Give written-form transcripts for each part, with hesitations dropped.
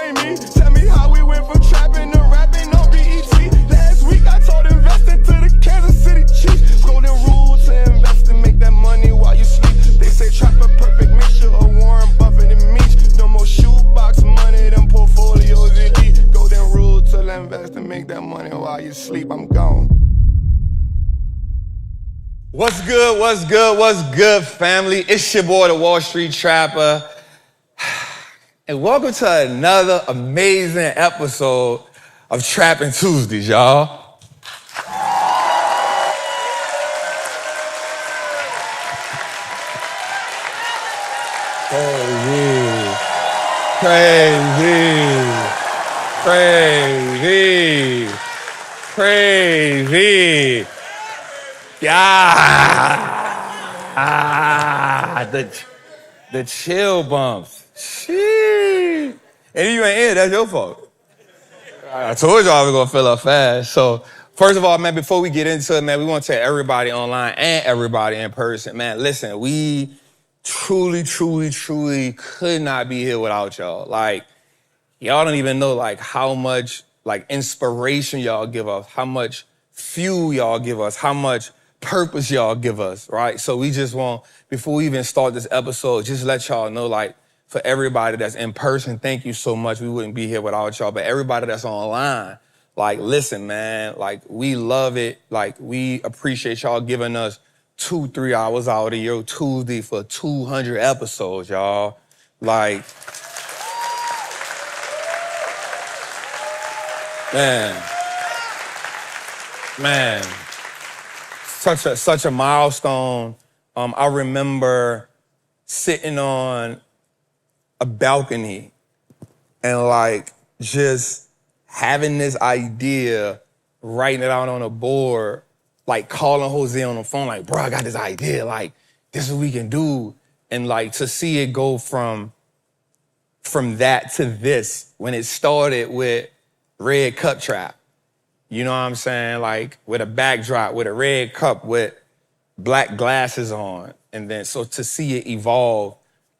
ain't me. Tell me how we went from trapping to rapping on BET. Last week I told investing to the Kansas City Chiefs. Golden rule to invest and make that money while you sleep. They say trap a perfect mixture of Warren Buffett and Meech. No more shoebox money, them portfolios elite. Golden rule to invest and make that money while you sleep. I'm gone. What's good, what's good, what's good, family? It's your boy, the Wall Street Trapper. And welcome to another amazing episode of Trapping Tuesdays, y'all. Crazy. Yeah, the chill bumps. Sheesh. And if you ain't in, that's your fault. I told y'all we gonna fill up fast. So first of all, man, before we get into it, man, we want to tell everybody online and everybody in person, man, listen, we truly could not be here without y'all. Like, y'all don't even know like how much like inspiration y'all give us, how much fuel y'all give us, how much purpose y'all give us, right? So we just want, before we even start this episode, just let y'all know, like, for everybody that's in person, thank you so much. We wouldn't be here without y'all. But everybody that's online, like, listen, man, like, we love it. Like, we appreciate y'all giving us 2-3 hours out of your Tuesday for 200 episodes, y'all. Like, man. Such a milestone. I remember sitting on a balcony and like just having this idea, writing it out on a board, like calling Jose on the phone, like, bro, I got this idea, like, this is what we can do. And like to see it go from that to this, when it started with Red Cup Trap. You know what I'm saying? Like with a backdrop, with a red cup, with black glasses on. And then so to see it evolve,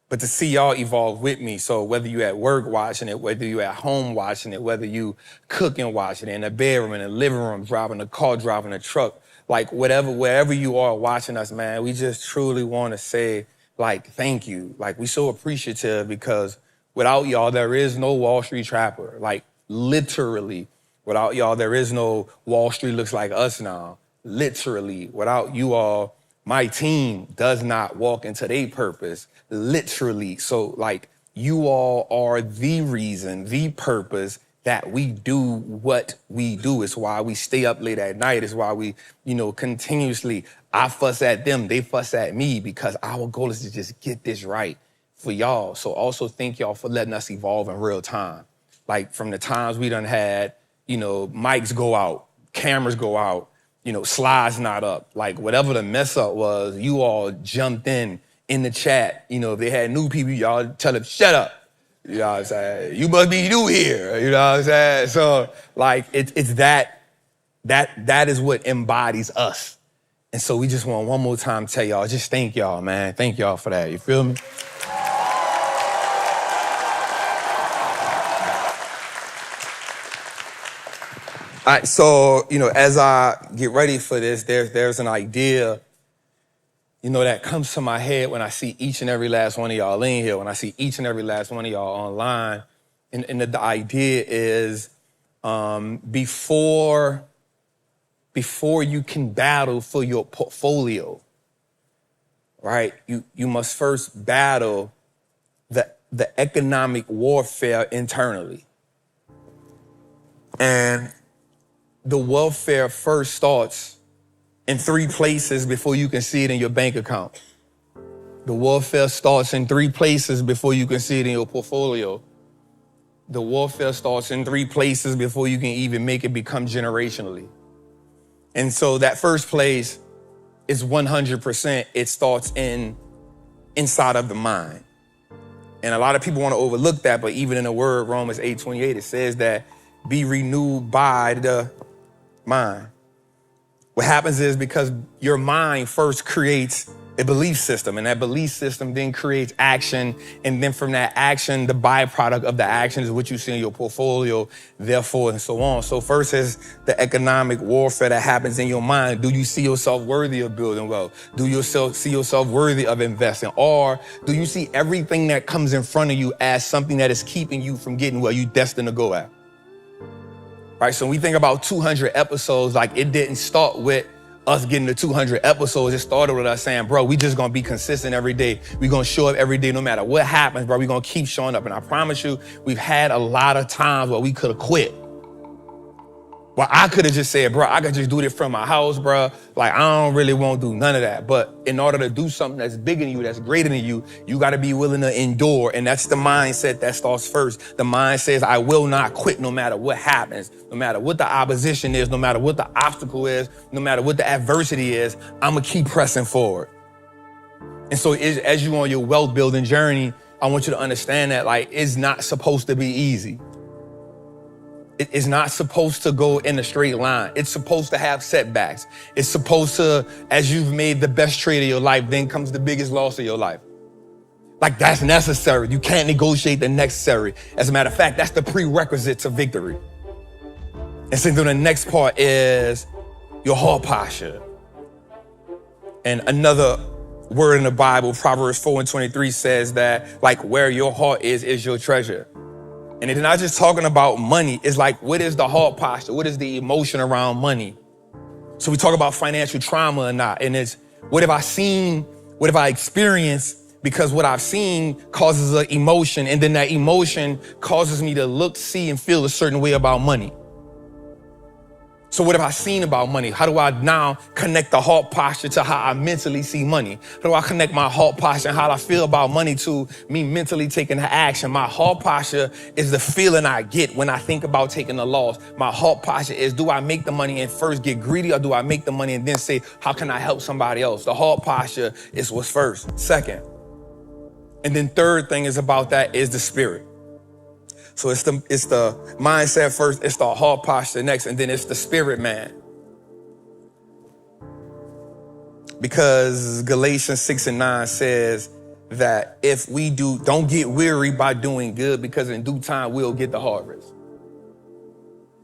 but to see y'all evolve with me. So whether you at work watching it, whether you at home watching it, whether you cooking, watching it, in the bedroom, in the living room, driving a car, driving a truck, like wherever you are watching us, man, we just truly want to say, like, thank you. Like, we so appreciative because without y'all, there is no Wall Street Trapper. Like, literally. Without y'all, there is no Wall Street Looks Like Us now. Literally, without you all, my team does not walk into their purpose. Literally. So, like, you all are the reason, the purpose that we do what we do. It's why we stay up late at night. It's why we, continuously, I fuss at them, they fuss at me, because our goal is to just get this right for y'all. So also thank y'all for letting us evolve in real time. Like, from the times we done had, mics go out, cameras go out, slides not up. Like, whatever the mess up was, you all jumped in the chat. If they had new people, y'all tell them, shut up. You know what I'm saying? You must be new here. You know what I'm saying? So, like, it's that is what embodies us. And so we just want one more time to tell y'all, just thank y'all, man. Thank y'all for that. You feel me? All right, so, as I get ready for this, there's an idea, that comes to my head when I see each and every last one of y'all in here, when I see each and every last one of y'all online. And the idea is before you can battle for your portfolio, right, you must first battle the economic warfare internally. And the welfare first starts in 3 places before you can see it in your bank account. The welfare starts in 3 places before you can see it in your portfolio. The welfare starts in 3 places before you can even make it become generationally. And so that first place is 100%. It starts inside of the mind. And a lot of people want to overlook that, but even in the word Romans 8:28, it says that be renewed by the mind. What happens is, because your mind first creates a belief system, and that belief system then creates action, and then from that action, the byproduct of the action is what you see in your portfolio, therefore, and so on. So first is the economic warfare that happens in your mind. Do you see yourself worthy of building wealth? Do you see yourself worthy of investing? Or do you see everything that comes in front of you as something that is keeping you from getting where you're destined to go at? Right, so when we think about 200 episodes, like it didn't start with us getting to 200 episodes. It started with us saying, bro, we just gonna be consistent every day. We gonna show up every day no matter what happens, bro. We gonna keep showing up. And I promise you, we've had a lot of times where we could have quit. Well, I could have just said, bro, I could just do this from my house, bro. Like, I don't really want to do none of that. But in order to do something that's bigger than you, that's greater than you, you got to be willing to endure. And that's the mindset that starts first. The mind says, I will not quit no matter what happens, no matter what the opposition is, no matter what the obstacle is, no matter what the adversity is, I'm going to keep pressing forward. And so as you on your wealth building journey, I want you to understand that, like, it's not supposed to be easy. It's not supposed to go in a straight line. It's supposed to have setbacks. It's supposed to, as you've made the best trade of your life, then comes the biggest loss of your life. Like, that's necessary. You can't negotiate the necessary. As a matter of fact, that's the prerequisite to victory. And so then the next part is your heart posture. And another word in the Bible, Proverbs 4:23 says that, like, where your heart is your treasure. And it's not just talking about money. It's like, what is the heart posture? What is the emotion around money? So we talk about financial trauma or not. And it's, what have I seen? What have I experienced? Because what I've seen causes an emotion. And then that emotion causes me to look, see, and feel a certain way about money. So what have I seen about money? How do I now connect the heart posture to how I mentally see money? How do I connect my heart posture and how I feel about money to me mentally taking the action? My heart posture is the feeling I get when I think about taking the loss. My heart posture is, do I make the money and first get greedy, or do I make the money and then say, how can I help somebody else? The heart posture is what's first. Second. And then third thing is about that is the spirit. So it's the mindset first, it's the heart posture next, and then it's the spirit man. Because Galatians 6:9 says that if we don't get weary by doing good, because in due time we'll get the harvest.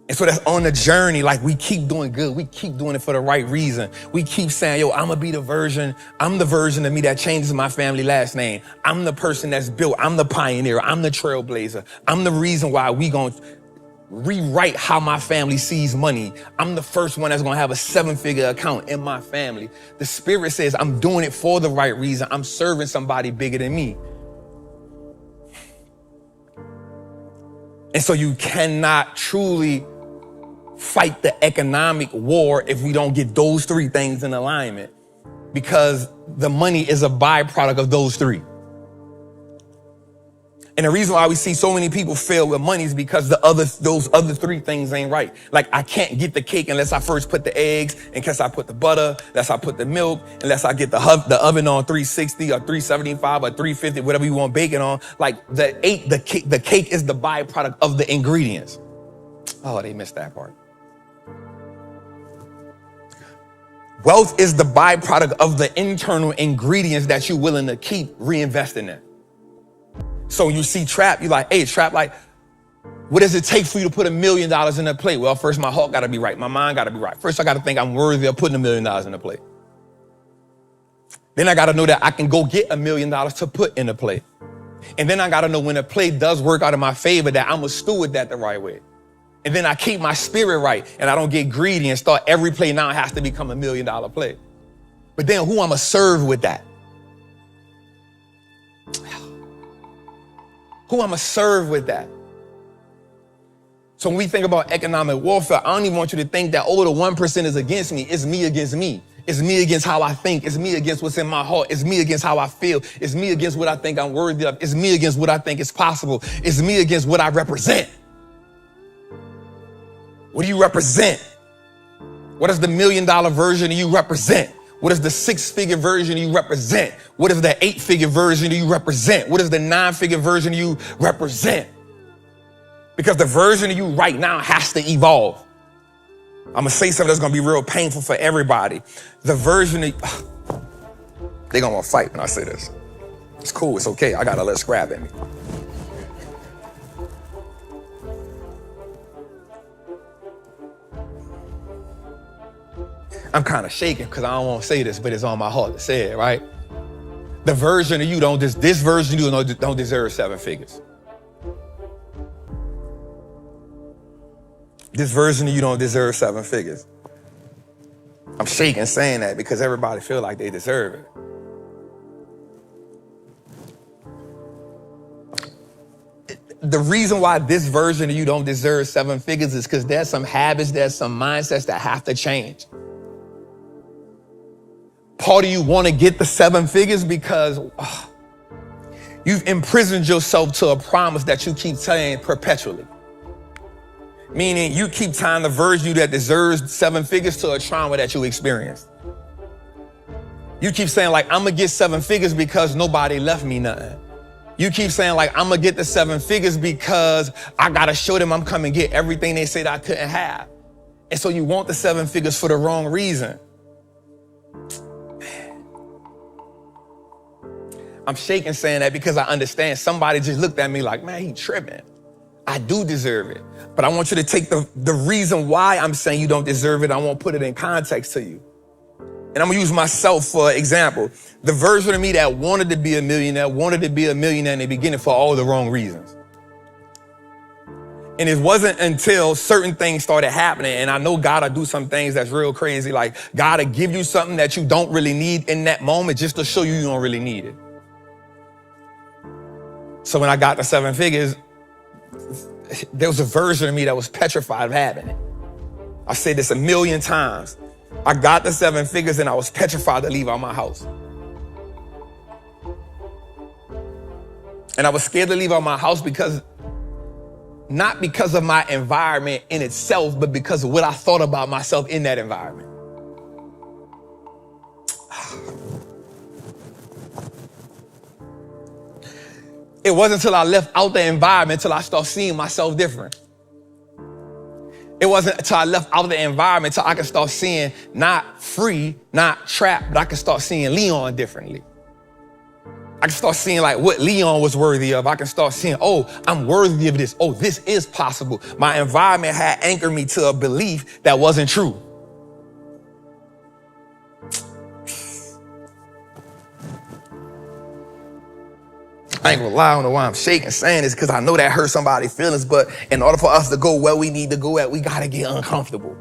And so that's on the journey, like, we keep doing good. We keep doing it for the right reason. We keep saying, yo, I'm the version of me that changes my family last name. I'm the person that's built. I'm the pioneer. I'm the trailblazer. I'm the reason why we gonna rewrite how my family sees money. I'm the first one that's gonna have a 7-figure account in my family. The spirit says I'm doing it for the right reason. I'm serving somebody bigger than me. And so you cannot truly fight the economic war if we don't get those three things in alignment, because the money is a byproduct of those three. And the reason why we see so many people fail with money is because those other three things ain't right. Like, I can't get the cake unless I first put the eggs, unless I put the butter, unless I put the milk, unless I get the oven on 360 or 375 or 350, whatever you want bacon on. Like, the cake is the byproduct of the ingredients. Oh, they missed that part. Wealth is the byproduct of the internal ingredients that you're willing to keep reinvesting in. So you see Trap, you're like, hey, Trap, like, what does it take for you to put $1 million in a plate? Well, first, my heart got to be right. My mind got to be right. First, I got to think I'm worthy of putting $1 million in a plate. Then I got to know that I can go get $1 million to put in a plate. And then I got to know when a plate does work out in my favor that I'm going to steward that the right way. And then I keep my spirit right and I don't get greedy and start every play now has to become $1 million play. But then who I'm going to serve with that? Who I'm going to serve with that? So when we think about economic warfare, I don't even want you to think that, oh, the 1% is against me. It's me against me. It's me against how I think. It's me against what's in my heart. It's me against how I feel. It's me against what I think I'm worthy of. It's me against what I think is possible. It's me against what I represent. What do you represent? What is the $1 million version you represent? What is the 6-figure version you represent? What is the 8-figure version you represent? What is the 9-figure version you represent? Because the version of you right now has to evolve. I'm going to say something that's going to be real painful for everybody. The version of, They're gonna want to fight when I say this. It's cool, it's okay. I got a little scrap in me. I'm kind of shaking because I don't want to say this, but it's on my heart to say it, right? The version of you this version of you don't deserve 7 figures. This version of you don't deserve 7 figures. I'm shaking saying that because everybody feel like they deserve it. The reason why this version of you don't deserve 7 figures is because there's some habits, there's some mindsets that have to change. Part of you want to get the 7 figures because you've imprisoned yourself to a promise that you keep saying perpetually. Meaning you keep tying the version of you that deserves 7 figures to a trauma that you experienced. You keep saying like, I'm going to get 7 figures because nobody left me nothing. You keep saying like, I'm going to get the 7 figures because I got to show them I'm coming to get everything they said I couldn't have. And so you want the 7 figures for the wrong reason. I'm shaking saying that because I understand somebody just looked at me like, man, he tripping. I do deserve it. But I want you to take the reason why I'm saying you don't deserve it. I won't put it in context to you. And I'm gonna use myself for example. The version of me that wanted to be a millionaire in the beginning for all the wrong reasons. And it wasn't until certain things started happening, and I know God will do some things that's real crazy, like God will give you something that you don't really need in that moment just to show you don't really need it. So when I got the 7 figures, there was a version of me that was petrified of having it. I've said this a million times. I got the 7 figures and I was petrified to leave out my house. And I was scared to leave out my house not because of my environment in itself, but because of what I thought about myself in that environment. It wasn't until I left out the environment till I started seeing myself different. It wasn't until I left out of the environment till I could start seeing not free, not trapped, but I could start seeing Leon differently. I can start seeing like what Leon was worthy of. I can start seeing, oh, I'm worthy of this. Oh, this is possible. My environment had anchored me to a belief that wasn't true. I ain't gonna lie, I don't know why I'm shaking saying this because I know that hurt somebody's feelings, but in order for us to go where we need to go at, we gotta get uncomfortable.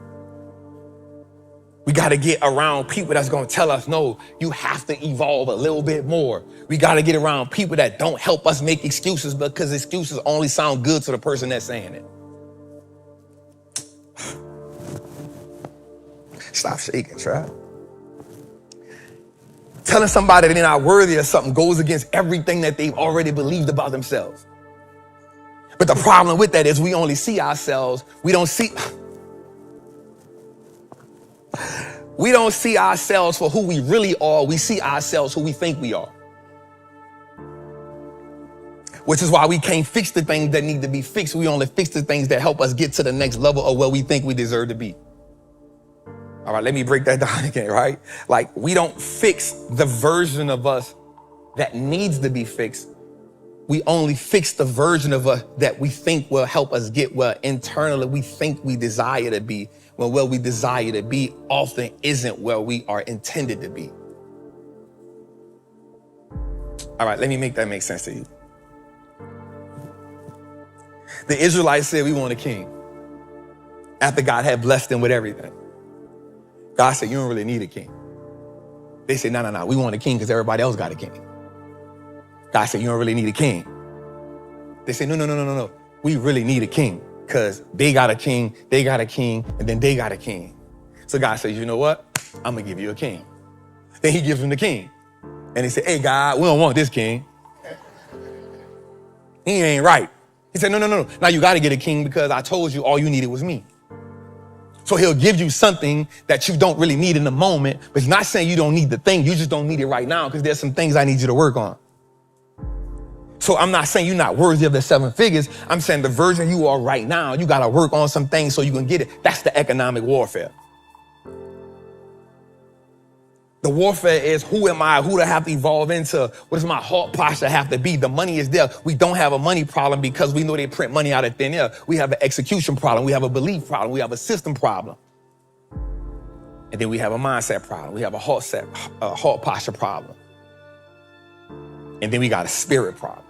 We gotta get around people that's gonna tell us, no, you have to evolve a little bit more. We gotta get around people that don't help us make excuses because excuses only sound good to the person that's saying it. Stop shaking, Trav. Telling somebody that they're not worthy of something goes against everything that they've already believed about themselves. But the problem with that is we only see ourselves, we don't see ourselves for who we really are. We see ourselves who we think we are. Which is why we can't fix the things that need to be fixed. We only fix the things that help us get to the next level of where we think we deserve to be. All right, let me break that down again, right? Like, we don't fix the version of us that needs to be fixed. We only fix the version of us that we think will help us get where internally we think we desire to be, when where we desire to be often isn't where we are intended to be. All right, let me make that make sense to you. The Israelites said we want a king after God had blessed them with everything. God said, you don't really need a king. They said, no, we want a king because everybody else got a king. God said, you don't really need a king. They said, no. We really need a king because they got a king, and then they got a king. So God says, you know what? I'm going to give you a king. Then he gives them the king. And he said, hey, God, we don't want this king. He ain't right. He said, no. Now you got to get a king because I told you all you needed was me. So he'll give you something that you don't really need in the moment, but he's not saying you don't need the thing. You just don't need it right now because there's some things I need you to work on. So I'm not saying you're not worthy of the 7 figures. I'm saying the version you are right now, you got to work on some things so you can get it. That's the economic warfare. The warfare is, who am I? Who do I have to evolve into? What does my heart posture have to be? The money is there. We don't have a money problem because we know they print money out of thin air. We have an execution problem. We have a belief problem. We have a system problem. And then we have a mindset problem. We have a heart posture problem. And then we got a spirit problem.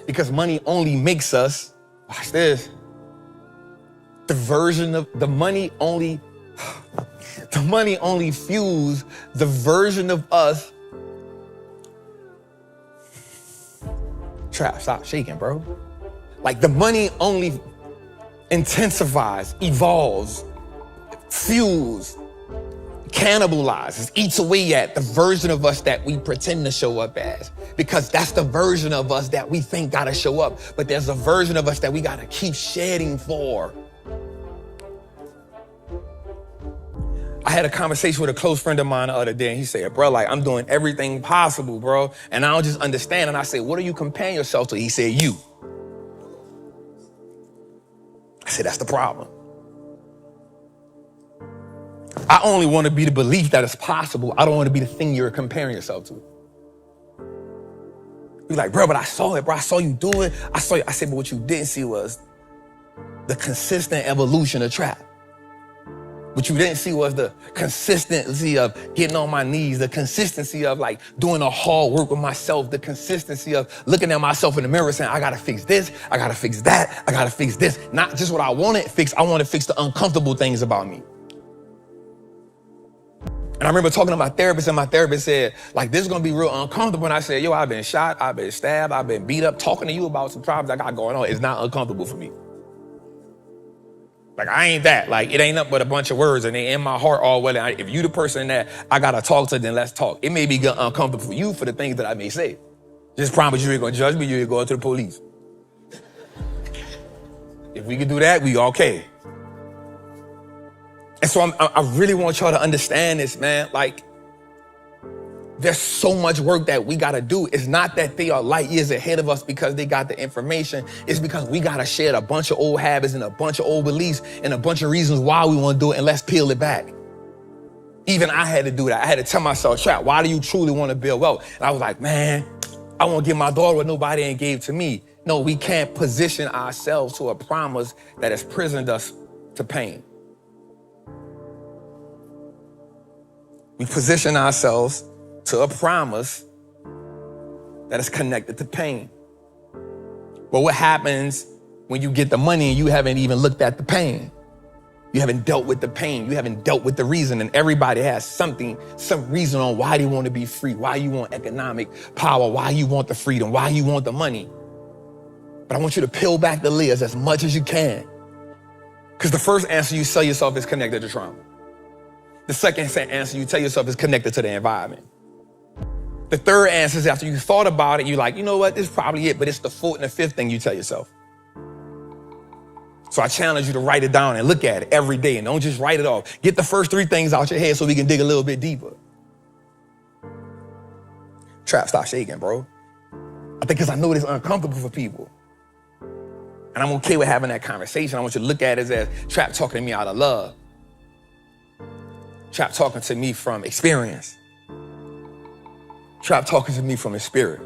Because money only makes us, watch this, the money only fuels the version of us. Trap, stop shaking, bro. Like the money only intensifies, evolves, fuels, cannibalizes, eats away at the version of us that we pretend to show up as. Because that's the version of us that we think gotta show up. But there's a version of us that we gotta keep shedding for. I had a conversation with a close friend of mine the other day, and he said, bro, like, I'm doing everything possible, bro. And I don't just understand. And I said, what are you comparing yourself to? He said, you. I said, that's the problem. I only want to be the belief that it's possible. I don't want to be the thing you're comparing yourself to. You're like, bro, but I saw it, bro. I saw you do it. I said, but what you didn't see was the consistent evolution of trap. What you didn't see was the consistency of getting on my knees, the consistency of like doing the hard work with myself, the consistency of looking at myself in the mirror saying, I gotta fix this, I gotta fix that, I gotta fix this. Not just what I want to fix, I want to fix the uncomfortable things about me. And I remember talking to my therapist, and my therapist said, like, this is gonna be real uncomfortable. And I said, yo, I've been shot, I've been stabbed, I've been beat up. Talking to you about some problems I got going on is not uncomfortable for me. Like, I ain't that. Like, it ain't nothing but a bunch of words, and they in my heart all well. If you the person that I gotta talk to, then let's talk. It may be uncomfortable for you for the things that I may say. Just promise you ain't gonna judge me, you ain't going to the police. If we can do that, we okay. And so I really want y'all to understand this, man. Like, there's so much work that we gotta do. It's not that they are light years ahead of us because they got the information. It's because we gotta shed a bunch of old habits and a bunch of old beliefs and a bunch of reasons why we wanna do it, and let's peel it back. Even I had to do that. I had to tell myself, Trap, why do you truly wanna build wealth? And I was like, man, I wanna give my daughter what nobody ain't gave to me. No, we can't position ourselves to a promise that has prisoned us to pain. We position ourselves to a promise that is connected to pain. But what happens when you get the money and you haven't even looked at the pain? You haven't dealt with the pain. You haven't dealt with the reason. And everybody has some reason on why they want to be free, why you want economic power, why you want the freedom, why you want the money. But I want you to peel back the layers as much as you can. Because the first answer you tell yourself is connected to trauma. The second answer you tell yourself is connected to the environment. The third answer is after you thought about it, you're like, you know what, this is probably it, but it's the fourth and the fifth thing you tell yourself. So I challenge you to write it down and look at it every day, and don't just write it off. Get the first three things out your head so we can dig a little bit deeper. Trap, stop shaking, bro. I think because I know it's uncomfortable for people. And I'm okay with having that conversation. I want you to look at it as Trap talking to me out of love. Trap talking to me from experience. Trap talking to me from his spirit.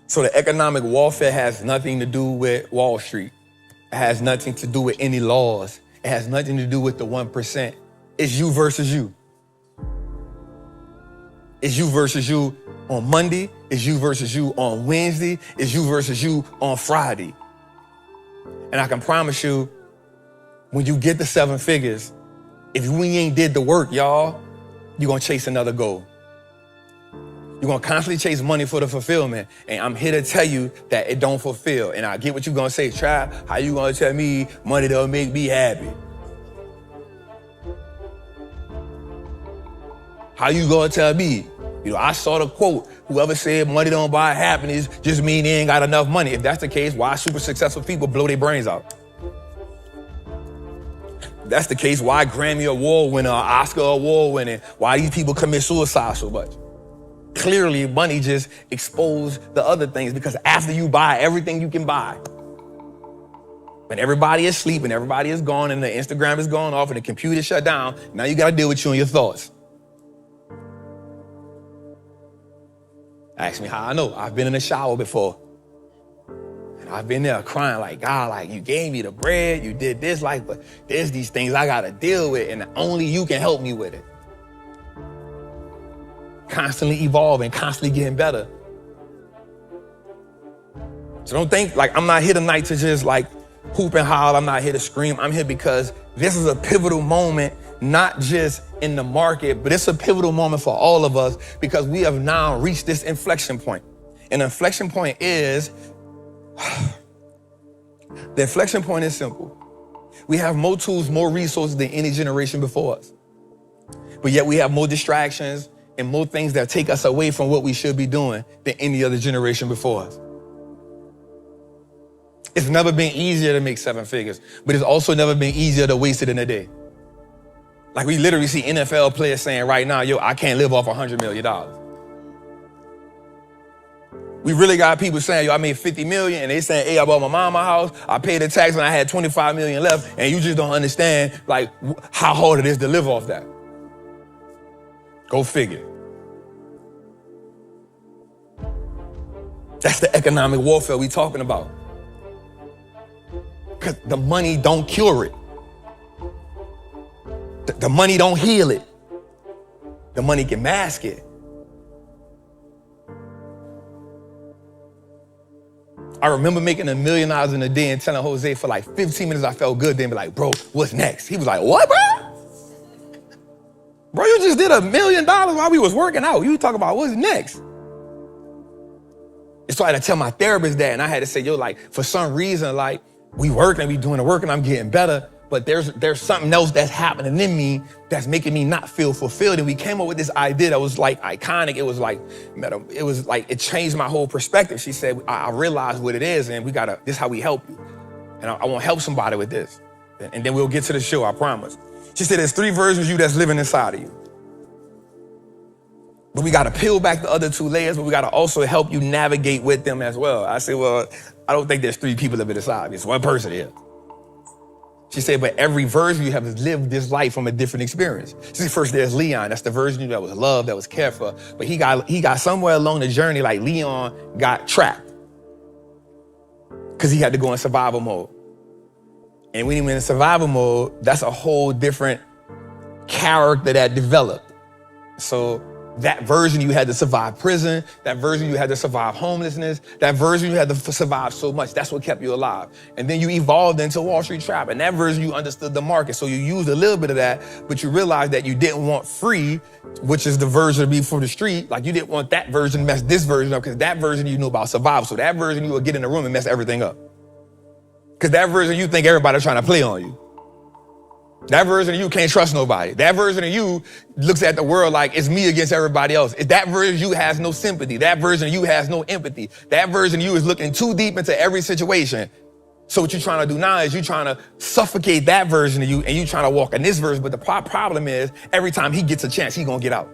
So the economic warfare has nothing to do with Wall Street. It has nothing to do with any laws. It has nothing to do with the 1%. It's you versus you. It's you versus you on Monday. It's you versus you on Wednesday. It's you versus you on Friday. And I can promise you, when you get the 7 figures, if we ain't did the work, y'all, you're gonna chase another goal. You're gonna constantly chase money for the fulfillment. And I'm here to tell you that it don't fulfill. And I get what you're gonna say, Trap, how you gonna tell me money don't make me happy? How you gonna tell me? You know, I saw the quote, whoever said money don't buy happiness just mean they ain't got enough money. If that's the case, why super successful people blow their brains out? If that's the case, why Grammy Award winner, Oscar Award winning, why these people commit suicide so much? Clearly, money just exposed the other things, because after you buy everything you can buy, When everybody is sleeping, everybody is gone, and the Instagram is going off, and the computer shut down, now you got to deal with you and your thoughts. Ask me how I know. I've been in the shower before. And I've been there crying like, God, like, you gave me the bread, you did this, like, but there's these things I got to deal with, and only you can help me with it. Constantly evolving, constantly getting better. So don't think, like, I'm not here tonight to just, like, hoop and howl. I'm not here to scream. I'm here because this is a pivotal moment, not just in the market, but it's a pivotal moment for all of us because we have now reached this inflection point. And the inflection point is, the inflection point is simple. We have more tools, more resources than any generation before us. But yet we have more distractions and more things that take us away from what we should be doing than any other generation before us. It's never been easier to make 7 figures, but it's also never been easier to waste it in a day. Like we literally see NFL players saying right now, yo, I can't live off $100 million. We really got people saying, yo, I made 50 million, and they saying, hey, I bought my mom a house, I paid the tax, and I had 25 million left, and you just don't understand like how hard it is to live off that. Go figure. That's the economic warfare we talking about. Because the money don't cure it. The money don't heal it. The money can mask it. I remember making $1 million in a day and telling Jose for like 15 minutes I felt good, then be like, bro, what's next? He was like, what, bro? Bro, you just did $1 million while we was working out. You talk about what's next? And so I had to tell my therapist that, and I had to say, yo, like, for some reason, like, we work and we doing the work and I'm getting better, but there's something else that's happening in me that's making me not feel fulfilled. And we came up with this idea that was like iconic. It was like, it changed my whole perspective. She said, I realized what it is, and this is how we help you. And I want to help somebody with this. And then we'll get to the show, I promise. She said, there's 3 versions of you that's living inside of you. But we got to peel back the other 2 layers, but we got to also help you navigate with them as well. I said, well, I don't think there's 3 people living inside. It's 1 person here. She said, but every version you have lived this life from a different experience. She said, first there's Leon. That's the version of you that was loved, that was cared for. But he got somewhere along the journey, like Leon got trapped because he had to go in survival mode. And when he went in survival mode, that's a whole different character that developed. So that version you had to survive prison, that version you had to survive homelessness, that version you had to survive so much. That's what kept you alive. And then you evolved into Wallstreet Trap, and that version you understood the market. So you used a little bit of that, but you realized that you didn't want free, which is the version to be for the street. Like you didn't want that version to mess this version up because that version you knew about survival. So that version you would get in the room and mess everything up. Because that version you think everybody's trying to play on you. That version of you can't trust nobody. That version of you looks at the world like it's me against everybody else. That version of you has no sympathy. That version of you has no empathy. That version of you is looking too deep into every situation. So what you're trying to do now is you're trying to suffocate that version of you and you're trying to walk in this version. But the problem is every time he gets a chance, he's going to get out.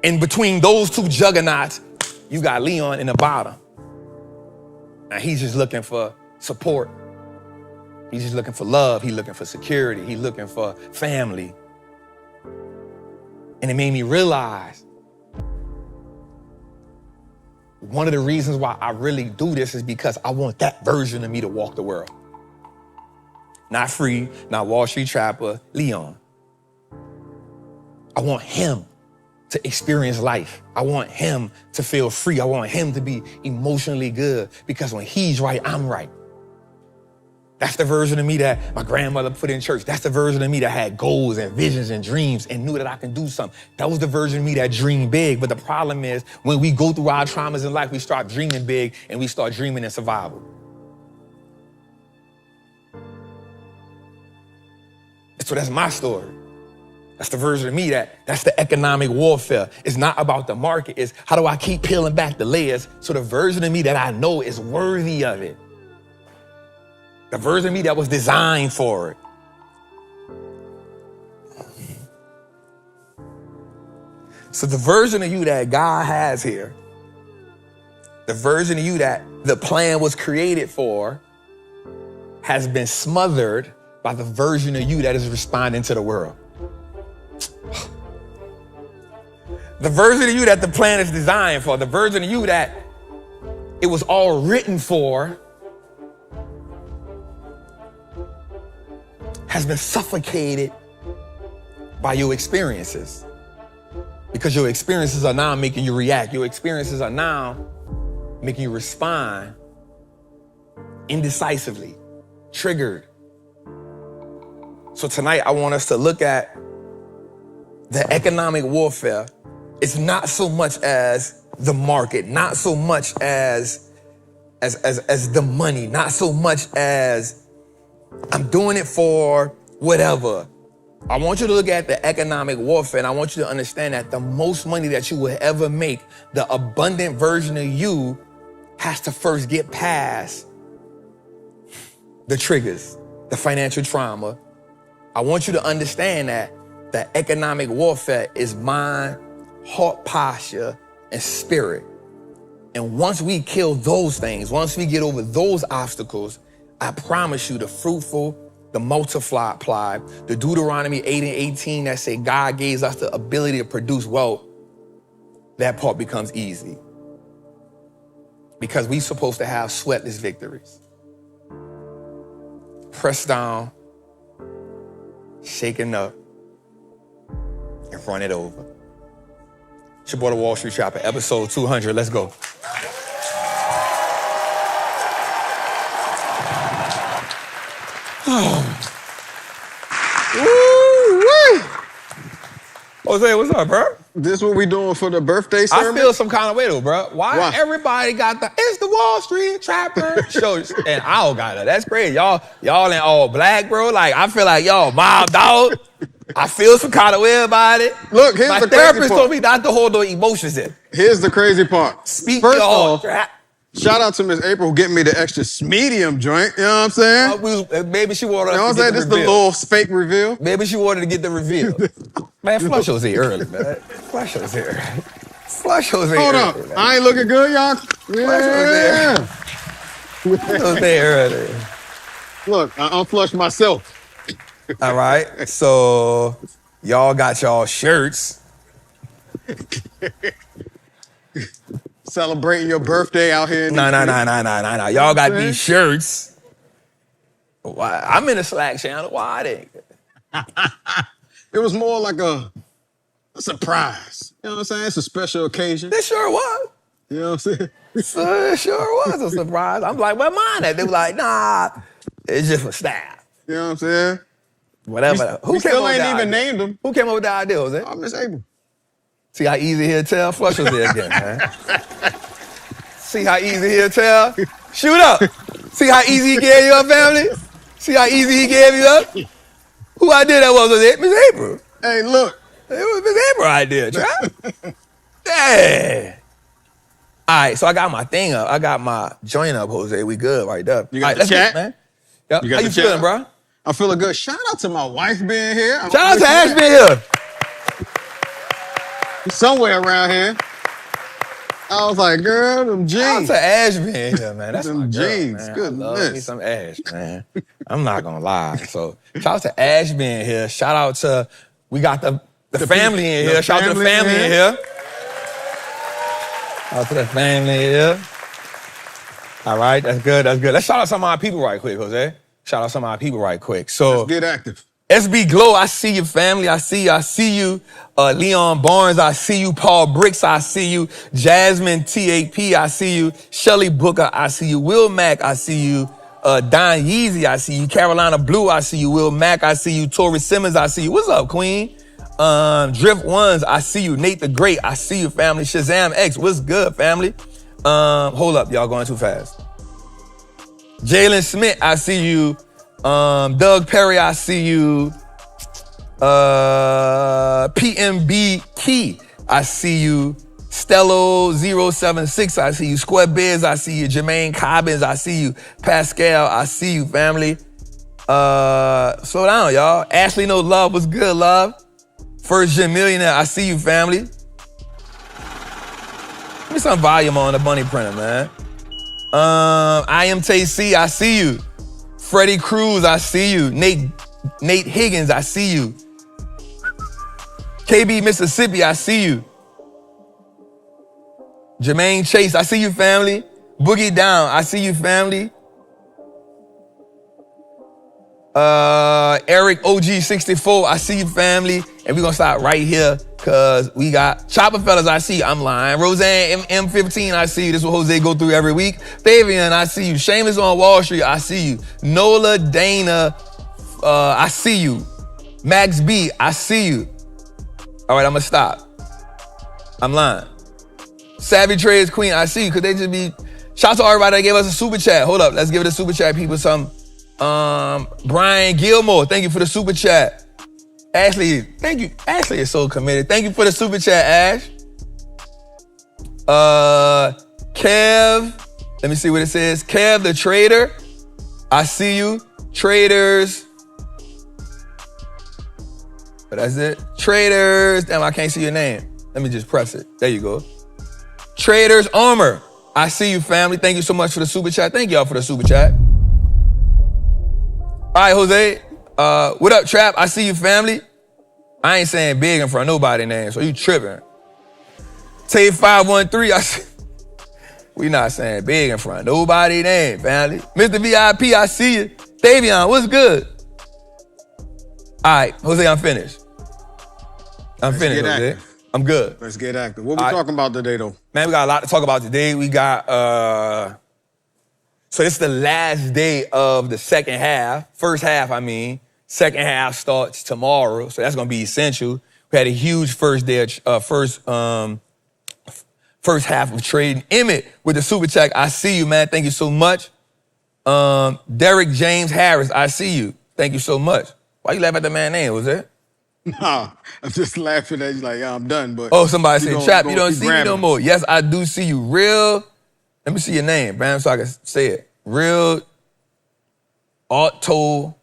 In between those 2 juggernauts, you got Leon in the bottom. And he's just looking for support. He's just looking for love. He's looking for security. He's looking for family. And it made me realize one of the reasons why I really do this is because I want that version of me to walk the world. Not free, not Wall Street Trapper, Leon. I want him to experience life. I want him to feel free. I want him to be emotionally good because when he's right, I'm right. That's the version of me that my grandmother put in church. That's the version of me that had goals and visions and dreams and knew that I can do something. That was the version of me that dreamed big. But the problem is when we go through our traumas in life, we start dreaming big and we start dreaming in survival. So that's my story. That's the version of me that's the economic warfare. It's not about the market. It's how do I keep peeling back the layers so the version of me that I know is worthy of it. The version of me that was designed for it. So the version of you that God has here, the version of you that the plan was created for has been smothered by the version of you that is responding to the world. The version of you that the plan is designed for, the version of you that it was all written for, has been suffocated by your experiences. Because your experiences are now making you react. Your experiences are now making you respond indecisively, triggered. So tonight I want us to look at the economic warfare. It's not so much as the market, not so much as the money, not so much as I'm doing it for whatever. I want you to look at the economic warfare, and I want you to understand that the most money that you will ever make, the abundant version of you, has to first get past the triggers, the financial trauma. I want you to understand that the economic warfare is mind, heart posture, and spirit. And once we kill those things, once we get over those obstacles, I promise you the fruitful, the multiply, the Deuteronomy 8 and 18 that say God gave us the ability to produce wealth, that part becomes easy. Because we're supposed to have sweatless victories. Pressed down, shaken up, and run it over. It's your boy, the Wall Street Trapper, episode 200. Let's go. Jose, what's up, bro? This what we doing for the birthday sermon? I feel some kind of way though, bro. Why? Everybody got it's the Wall Street Trapper show, and I don't got it. That's crazy. Y'all in all black, bro. Like, I feel like y'all mobbed out. I feel some kind of way about it. Look, here's my the therapist crazy part. told me not to hold those emotions in. Here's the crazy part. Speak First your off, trap. shout out to Miss April who getting me the extra medium joint. You know what I'm saying? Maybe she wanted us You know what I'm to saying? get This the the reveal. little fake reveal. Maybe she wanted to get the reveal. Man, Flush was here early, man. Flush was here. Flush was here Hold early, up. man. I ain't looking good, y'all? Yeah. Flush was there early. Look, I unflushed myself. All right, so y'all got y'all shirts. Celebrating your birthday out here. No. Y'all got these shirts. Why? I'm in a Slack channel. Why I didn't? It was more like a surprise. You know what I'm saying? It's a special occasion. It sure was. You know what I'm saying? So it sure was a surprise. I'm like, where mine at? They were like, nah, it's just for staff. You know what I'm saying? Whatever. We still ain't even named them. Who came up with the idea, was it? Oh, Miss April. See how easy he'll tell? Flush was there again, man. See how easy he'll tell? Shoot up. See how easy he gave you up, family? See how easy he gave you up? Who idea that was it? Miss April. Hey, look. It was Miss April idea, Trap. Dang. All right, so I got my thing up. I got my joint up, Jose. We good right there. You got all right, the let's chat? get it, man. Yep. You got How the you chat? feeling, bro? I'm feeling good. Shout out to my wife being here. Shout out to Ash being here. Somewhere around here. I was like, girl, them jeans. Shout out to Ash being here, man. That's Them my girl, jeans. man. Goodness. I love me some Ash, man. I'm not gonna lie. So shout out to Ash being here. Shout out to, we got the family in the here. Shout out to the family in here. Shout out to the family in here. All right, that's good, that's good. Let's shout out some of our people right quick, Jose. Shout out some of our people right quick. So Get active. SB Glow, I see you, family. I see you. Leon Barnes, I see you. Paul Bricks, I see you. Jasmine TAP, I see you. Shelly Booker, I see you. Will Mack, I see you. Don Yeezy, I see you. Carolina Blue, I see you. Will Mack, I see you. Tori Simmons, I see you. What's up, Queen? Drift Ones, I see you. Nate the Great, I see you, family. Shazam X, what's good, family? Hold up, y'all going too fast. Jalen Smith, I see you. Doug Perry, I see you. PMB Key, I see you. Stello076, I see you. Square Bears, I see you. Jermaine Cobbins, I see you. Pascal, I see you, family. Slow down, y'all. Ashley No Love, what's good, love? First Gen Millionaire, I see you, family. Give me some volume on the bunny printer, man. I am TC, I see you. Freddie Cruz, I see you. Nate Higgins, I see you. KB Mississippi, I see you. Jermaine Chase, I see you, family. Boogie Down, I see you, family. Eric OG64, I see you, family. And we're gonna stop right here because we got Chopper Fellas, I see you. I'm lying. Roseanne M15, I see you. This is what Jose go through every week. Fabian, I see you. Shameless on Wall Street, I see you. Nola Dana, I see you. Max B, I see you. All right, I'm gonna stop. I'm lying. Savvy Trades Queen, I see you. Could they just be... Shout out to everybody that gave us a super chat. Hold up, let's give it a super chat, people. Brian Gilmore, thank you for the super chat. Ashley, thank you. Ashley is so committed. Thank you for the super chat, Ash. Kev, let me see what it says. Kev the Trader, I see you. Traders. But that's it. Traders. Damn, I can't see your name. Let me just press it. There you go. Traders Armor. I see you, family. Thank you so much for the super chat. Thank y'all for the super chat. All right, Jose. What up, Trap? I see you, family. I ain't saying big in front of nobody name, so you tripping. Tay 513. I see. We not saying big in front of nobody name, family. Mr. VIP, I see you. Davion, what's good? All right, Jose, I'm finished. I'm finished, Jose. I'm good. Let's get active. What we talking about today, though? Man, we got a lot to talk about today. We got, so it's the last day of the second half. First half, I mean. Second half starts tomorrow, so that's gonna be essential. We had a huge first day, first half of trading. Emmett with the super chat, I see you, man. Thank you so much. Derek James Harris, I see you. Thank you so much. Why you laughing at the man's name, was it? Nah, I'm just laughing at you like, yeah, I'm done. But oh, somebody said, Trap, you don't see me no more. Yes, I do see you. Real, let me see your name, man, so I can say it. Real Autumn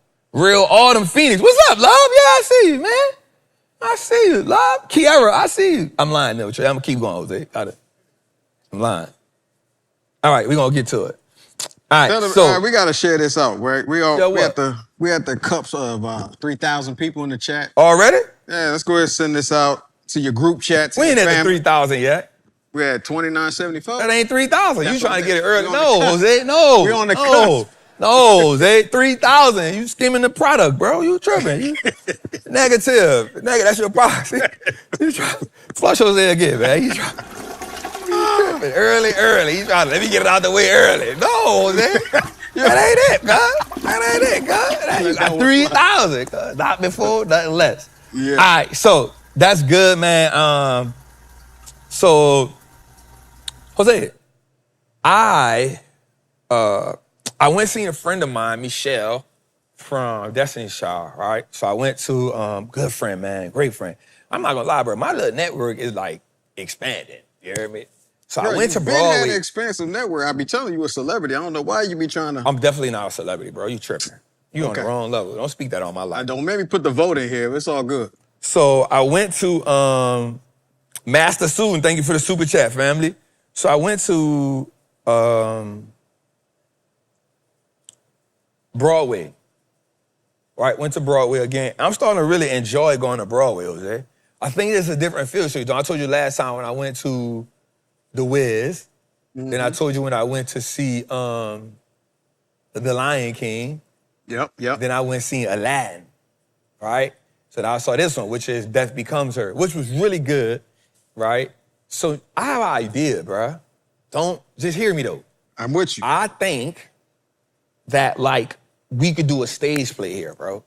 Phoenix. What's up, love? Yeah, I see you, man. I see you, love. Kiara, I see you. I'm lying, though, Trey. I'm gonna keep going, Jose. I'm lying. All right, we're gonna get to it. All right, all right, we gotta share this out, right? We at the cups of 3,000 people in the chat. Already? Yeah, let's go ahead and send this out to your group chats. We ain't at the 3,000 yet. We're at 29.74. That ain't 3,000. You trying to get it early? No, Jose. No. We on the cusp. No, Jose. 3,000. You skimming the product, bro. You tripping. You negative. That's your box. Flush Jose again, man. You tripping. Early. He's trying to let me get it out the way early. No, Jose. That ain't it, God. That ain't it, God. You got 3,000, God. Not before, nothing less. Yeah. All right, so that's good, man. So, Jose, I went seeing a friend of mine, Michelle, from Destiny's Child, right? So I went to, good friend, man, great friend. I'm not gonna lie, bro, my little network is like expanding, you hear me? So bro, I went to Broadway. You had an expansive network. I be telling you a celebrity. I don't know why you be trying to. I'm definitely not a celebrity, bro. You tripping. You on the wrong level. Don't speak that on my life. Don't make me put the vote in here. It's all good. So I went to Master Student. Thank you for the super chat, family. So I went to Broadway. Right, went to Broadway again. I'm starting to really enjoy going to Broadway, Jose. I think it's a different feel. So I told you last time when I went to The Wiz. Mm-hmm. Then I told you when I went to see The Lion King. Yep. Then I went seeing Aladdin, right? So then I saw this one, which is Death Becomes Her, which was really good, right? So I have an idea, bruh. Don't, just hear me though. I'm with you. I think that like we could do a stage play here, bro.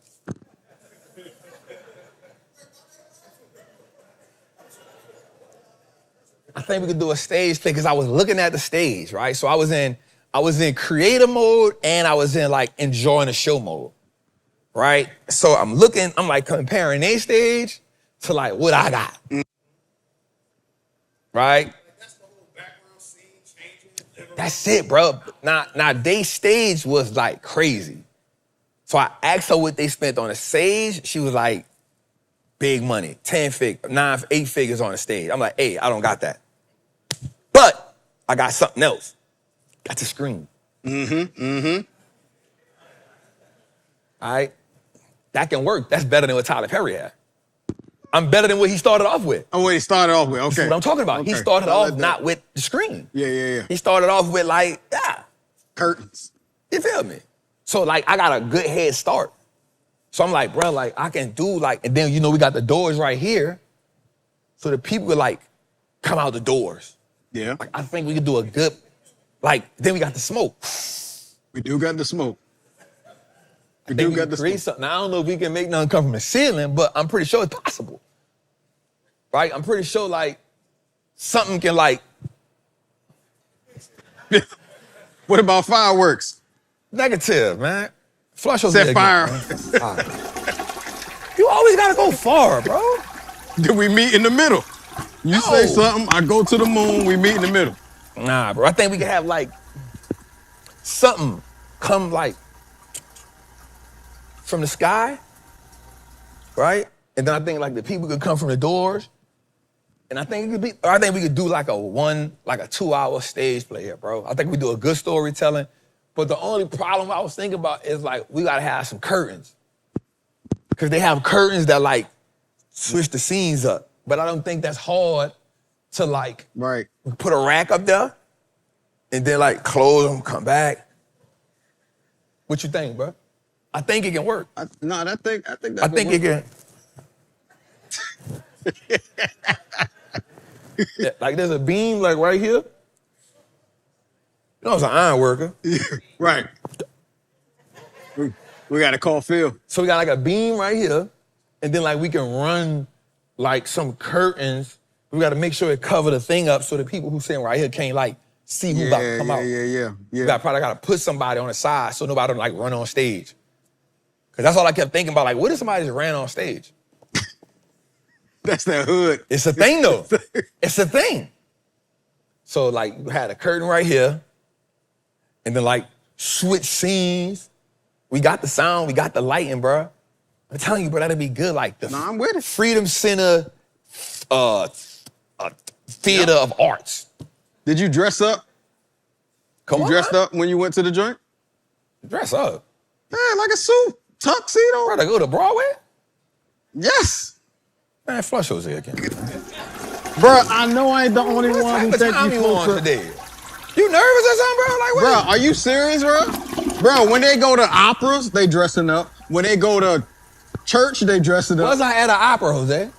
I think we could do a stage play because I was looking at the stage, right? So I was in creative mode and I was in like enjoying the show mode, right? So I'm like comparing their stage to like what I got, right? That's the whole background scene changing. That's it, bro. Now they stage was like crazy. So I asked her what they spent on the stage. She was like, big money, 8 figures on the stage. I'm like, hey, I don't got that. But I got something else. got the screen. Mm-hmm. All right? That can work. That's better than what Tyler Perry had. I'm better than what he started off with. Oh, what he started off with, okay. That's what I'm talking about. Okay. He started I like off that. not with the screen. Yeah. He started off with like, Curtains. you feel me? So like, I got a good head start. So I'm like, bro, like I can do like, and then we got the doors right here. So the people could like come out the doors. Yeah. Like I think we could do a good, like, then we got the smoke. We do got the smoke. We Then do we got can the create smoke. something. Now, I don't know if we can make nothing come from the ceiling, but I'm pretty sure it's possible. Right? I'm pretty sure like something can like. What about fireworks? Negative, man. Flush those Set again, fire. man. All right. You always gotta go far, bro. Did we meet in the middle? You No. say something, I go to the moon, we meet in the middle. Nah, bro. I think we can have like something come like from the sky, right? And then I think like the people could come from the doors. And I think we could do like a 2-hour stage play here, bro. I think we do a good storytelling. But the only problem I was thinking about is like we gotta have some curtains. Cause they have curtains that like switch the scenes up. But I don't think that's hard to like put a rack up there and then like close them, come back. What you think, bro? I think it can work. I think that I think it can. Yeah, like there's a beam like right here. You know, it's an iron worker. Right. We got to call Phil. So we got like a beam right here, and then like we can run like some curtains. We got to make sure it cover the thing up so the people who sitting right here can't like see who about to come out. Yeah. We probably got to put somebody on the side so nobody don't like run on stage. Cause that's all I kept thinking about. Like, what if somebody just ran on stage? That's that hood. It's a thing though. It's a thing. So like we had a curtain right here, and then like switch scenes. We got the sound, we got the lighting, bro. I'm telling you, bro, that'd be good. Like the I'm with it. Freedom Center Theater of Arts. Did you dress up? Come You on, dressed man. up when you went to the joint? Dress up. Yeah, like a suit, tuxedo. Bro, to go to Broadway? Yes. Man, flush those again. Bro, I know I ain't the only What one who type of think time you you on supposed to. today? You nervous or something, bro? Like, what? Bro, are you serious, bro? Bro, when they go to operas, they dressing up. When they go to church, they dressing up. Was I at an opera, Jose?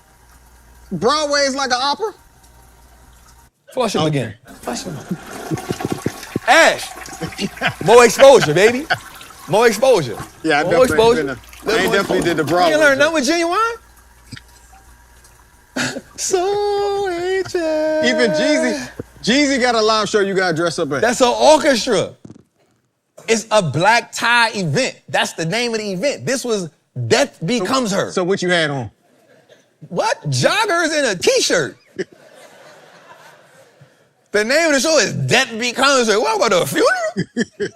Broadway is like an opera? Flush him again. Flush him. Ash. More exposure, baby. More exposure. Yeah, I More definitely did the Broadway. You learn joint. nothing with Genuine? So ancient. Even Jeezy got a live show you gotta dress up at. That's an orchestra. It's a black tie event. That's the name of the event. This was Death Becomes Her. So what you had on? What? Joggers and a t-shirt. The name of the show is Death Becomes Her. What about a funeral?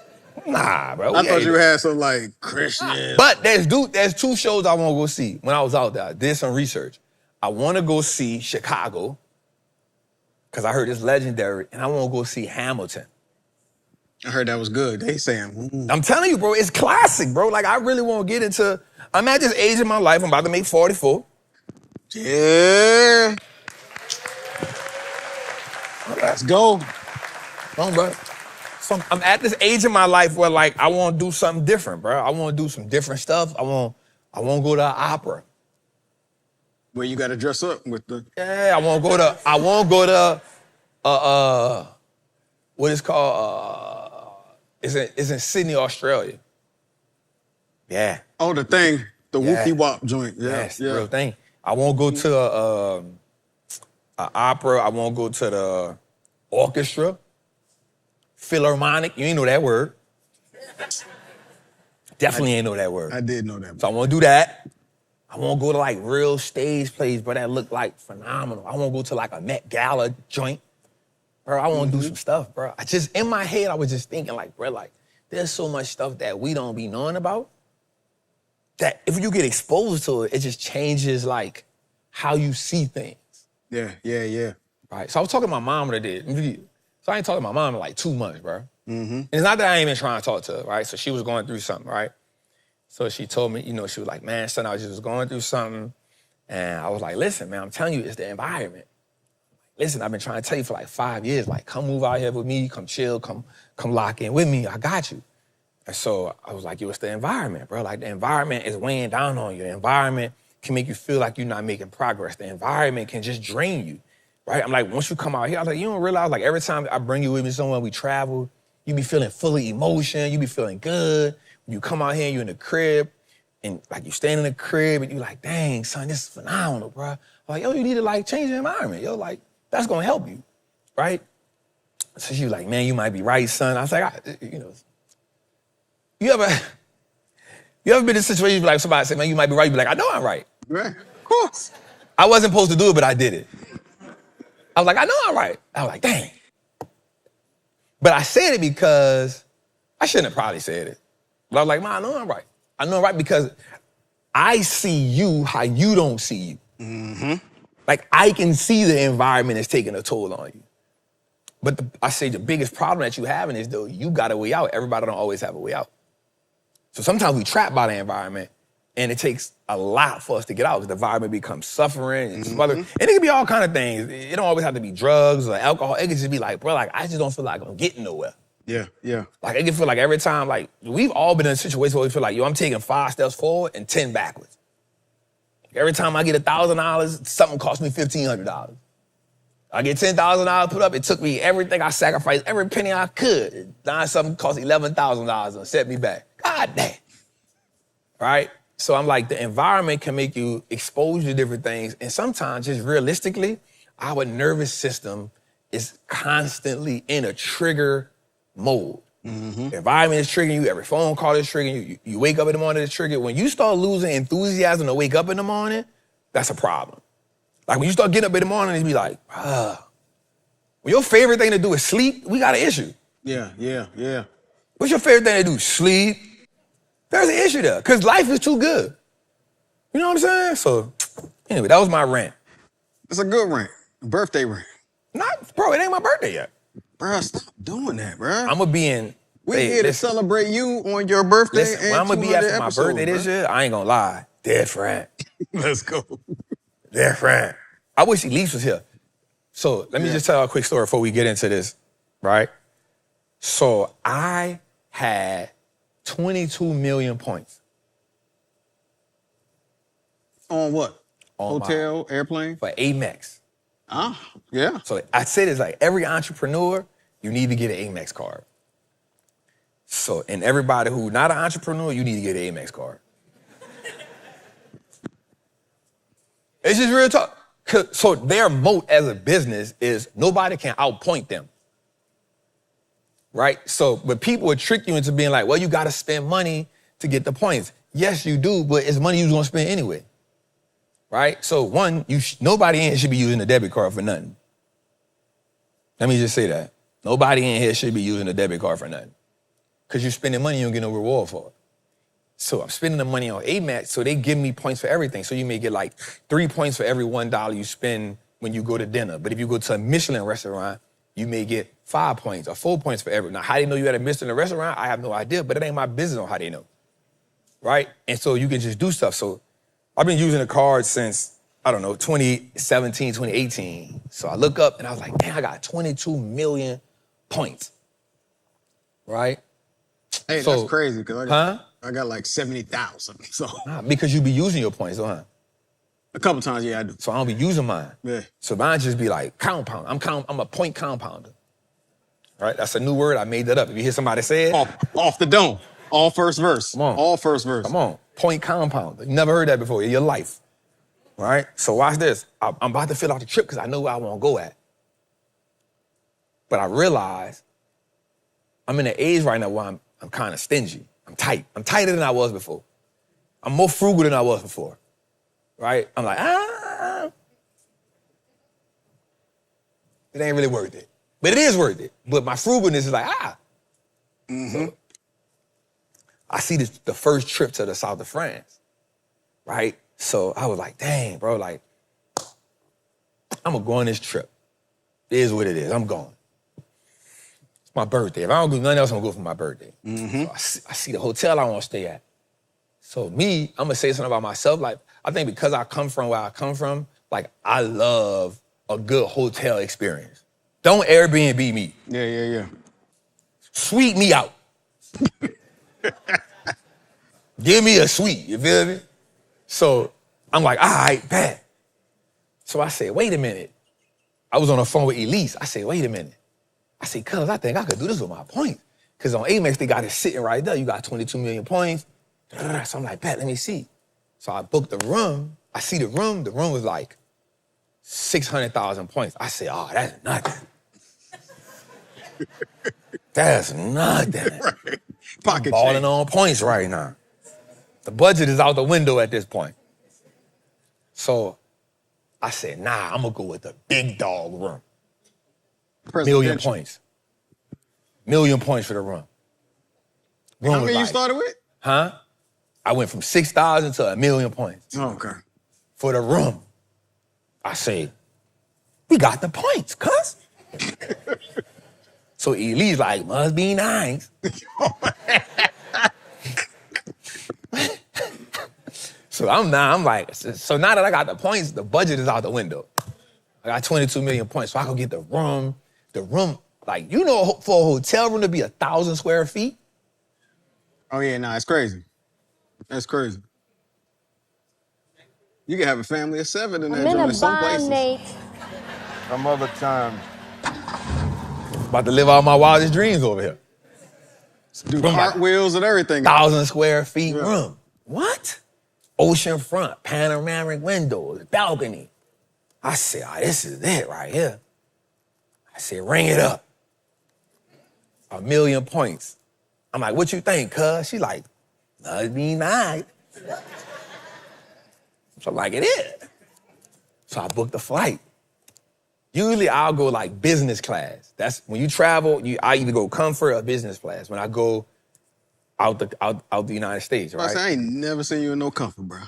Nah, bro. I thought you had some like Christian. But there's two shows I want to go see. When I was out there, I did some research. I want to go see Chicago, because I heard it's legendary, and I want to go see Hamilton. I heard that was good. They saying, I'm telling you, bro, it's classic, bro. Like, I really want to get into, I'm at this age in my life, I'm about to make 44. yeah. Let's go. Come on, bro. So I'm at this age in my life where, like, I want to do something different, bro. I want to do some different stuff. I want to go to an opera. Where you gotta dress up with the. Yeah, I want to go to, what is called, it's in Sydney, Australia. Yeah. Oh, the thing, the Yeah. whoopie wop joint. Yeah, Yes, yeah. real thing. I won't go to an opera. I won't go to the orchestra. Philharmonic. You ain't know that word. Definitely ain't know that word. I did know that. So I won't do that. I won't go to like real stage plays, but that look like phenomenal. I won't go to like a Met Gala joint. Bro, I want to do some stuff, bro. I just, in my head, I was just thinking like, bro, like, there's so much stuff that we don't be knowing about that if you get exposed to it, it just changes like how you see things. Yeah. Right? So I was talking to my mom today. So I ain't talking to my mom in like 2 months, bro. And it's not that I ain't been trying to talk to her, right? So she was going through something, right? So she told me, she was like, man, son, I was just going through something. And I was like, listen, man, I'm telling you, it's the environment. Listen, I've been trying to tell you for like 5 years, like, come move out here with me, come chill, come lock in with me, I got you. And so I was like, yo, it's the environment, bro. Like, the environment is weighing down on you. The environment can make you feel like you're not making progress. The environment can just drain you, right? I'm like, once you come out here, I was like, you don't realize, like, every time I bring you with me somewhere, we travel, you be feeling full of emotion, you be feeling good. When you come out here, you in the crib, and like you stand in the crib, and you like, dang, son, this is phenomenal, bro. I'm like, yo, you need to like change the environment. Yo, like, that's gonna help you, right? So she was like, man, you might be right, son. I was like, you ever been in a situation where like somebody say, man, you might be right, you be like, I know I'm right. Right, of course. I wasn't supposed to do it, but I did it. I was like, I know I'm right. I was like, dang. But I said it because I shouldn't have probably said it. But I was like, man, I know I'm right. I know I'm right because I see you how you don't see you. Like, I can see the environment is taking a toll on you. But I say the biggest problem that you having is, though, you got a way out. Everybody don't always have a way out. So sometimes we trapped by the environment, and it takes a lot for us to get out because the environment becomes suffering and smothered. And it can be all kind of things. It don't always have to be drugs or alcohol. It can just be like, bro, like, I just don't feel like I'm getting nowhere. Yeah. Like, I can feel like every time, like, we've all been in a situation where we feel like, yo, I'm taking 5 steps forward and 10 backwards. Every time I get $1,000, something costs me $1,500. I get $10,000 put up, it took me everything I sacrificed, every penny I could. Now something cost $11,000 and set me back. God damn. Right? So I'm like, the environment can make you exposed to different things. And sometimes, just realistically, our nervous system is constantly in a trigger mode. The environment is triggering you, every phone call is triggering you. You wake up in the morning, it's triggered. When you start losing enthusiasm to wake up in the morning, that's a problem. Like, when you start getting up in the morning and you be like, when your favorite thing to do is sleep, we got an issue. Yeah. What's your favorite thing to do? Sleep? There's an issue there, because life is too good. You know what I'm saying? So, anyway, that was my rant. It's a good rant. Birthday rant. Bro, it ain't my birthday yet. Bruh, stop doing that, bruh. I'm going to be in... We here to celebrate you on your birthday. Listen, when I'm going to be after my birthday this year, I ain't going to lie. Dead friend. Let's go. Dead friend. I wish Elise was here. So let me just tell a quick story before we get into this, right? So I had 22 million points. On what? On Hotel, airplane? For Amex. Yeah. So I say this, like, every entrepreneur, you need to get an Amex card. So, and everybody who not an entrepreneur, you need to get an Amex card. It's just real talk. So their moat as a business is nobody can outpoint them. Right? So, but people would trick you into being like, well, you got to spend money to get the points. Yes, you do, but it's money you're going to spend anyway. Right? So one, nobody in here should be using a debit card for nothing. Let me just say that. Nobody in here should be using a debit card for nothing. Because you're spending money, you don't get no reward for it. So I'm spending the money on Amex, so they give me points for everything. So you may get like 3 points for every $1 you spend when you go to dinner. But if you go to a Michelin restaurant, you may get 5 points or 4 points for every. Now, how they know you at a Michelin restaurant, I have no idea, but it ain't my business on how they know. Right? And so you can just do stuff. So I've been using the card since, I don't know, 2017, 2018. So I look up and I was like, damn, I got 22 million points. Right? Hey, so, that's crazy, because I got like 70,000. So because you be using your points, huh? A couple times, yeah, I do. So I don't be using mine. Yeah. So mine just be like compound. I'm a point compounder. Right? That's a new word. I made that up. If you hear somebody say it. Off the dome. All first verse. Come on. All first verse. Come on. Point compounder. You never heard that before in your life. Right? So watch this. I'm about to fill out the trip because I know where I want to go at. But I realize I'm in an age right now where I'm kind of stingy. I'm tight. I'm tighter than I was before. I'm more frugal than I was before. Right? I'm like, it ain't really worth it. But it is worth it. But my frugalness is like, So I see the first trip to the south of France. Right? So I was like, dang, bro, like, I'm going to go on this trip. It is what it is. I'm going. my birthday. If I don't do nothing else, I'm gonna go for my birthday. So I see the hotel I want to stay at. So me, I'm gonna say something about myself. Like, I think because I come from where I come from, like, I love a good hotel experience. Don't Airbnb me. Yeah. Suite me out. Give me a suite, you feel me? So I'm like, all right, bet. So I said, wait a minute. I was on the phone with Elise. I said, wait a minute. I said, cuz, I think I could do this with my points. Because on Amex, they got it sitting right there. You got 22 million points. So I'm like, bet, let me see. So I booked the room. I see the room. The room was like 600,000 points. I said, oh, that's nothing. That's nothing. Right. Pocket Balling change. on points right now. The budget is out the window at this point. So I said, nah, I'm gonna go with the big dog room. Million points. Million points for the room. How many you started with? Huh? I went from 6,000 to 1,000,000 points. Oh, okay. For the room. I say, we got the points, cuz. So Elise like, must be nice. So I'm like, so now that I got the points, the budget is out the window. I got 22 million points, so I can get the room, like, you know, for a hotel room to be 1,000 square feet? Oh, yeah, nah, it's crazy. That's crazy. You can have a family of 7 in that joint in some places. Nate. Some other time. About to live out my wildest dreams over here. Do cartwheels and everything. 1,000 square feet Yeah. room. What? Ocean front, panoramic windows, balcony. I said, oh, this is it right here. I said, ring it up. 1,000,000 points. I'm like, what you think, cuz? She like, must be nice. So I'm like, it is. So I booked the flight. Usually I'll go like business class. That's when you travel, I either go comfort or business class when I go out the United States, right? I ain't never seen you in no comfort, bro.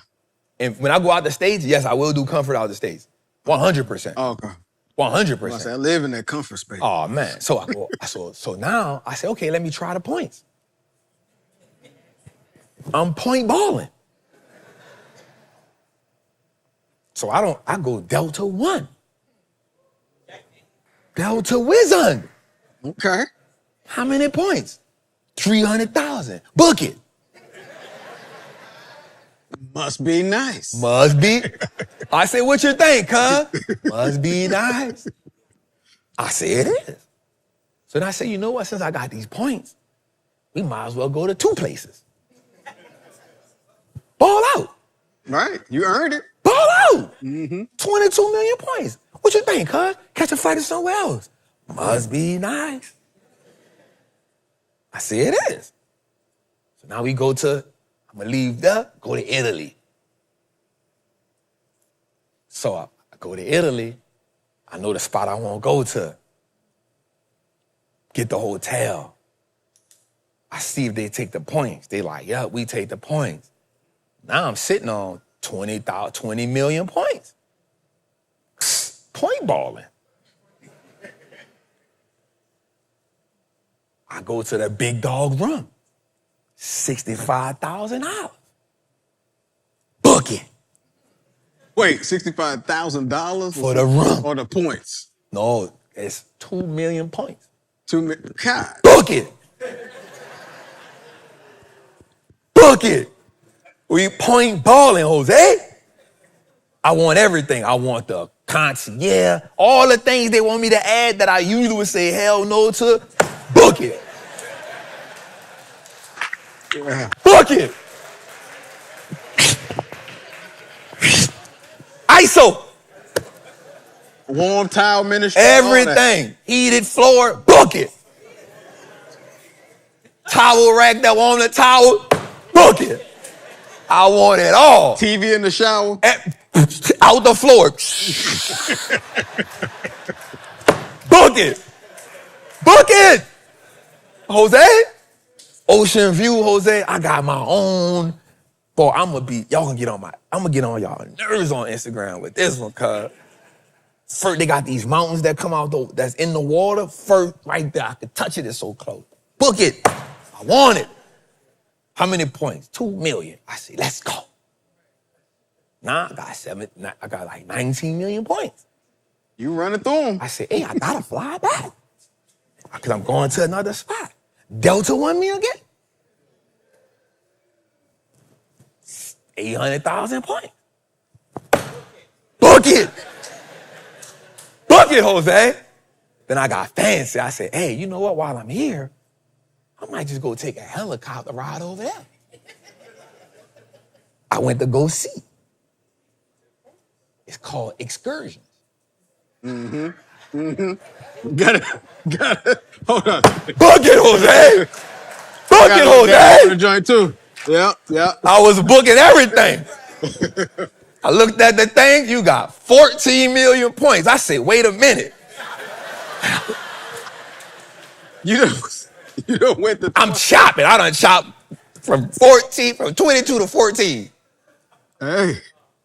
And when I go out the States, yes, I will do comfort out the States. 100%. Oh, okay. 100%. I said, I live in that comfort space. Oh, man. So so now I say, okay, let me try the points. I'm point balling. So I go Delta 1. Delta Wizard. Okay. How many points? 300,000. Book it. Must be nice. Must be. I said, what you think, huh? Must be nice. I said, it is. So then I said, you know what? Since I got these points, we might as well go to 2 places. Ball out. Right. You earned it. Ball out. 22 million points. What you think, huh? Catch a flight to somewhere else. Must be nice. I said, it is. So now we go to, I'm gonna leave there, go to Italy. So I go to Italy. I know the spot I want to go to. Get the hotel. I see if they take the points. They like, yeah, we take the points. Now I'm sitting on 20 million points. Point balling. I go to the big dog room. $65,000. Book it. Wait, $65,000 For the room. or the points? No, it's 2 million points. 2 million. God. Book it. Book it. We point balling, Jose. I want everything. I want the concierge, all the things they want me to add that I usually would say hell no to. Book it. Yeah. Book it. ISO. Warm towel ministry. Everything. Heated floor. Book it. Towel rack that warm the towel. Book it. I want it all. TV in the shower. Out the floor. Book it. Book it. Jose. Ocean view, Jose. I got my own. Boy, y'all gonna get on y'all nerves on Instagram with this one, cuz. First, they got these mountains that come out that's in the water. First, right there, I could touch it. It's so close. Book it. I want it. How many points? 2 million. I say, let's go. Nah, I got like 19 million points. You running through them. I said, hey, I gotta fly back. Because I'm going to another spot. Delta won me again. 800,000 points. Book it. Book it, Jose. Then I got fancy. I said, hey, you know what? While I'm here, I might just go take a helicopter ride over there. I went to go see. It's called excursions. Got it. Hold on. Book it, Jose. Book it, Jose. The joint too. Yeah. I was booking everything. I looked at the thing. You got 14 million points. I said, wait a minute. You don't went to. I'm chopping. I done chopped from 22 to 14. Hey.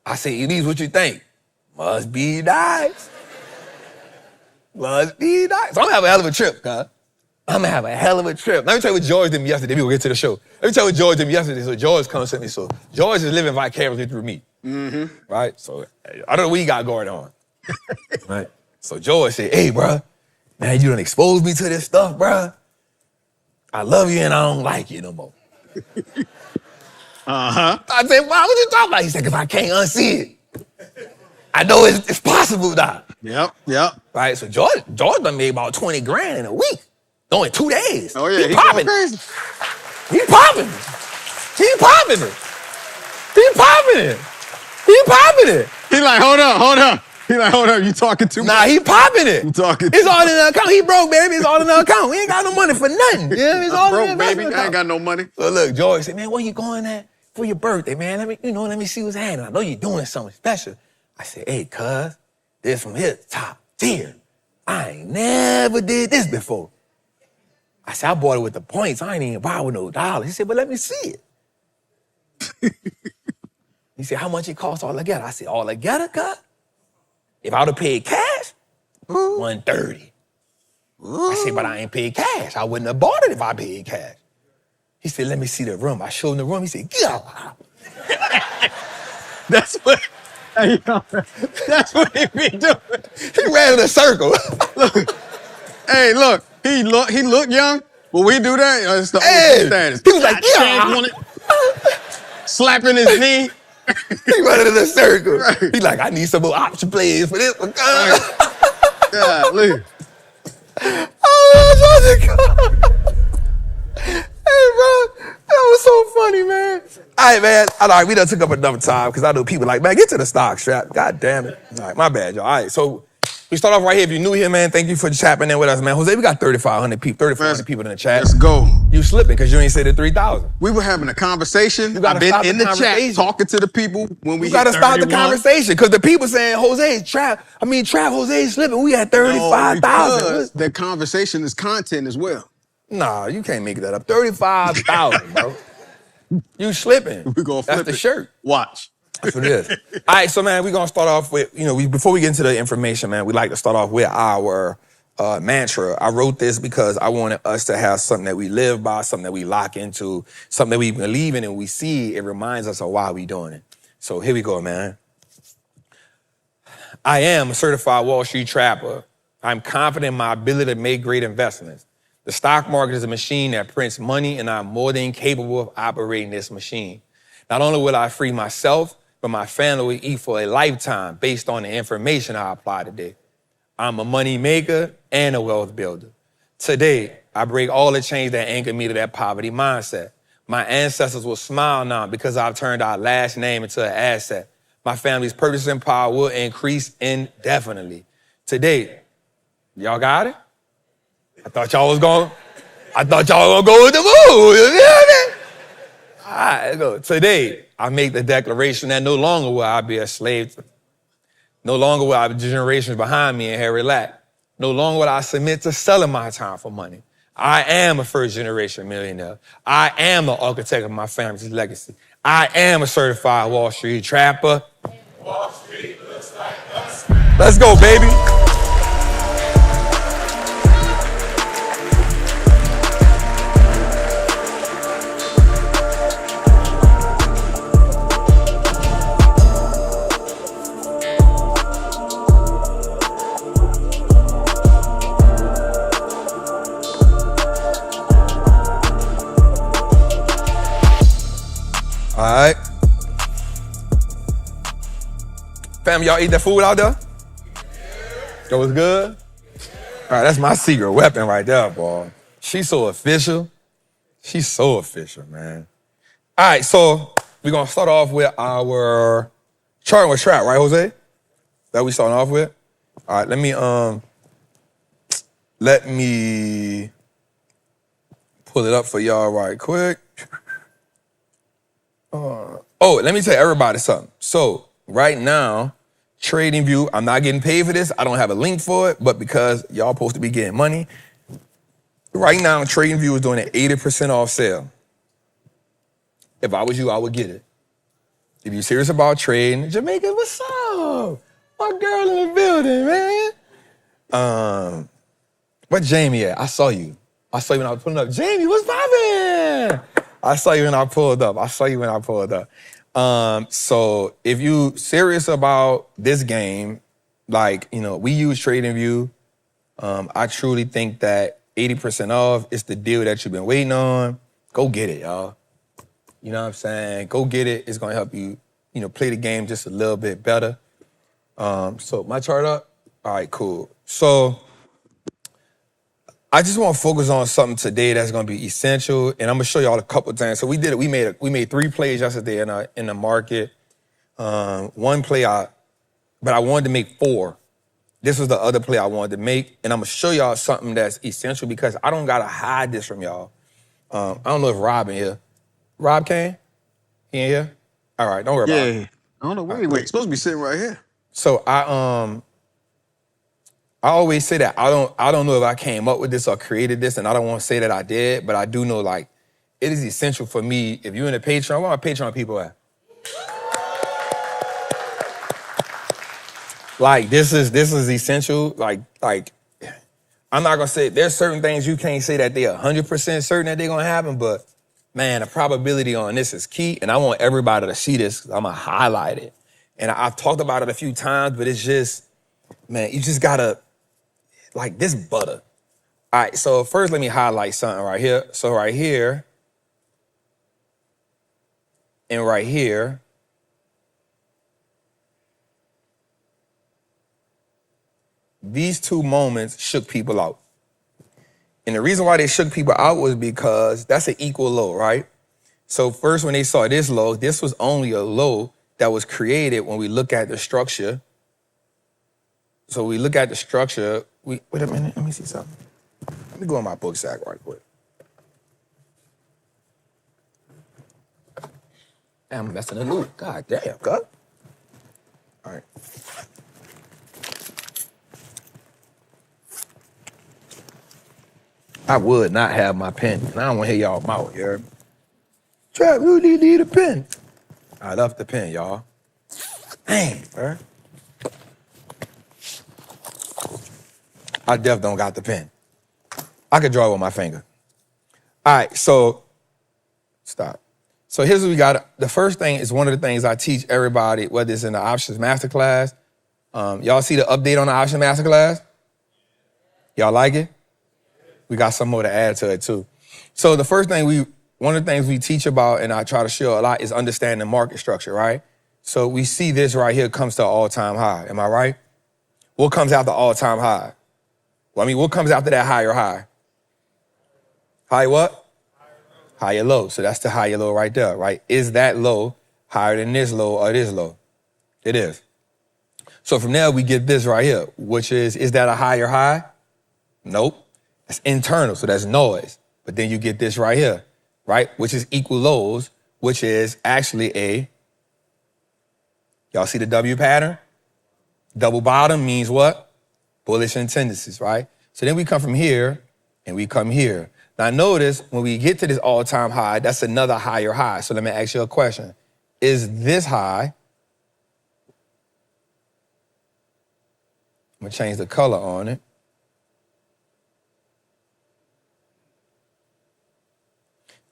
I said, Elise, what you think? Must be nice. Must be nice. So I'm gonna have a hell of a trip, cuz. I'm gonna have a hell of a trip. Let me tell you what George did me yesterday. People get to the show. Let me tell you what George did me yesterday. So George comes to me. So George is living vicariously through me. Right? So I don't know what he got going on. Right? So George said, hey, bro, man, you done exposed me to this stuff, bro. I love you and I don't like you no more. I said, why? What you talking about? He said, because I can't unsee it. I know it's possible now. Yep. Right? So George done made about 20 grand in a week. Only 2 days. Oh, yeah. He popping. Crazy. He popping it. He popping it. He popping it. He popping it. He like, hold up. He like, hold up. You talking too much. Nah, he popping it. You talking It's all in the account. He broke, baby. It's all in the account. We ain't got no money for nothing. Yeah, it's all in the broke, baby. account. I ain't got no money. So look, George said, man, where you going at for your birthday, man? Let me see what's happening. I know you're doing something special. I said, hey, cuz, this from here, top tier. I ain't never did this before. I said, I bought it with the points. I ain't even buy with no dollars. He said, but let me see it. He said, how much it costs all together? I said, all together, cuz? If I would have paid cash, $130. I said, but I ain't paid cash. I wouldn't have bought it if I paid cash. He said, let me see the room. I showed him the room. He said, get out. That's what he be doing. He ran in a circle. Look. He look young, but we do that. It's the old status. He was like, yeah. Slapping his knee. He running in a circle. Right. He like, I need some more option plays for this one. Golly. Hey, bro, that was so funny, man. All right, man. All right, we done took up enough time because I know people like, man, get to the stock strap. God damn it. All right, my bad, y'all. All right, so we start off right here. If you're new here, man, thank you for tapping in with us, man. Jose, we got 3,500 people in the chat. Let's go. You slipping because you ain't said the 3,000. We were having a conversation. You gotta I've been stop in the the chat conversation. talking to the people when we You gotta hit stop the 31. conversation because the people saying Jose's trap. Jose's slipping. We at 35,000. Because the conversation is content as well. Nah, you can't make that up. 35,000, bro. You slipping. We're gonna flip That's the it. shirt. Watch. That's what it is. All right, so, man, we're going to start off with, before we get into the information, man, we like to start off with our mantra. I wrote this because I wanted us to have something that we live by, something that we lock into, something that we believe in and we see. It reminds us of why we doing it. So here we go, man. I am a certified Wall Street trapper. I'm confident in my ability to make great investments. The stock market is a machine that prints money, and I'm more than capable of operating this machine. Not only will I free myself, but my family will eat for a lifetime based on the information I apply today. I'm a money maker and a wealth builder. Today, I break all the chains that anchor me to that poverty mindset. My ancestors will smile now because I've turned our last name into an asset. My family's purchasing power will increase indefinitely. Today, y'all got it? I thought y'all was going to go with the move. You hear me? All right, let's go. Today, I make the declaration that no longer will I be a slave. No longer will I be generations behind me inherit lack. No longer will I submit to selling my time for money. I am a first-generation millionaire. I am the architect of my family's legacy. I am a certified Wall Street trapper. Wall Street looks like us. Let's go, baby. All right. Fam, y'all eat that food out there? That was good? All right, that's my secret weapon right there, boy. She's so official. She's so official, man. All right, so we're going to start off with our charting with trap, right, Jose? That we starting off with? All right, let me pull it up for y'all right quick. Let me tell everybody something. So right now, TradingView, I'm not getting paid for this. I don't have a link for it, but because y'all supposed to be getting money, right now, TradingView is doing an 80% off sale. If I was you, I would get it. If you're serious about trading, Jamaica, what's up? My girl in the building, man. Where Jamie at? I saw you when I was pulling up. Jamie, what's poppin'? I saw you when I pulled up. So if you serious about this game, like, we use TradingView. I truly think that 80% off is the deal that you've been waiting on. Go get it, y'all. You know what I'm saying? Go get it. It's gonna help you, play the game just a little bit better. So my chart up? All right, cool. So I just want to focus on something today that's going to be essential, and I'm going to show y'all a couple of things. So we did it. We made 3 plays yesterday in the market. One play but I wanted to make 4. This was the other play I wanted to make, and I'm going to show y'all something that's essential because I don't got to hide this from y'all. I don't know if Rob in here. Rob came? He in here? All right, don't worry about it. Yeah. I don't know where he went. He's supposed to be sitting right here. So I always say that I don't know if I came up with this or created this, and I don't want to say that I did, but I do know, like, it is essential for me. If you're in the Patreon, where my Patreon people at? Like, this is essential. Like, I'm not gonna say there's certain things you can't say that they're 100% certain that they're gonna happen, but man, the probability on this is key, and I want everybody to see this. I'm gonna highlight it, and I've talked about it a few times, but it's just, man, you just gotta. Like this butter. All right, so first let me highlight something right here. So right here and right here, these 2 moments shook people out. And the reason why they shook people out was because that's an equal low, right? So first when they saw this low, this was only a low that was created when we look at the structure. So we look at the structure. Wait a minute, let me see something. Let me go in my book sack right quick. I'm messing the loop. God damn, God. All right. I would not have my pen. And I don't want to hear y'all mouth, you heard me? Trap, you need a pen. I love the pen, y'all. Dang, bro. I definitely don't got the pen. I could draw with my finger. All right, so stop. So here's what we got. The first thing is one of the things I teach everybody, whether it's in the options masterclass. Y'all see the update on the option masterclass? Y'all like it? We got some more to add to it too. So the first thing one of the things we teach about, and I try to show a lot, is understanding market structure, right? So we see this right here comes to an all-time high. Am I right? What comes after all-time high? Well, I mean, what comes after that higher high? High what? Higher low. So that's the higher low right there, right? Is that low higher than this low or this low? It is. So from there, we get this right here, which is that a higher high? Nope. That's internal, so that's noise. But then you get this right here, right? Which is equal lows, which is actually y'all see the W pattern? Double bottom means what? Bullish in tendencies, right? So then we come from here and we come here. Now notice when we get to this all-time high, that's another higher high. So let me ask you a question. Is this high I'm gonna change the color on it.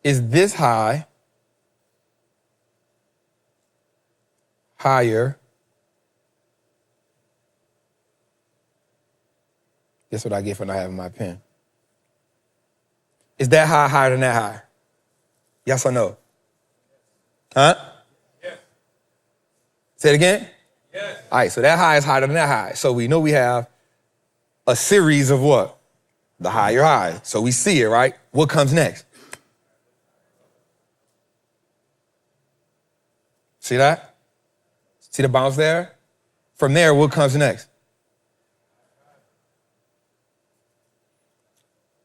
Is this high higher? That's what I get for not having my pen. Is that high higher than that high? Yes or no? Huh? Yes. Say it again? Yes. All right, so that high is higher than that high. So we know we have a series of what? The higher high. So we see it, right? What comes next? See that? See the bounce there? From there, what comes next?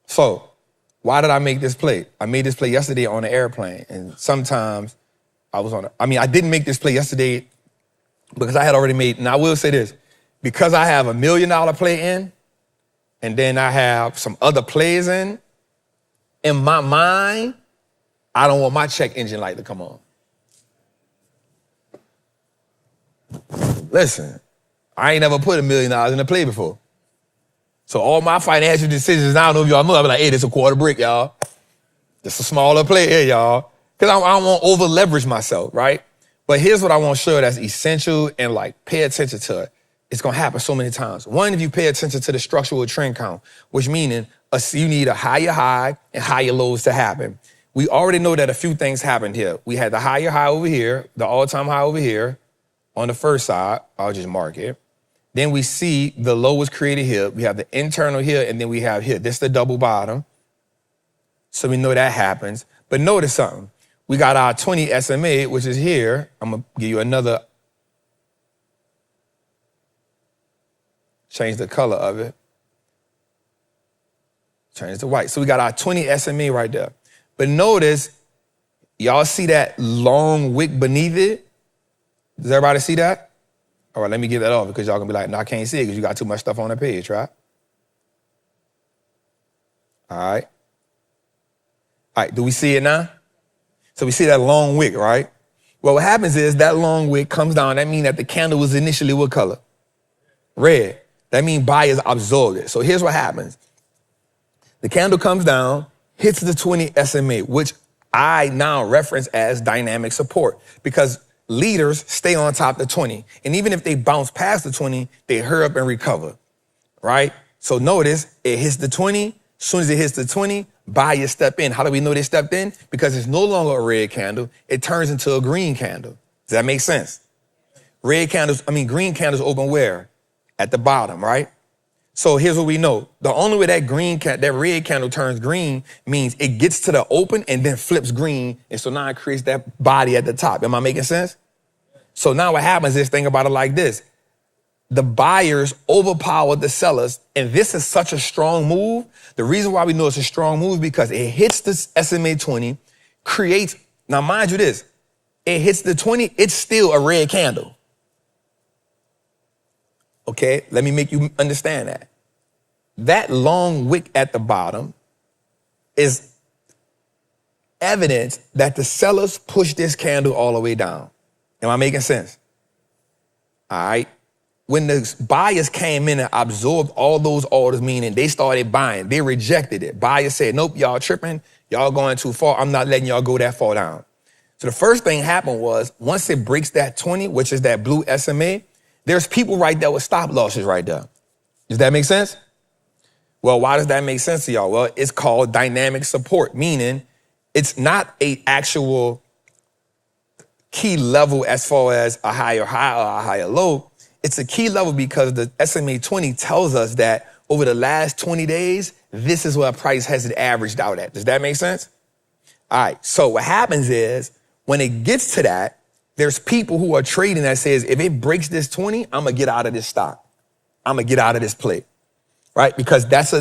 So, why did I make this play? I made this play yesterday on an airplane, and sometimes I didn't make this play yesterday because I had already made, and I will say this, because I have $1 million play in, and then I have some other plays in my mind, I don't want my check engine light to come on. Listen, I ain't never put $1 million in a play before. So all my financial decisions, I don't know if y'all know, I'll be like, hey, this a quarter brick, y'all. This a smaller play here, y'all. Because I don't want to over leverage myself, right? But here's what I want to show you that's essential and like pay attention to it. It's going to happen so many times. One, if you pay attention to the structural trend count, which meaning you need a higher high and higher lows to happen. We already know that a few things happened here. We had the higher high over here, the all-time high over here. On the first side, I'll just mark it. Then we see the low was created here. We have the internal here, and then we have here. This is the double bottom. So we know that happens. But notice something. We got our 20 SMA, which is here. I'm going to give you another. Change the color of it. Change to white. So we got our 20 SMA right there. But notice, y'all see that long wick beneath it? Does everybody see that? All right, let me get that off because y'all gonna be like, no, I can't see it because you got too much stuff on the page, right? All right. All right, do we see it now? So we see that long wick, right? Well, what happens is that long wick comes down. That means that the candle was initially what color? Red. That means buyers absorbed it. So here's what happens. The candle comes down, hits the 20 SMA, which I now reference as dynamic support because leaders stay on top of the 20. And even if they bounce past the 20, they hurry up and recover, right? So notice it hits the 20. As soon as it hits the 20, buyers step in. How do we know they stepped in? Because it's no longer a red candle. It turns into a green candle. Does that make sense? Green candles open where? At the bottom, right? So here's what we know. The only way that red candle turns green means it gets to the open and then flips green. And so now it creates that body at the top. Am I making sense? So now what happens is, think about it like this. The buyers overpower the sellers. And this is such a strong move. The reason why we know it's a strong move is because it hits the SMA 20, creates, now mind you this, it hits the 20, it's still a red candle. Okay, let me make you understand that. That long wick at the bottom is evidence that the sellers pushed this candle all the way down. Am I making sense? All right. When the buyers came in and absorbed all those orders, meaning they started buying, they rejected it. Buyers said, nope, y'all tripping. Y'all going too far. I'm not letting y'all go that far down. So the first thing happened was once it breaks that 20, which is that blue SMA, there's people right there with stop losses right there. Does that make sense? Well, why does that make sense to y'all? Well, it's called dynamic support, meaning it's not an actual key level as far as a higher high or a higher low. It's a key level because the SMA 20 tells us that over the last 20 days, this is what price has it averaged out at. Does that make sense? All right, so what happens is when it gets to that, there's people who are trading that says, if it breaks this 20, I'm gonna get out of this stock. I'm gonna get out of this play, right? Because that's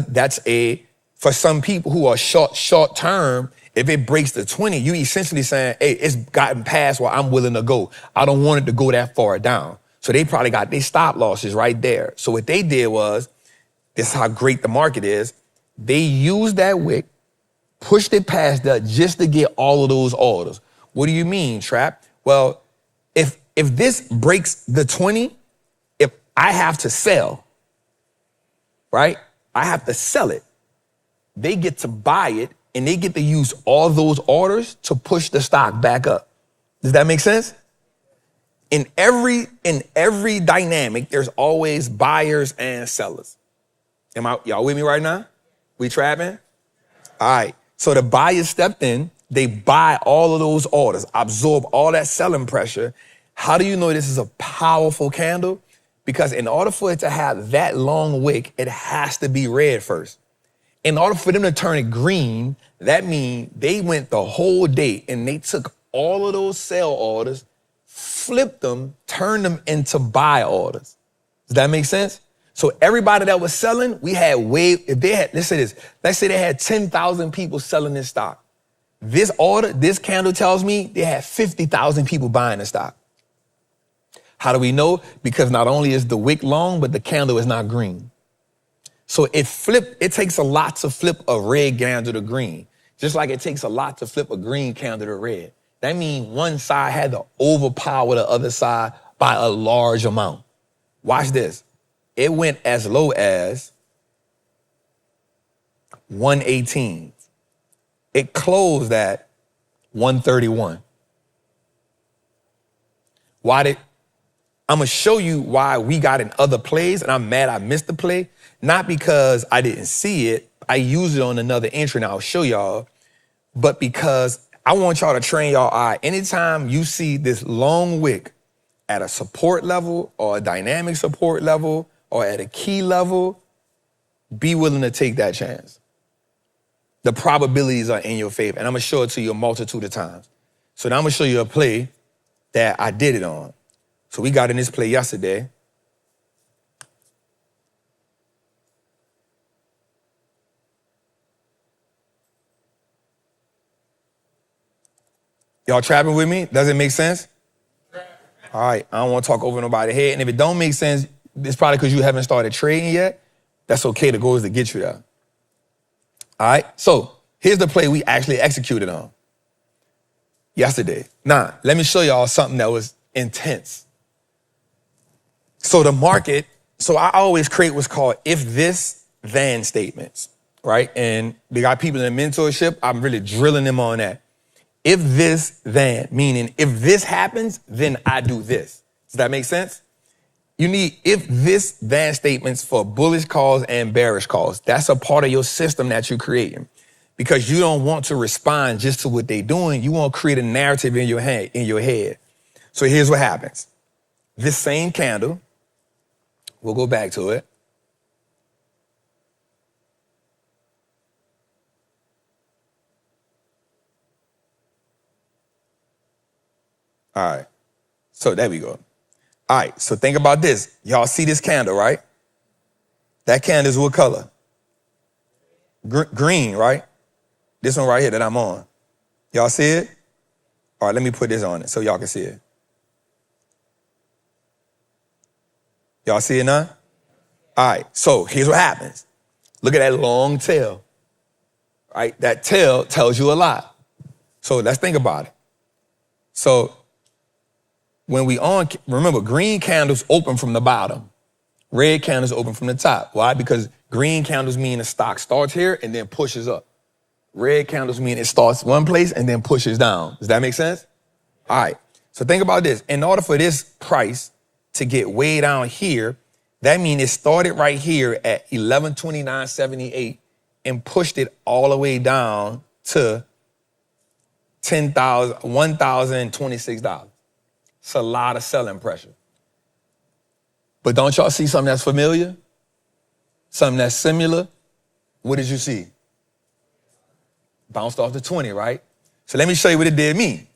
for some people who are short term, if it breaks the 20, you essentially saying, hey, it's gotten past where I'm willing to go. I don't want it to go that far down. So they probably got their stop losses right there. So what they did was, this is how great the market is. They used that wick, pushed it past that just to get all of those orders. What do you mean, Trap? Well, if this breaks the 20, if I have to sell, right? I have to sell it. They get to buy it, and they get to use all those orders to push the stock back up. Does that make sense? In every dynamic, there's always buyers and sellers. Y'all with me right now? We trapping? All right. So the buyers stepped in, they buy all of those orders, absorb all that selling pressure. How do you know this is a powerful candle? Because in order for it to have that long wick, it has to be red first. In order for them to turn it green, that means they went the whole day and they took all of those sell orders, flipped them, turned them into buy orders. Does that make sense? So everybody that was selling, we had let's say they had 10,000 people selling this stock. This candle tells me they had 50,000 people buying the stock. How do we know? Because not only is the wick long, but the candle is not green. So it takes a lot to flip a red candle to green, just like it takes a lot to flip a green candle to red. That means one side had to overpower the other side by a large amount. Watch this. It went as low as 118. It closed at 131. I'm going to show you why we got in other plays, and I'm mad I missed the play. Not because I didn't see it. I used it on another entry, and I'll show y'all. But because I want y'all to train y'all eye. Anytime you see this long wick at a support level or a dynamic support level or at a key level, be willing to take that chance. The probabilities are in your favor, and I'm going to show it to you a multitude of times. So now I'm going to show you a play that I did it on. So we got in this play yesterday. Y'all trapping with me? Does it make sense? All right, I don't want to talk over nobody's head. And if it don't make sense, it's probably because you haven't started trading yet. That's okay. The goal is to get you there. All right, so here's the play we actually executed on yesterday. Now, let me show y'all something that was intense. So the market, I always create what's called if this, then statements, right? And they got people in mentorship, I'm really drilling them on that. If this, then, meaning if this happens, then I do this. Does that make sense? You need if this, then statements for bullish calls and bearish calls. That's a part of your system that you're creating because you don't want to respond just to what they're doing. You want to create a narrative in your head. So here's what happens. This same candle, we'll go back to it. All right, so there we go. All right, so think about this. Y'all see this candle, right? That candle is what color? Green, right? This one right here that I'm on. Y'all see it? All right, let me put this on it so y'all can see it. Y'all see it now? All right, so here's what happens. Look at that long tail, right? That tail tells you a lot. So let's think about it. So when remember, green candles open from the bottom. Red candles open from the top. Why? Because green candles mean the stock starts here and then pushes up. Red candles mean it starts one place and then pushes down. Does that make sense? All right, so think about this. In order for this price to get way down here, that means it started right here at 1129.78 and pushed it all the way down to $1,026. It's a lot of selling pressure. But don't y'all see something that's familiar? Something that's similar? What did you see? Bounced off the 20, right? So let me show you what it did me.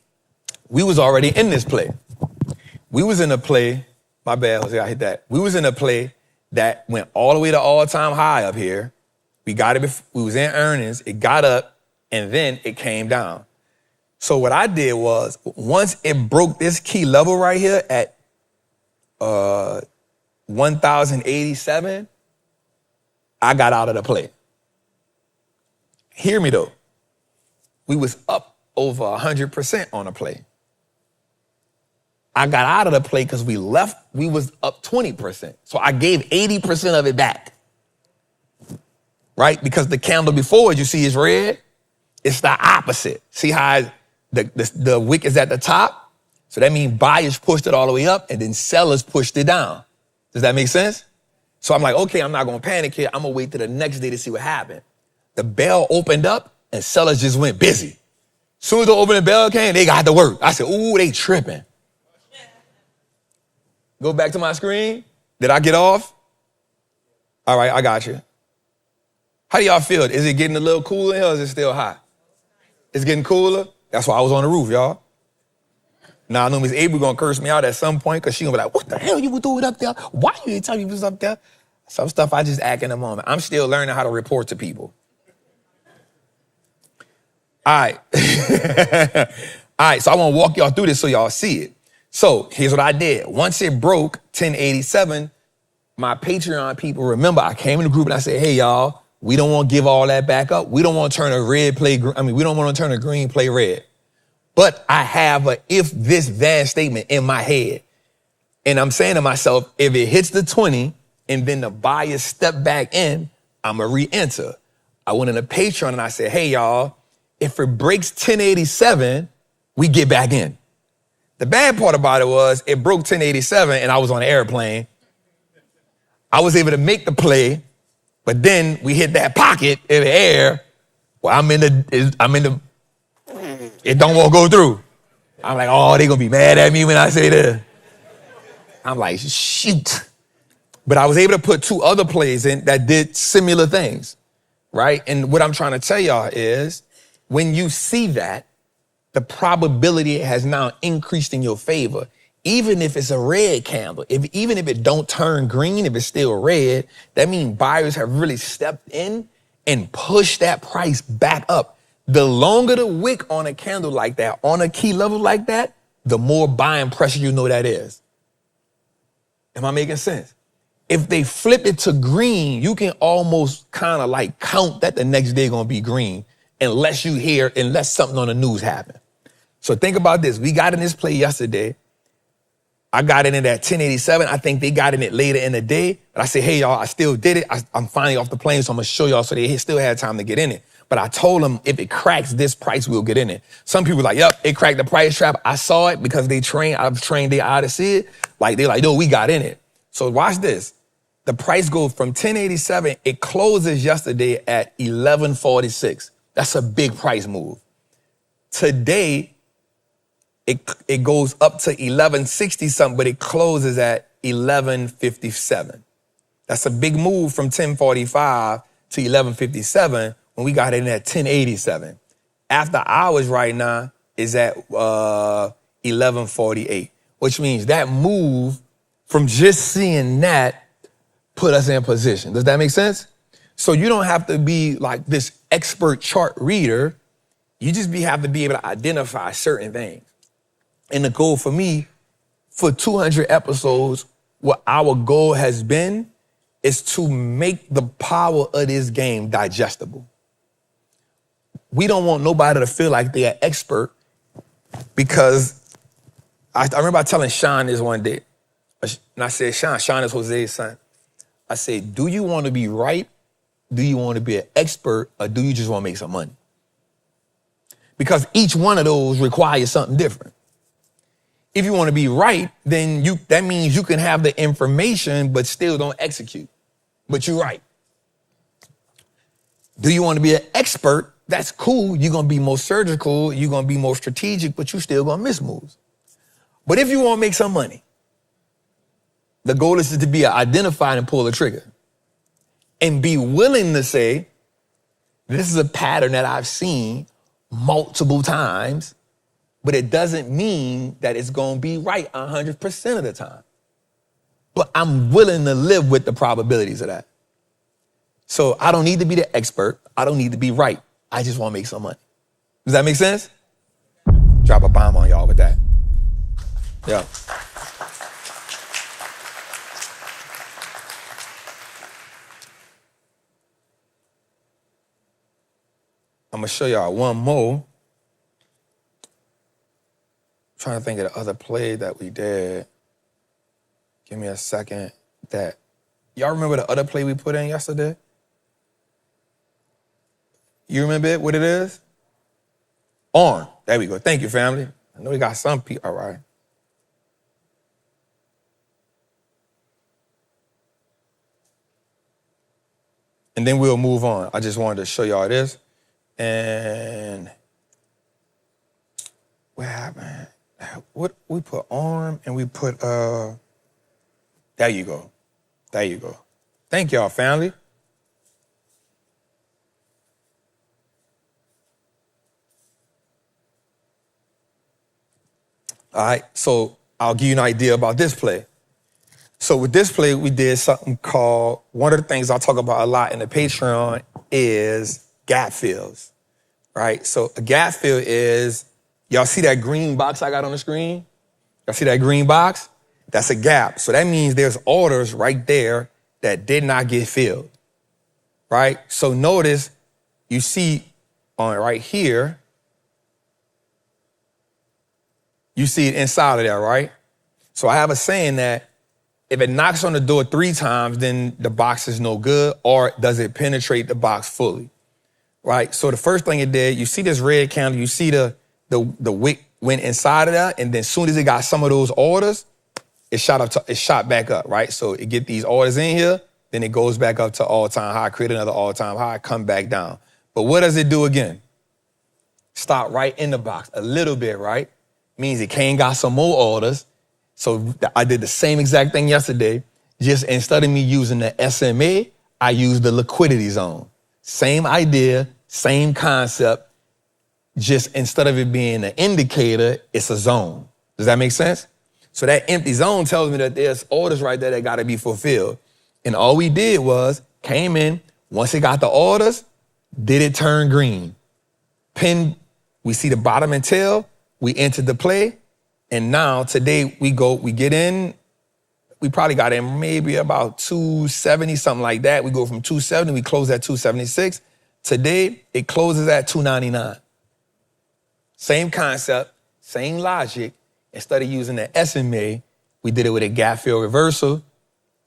We was already in this play. We was in a play, my bad, Jose, I hit that. We was in a play that went all the way to all-time high up here. We got it before, we was in earnings, it got up, and then it came down. So what I did was, once it broke this key level right here at 1,087, I got out of the play. Hear me though. We was up over 100% on the play. I got out of the play because we was up 20%. So I gave 80% of it back. right? Because the candle before it, you see, is red. It's the opposite. See how the wick is at the top? So that means buyers pushed it all the way up and then sellers pushed it down. Does that make sense? So I'm like, okay, I'm not gonna panic here. I'm gonna wait till the next day to see what happened. The bell opened up and sellers just went busy. Soon as the opening bell came, they got to work. I said, ooh, they tripping. Go back to my screen. Did I get off? All right, I got you. How do y'all feel? Is it getting a little cooler in here or is it still hot? It's getting cooler? That's why I was on the roof, y'all. Now I know Miss April gonna curse me out at some point because she gonna be like, what the hell you were doing up there? Why you didn't tell me you was up there? Some stuff I just act in a moment. I'm still learning how to report to people. All right. All right, so I wanna walk y'all through this so y'all see it. So here's what I did. Once it broke 1087, my Patreon people, remember I came in the group and I said, hey y'all, we don't wanna give all that back up. We don't wanna turn a we don't wanna turn a green play red. But I have a if this then statement in my head. And I'm saying to myself, if it hits the 20 and then the buyers step back in, I'm going to re-enter. I went into Patreon and I said, hey, y'all, if it breaks 1087, we get back in. The bad part about it was it broke 1087 and I was on an airplane. I was able to make the play, but then we hit that pocket in the air. Well, it don't want to go through. I'm like, oh, they gonna be mad at me when I say this. I'm like, shoot. But I was able to put two other plays in that did similar things, right? And what I'm trying to tell y'all is when you see that, the probability has now increased in your favor. Even if it's a red candle, even if it don't turn green, if it's still red, that means buyers have really stepped in and pushed that price back up. The longer the wick on a candle like that, on a key level like that, the more buying pressure you know that is. Am I making sense? If they flip it to green, you can almost kind of like count that the next day gonna be green unless something on the news happen. So think about this. We got in this play yesterday. I got in it at 1087. I think they got in it later in the day. But I said, hey, y'all, I still did it. I'm finally off the plane, so I'm gonna show y'all so they still had time to get in it. But I told them if it cracks this price, we'll get in it. Some people were like, yep, it cracked the price trap. I saw it because I've trained their eye to see it. Like, they're like, no, we got in it. So watch this. The price goes from 1087, it closes yesterday at 1146. That's a big price move. Today, it goes up to 1160 something, but it closes at 1157. That's a big move from 1045 to 1157 when we got in at 1087. After hours right now is at 1148, which means that move from just seeing that put us in position. Does that make sense? So you don't have to be like this expert chart reader. You just have to be able to identify certain things. And the goal for me, for 200 episodes, what our goal has been is to make the power of this game digestible. We don't want nobody to feel like they're an expert because I remember telling Sean this one day. And I said, Sean is Jose's son. I said, do you want to be right? Do you want to be an expert? Or do you just want to make some money? Because each one of those requires something different. If you want to be right, then that means you can have the information but still don't execute. But you're right. Do you want to be an expert? That's cool. You're going to be more surgical. You're going to be more strategic, but you're still going to miss moves. But if you want to make some money, the goal is to be identified and pull the trigger and be willing to say, this is a pattern that I've seen multiple times, but it doesn't mean that it's going to be right 100% of the time. But I'm willing to live with the probabilities of that. So I don't need to be the expert. I don't need to be right. I just want to make some money. Does that make sense? Drop a bomb on y'all with that. Yeah. I'm going to show y'all one more. Trying to think of the other play that we did. Give me a second. Y'all remember the other play we put in yesterday? You remember it, what it is? ARM. There we go. Thank you, family. I know we got some people. All right. And then we'll move on. I just wanted to show y'all this. And what happened? What we put ARM and we put there you go. There you go. Thank y'all, family. All right, so I'll give you an idea about this play. So with this play, we did something called, one of the things I talk about a lot in the Patreon is gap fills, right? So a gap fill is, y'all see that green box I got on the screen? Y'all see that green box? That's a gap. So that means there's orders right there that did not get filled, right? So notice, you see on right here, you see it inside of there, right? So I have a saying that if it knocks on the door 3 times, then the box is no good, or does it penetrate the box fully, right? So the first thing it did, you see this red candle, you see the wick went inside of that, and then as soon as it got some of those orders, it shot back up, right? So it get these orders in here, then it goes back up to all-time high, create another all-time high, come back down. But what does it do again? Stop right in the box, a little bit, right? Means it came got some more orders. So I did the same exact thing yesterday. Just instead of me using the SMA, I used the liquidity zone. Same idea, same concept. Just instead of it being an indicator, it's a zone. Does that make sense? So that empty zone tells me that there's orders right there that got to be fulfilled. And all we did was came in, once it got the orders, did it turn green? Pin, we see the bottom and tail, we entered the play, and now today we get in, we probably got in maybe about 270, something like that. We go from 270, we close at 276. Today, it closes at 299. Same concept, same logic. Instead of using the SMA, we did it with a gap fill reversal.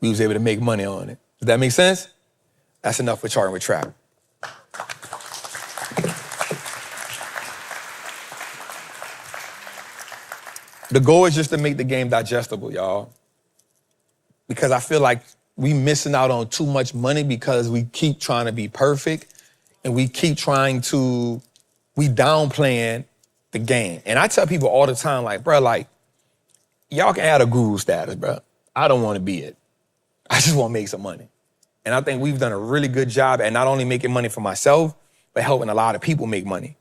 We was able to make money on it. Does that make sense? That's enough for charting with Trap. The goal is just to make the game digestible, y'all. Because I feel like we missing out on too much money because we keep trying to be perfect and we keep we downplaying the game. And I tell people all the time, like, bro, like, y'all can add a guru status, bro. I don't want to be it. I just want to make some money. And I think we've done a really good job at not only making money for myself, but helping a lot of people make money.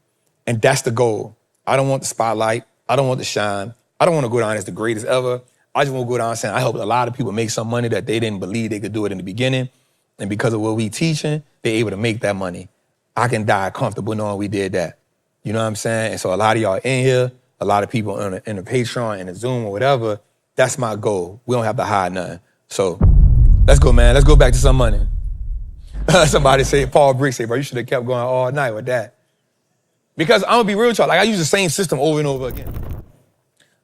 And that's the goal. I don't want the spotlight. I don't want the shine. I don't want to go down as the greatest ever. I just want to go down saying I helped a lot of people make some money that they didn't believe they could do it in the beginning. And because of what we teaching, they're able to make that money. I can die comfortable knowing we did that. You know what I'm saying? And so a lot of y'all in here, a lot of people in the Patreon, in the Zoom or whatever, that's my goal. We don't have to hide nothing. So let's go, man. Let's go back to some money. Somebody said, Paul Brick said, bro, you should have kept going all night with that. Because I'm going to be real with y'all. Like, I use the same system over and over again.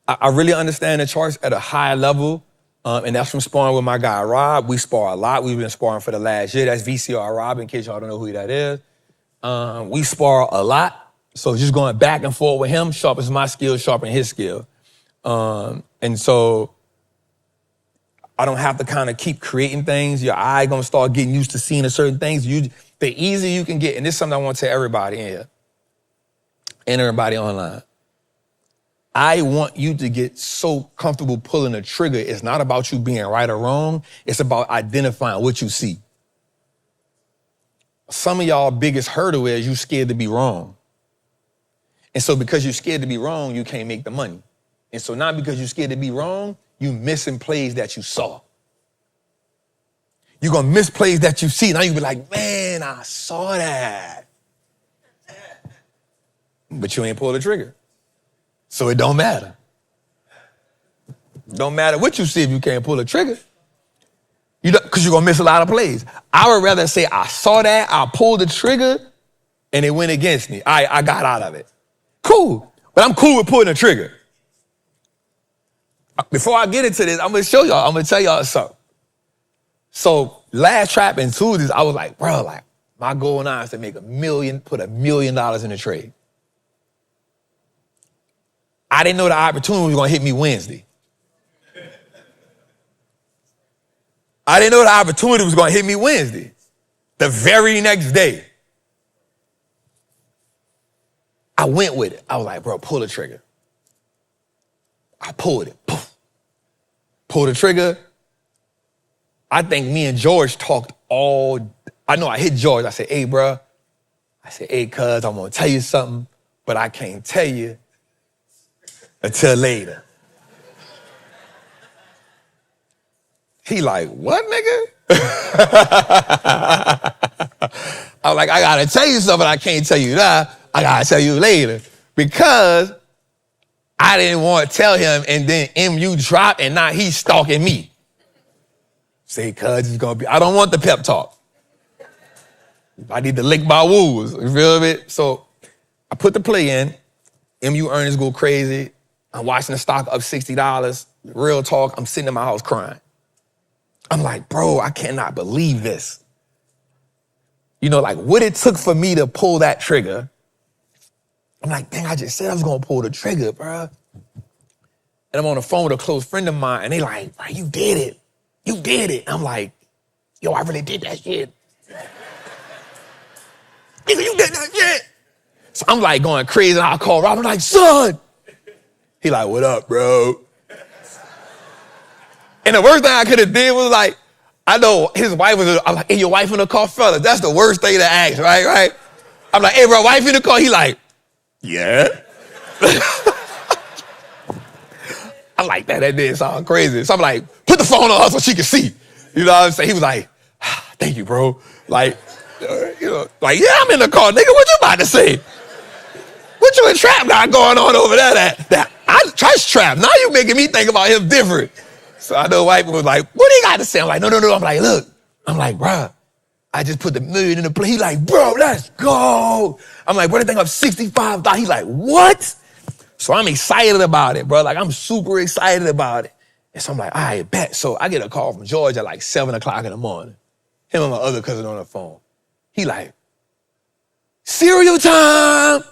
I really understand the charts at a high level, and that's from sparring with my guy, Rob. We spar a lot. We've been sparring for the last year. That's VCR Rob, in case y'all don't know who that is. We spar a lot, so just going back and forth with him sharpens my skill, sharpens his skill. And so I don't have to kind of keep creating things. Your eye gonna start getting used to seeing certain things. The easier you can get, and this is something I want to tell everybody in here, and everybody online. I want you to get so comfortable pulling the trigger. It's not about you being right or wrong. It's about identifying what you see. Some of y'all biggest hurdle is you scared to be wrong. And so because you're scared to be wrong, you can't make the money. And so now because you're scared to be wrong, you missing plays that you saw. You're gonna miss plays that you see. Now you be like, man, I saw that. But you ain't pulled the trigger. So it don't matter. Don't matter what you see if you can't pull the trigger. Because you're going to miss a lot of plays. I would rather say I saw that, I pulled the trigger, and it went against me. I got out of it. Cool. But I'm cool with pulling the trigger. Before I get into this, I'm going to show y'all. I'm going to tell y'all something. So last trap and Tuesdays, I was like, bro, like, My goal now is to make put $1 million in the trade. I didn't know the opportunity was gonna hit me Wednesday. I didn't know the opportunity was gonna hit me Wednesday. The very next day. I went with it. I was like, bro, pull the trigger. I pulled it. Poof. Pulled the trigger. I think me and George talked I know I hit George. I said, hey, bro. I said, hey, cuz, I'm gonna tell you something, but I can't tell you until later. He like, what, nigga? I was like, I gotta tell you something, I can't tell you that. I gotta tell you later. Because I didn't want to tell him and then MU drop and now he's stalking me. Say, cuz it's gonna be, I don't want the pep talk. I need to lick my woos, you feel me? So I put the play in, MU earnings go crazy. I'm watching the stock up $60. Real talk, I'm sitting in my house crying. I'm like, bro, I cannot believe this. You know, like what it took for me to pull that trigger. I'm like, dang, I just said I was gonna pull the trigger, bro. And I'm on the phone with a close friend of mine, and they like, bro, you did it. You did it. I'm like, yo, I really did that shit. Nigga, you did that shit. So I'm like going crazy, and I call Rob, I'm like, son. He like, what up, bro? And the worst thing I could have did was like, I know his wife was, I'm like, hey, your wife in the car, fella? That's the worst thing to ask, right? I'm like, hey, bro, wife in the car? He like, yeah. I'm like, that didn't sound crazy. So I'm like, put the phone on her so she can see. You know what I'm saying? He was like, thank you, bro. Like, you know, like, yeah, I'm in the car. Nigga, what you about to say? What you and Trap got going on over there? That I trust Trap. Now you making me think about him different. So I know wife was like, what do you got to say? I'm like, no. I'm like, look. I'm like, bro, I just put the $1 million in the play. He like, bro, let's go. I'm like, bro, that thing up $65. He like, what? So I'm excited about it, bro. Like, I'm super excited about it. And so I'm like, all right, bet. So I get a call from George at like 7 o'clock in the morning. Him and my other cousin on the phone. He like, cereal time.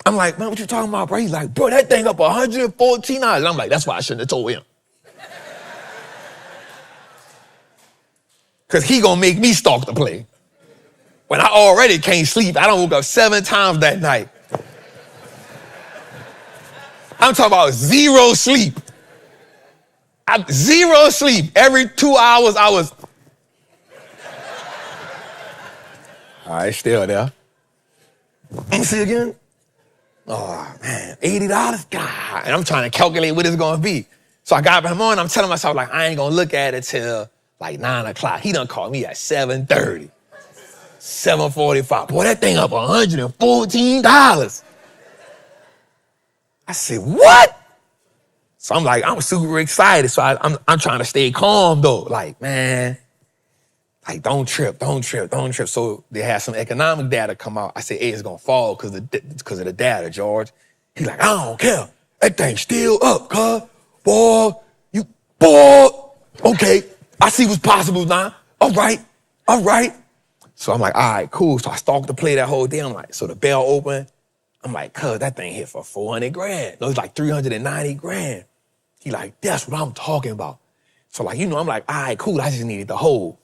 I'm like, man, what you talking about, bro? He's like, bro, that thing up $114. And I'm like, that's why I shouldn't have told him. Because he gonna make me stalk the play. When I already can't sleep, I done woke up 7 times that night. I'm talking about zero sleep. Zero sleep. Every 2 hours I was. All right, still there. Let me see again. Oh, man, $80? God. And I'm trying to calculate what it's gonna be. So I got up in the morning, I'm telling myself, like, I ain't gonna look at it till like 9 o'clock. He done called me at 7:30, 7:45. Boy, that thing up $114. I said, what? So I'm like, I'm super excited. So I'm trying to stay calm though. Like, man, like don't trip. So they had some economic data come out. I said, hey, it's gonna fall because of the data, George. He's like, I don't care. That thing's still up, cuz. Boy, okay. I see what's possible now. All right. So I'm like, all right, cool. So I stalked the play that whole day. I'm like, so the bell opened. I'm like, cuz, that thing hit for 400 grand. No, it's like 390 grand. He like, that's what I'm talking about. So like, you know, I'm like, all right, cool. I just needed the hold.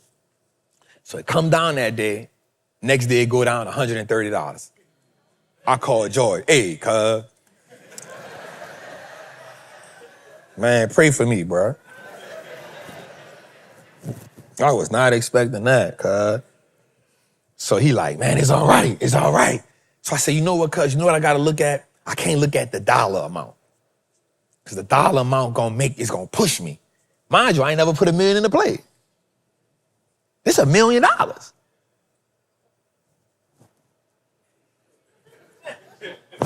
So it come down that day. Next day, it go down $130. I called George. Hey, cuz. Man, pray for me, bro. I was not expecting that, cuz. So he like, man, it's all right. So I said, you know what, cuz, you know what I gotta look at? I can't look at the dollar amount. Because the dollar amount is gonna push me. Mind you, I ain't never put $1 million in the play. It's $1 million. I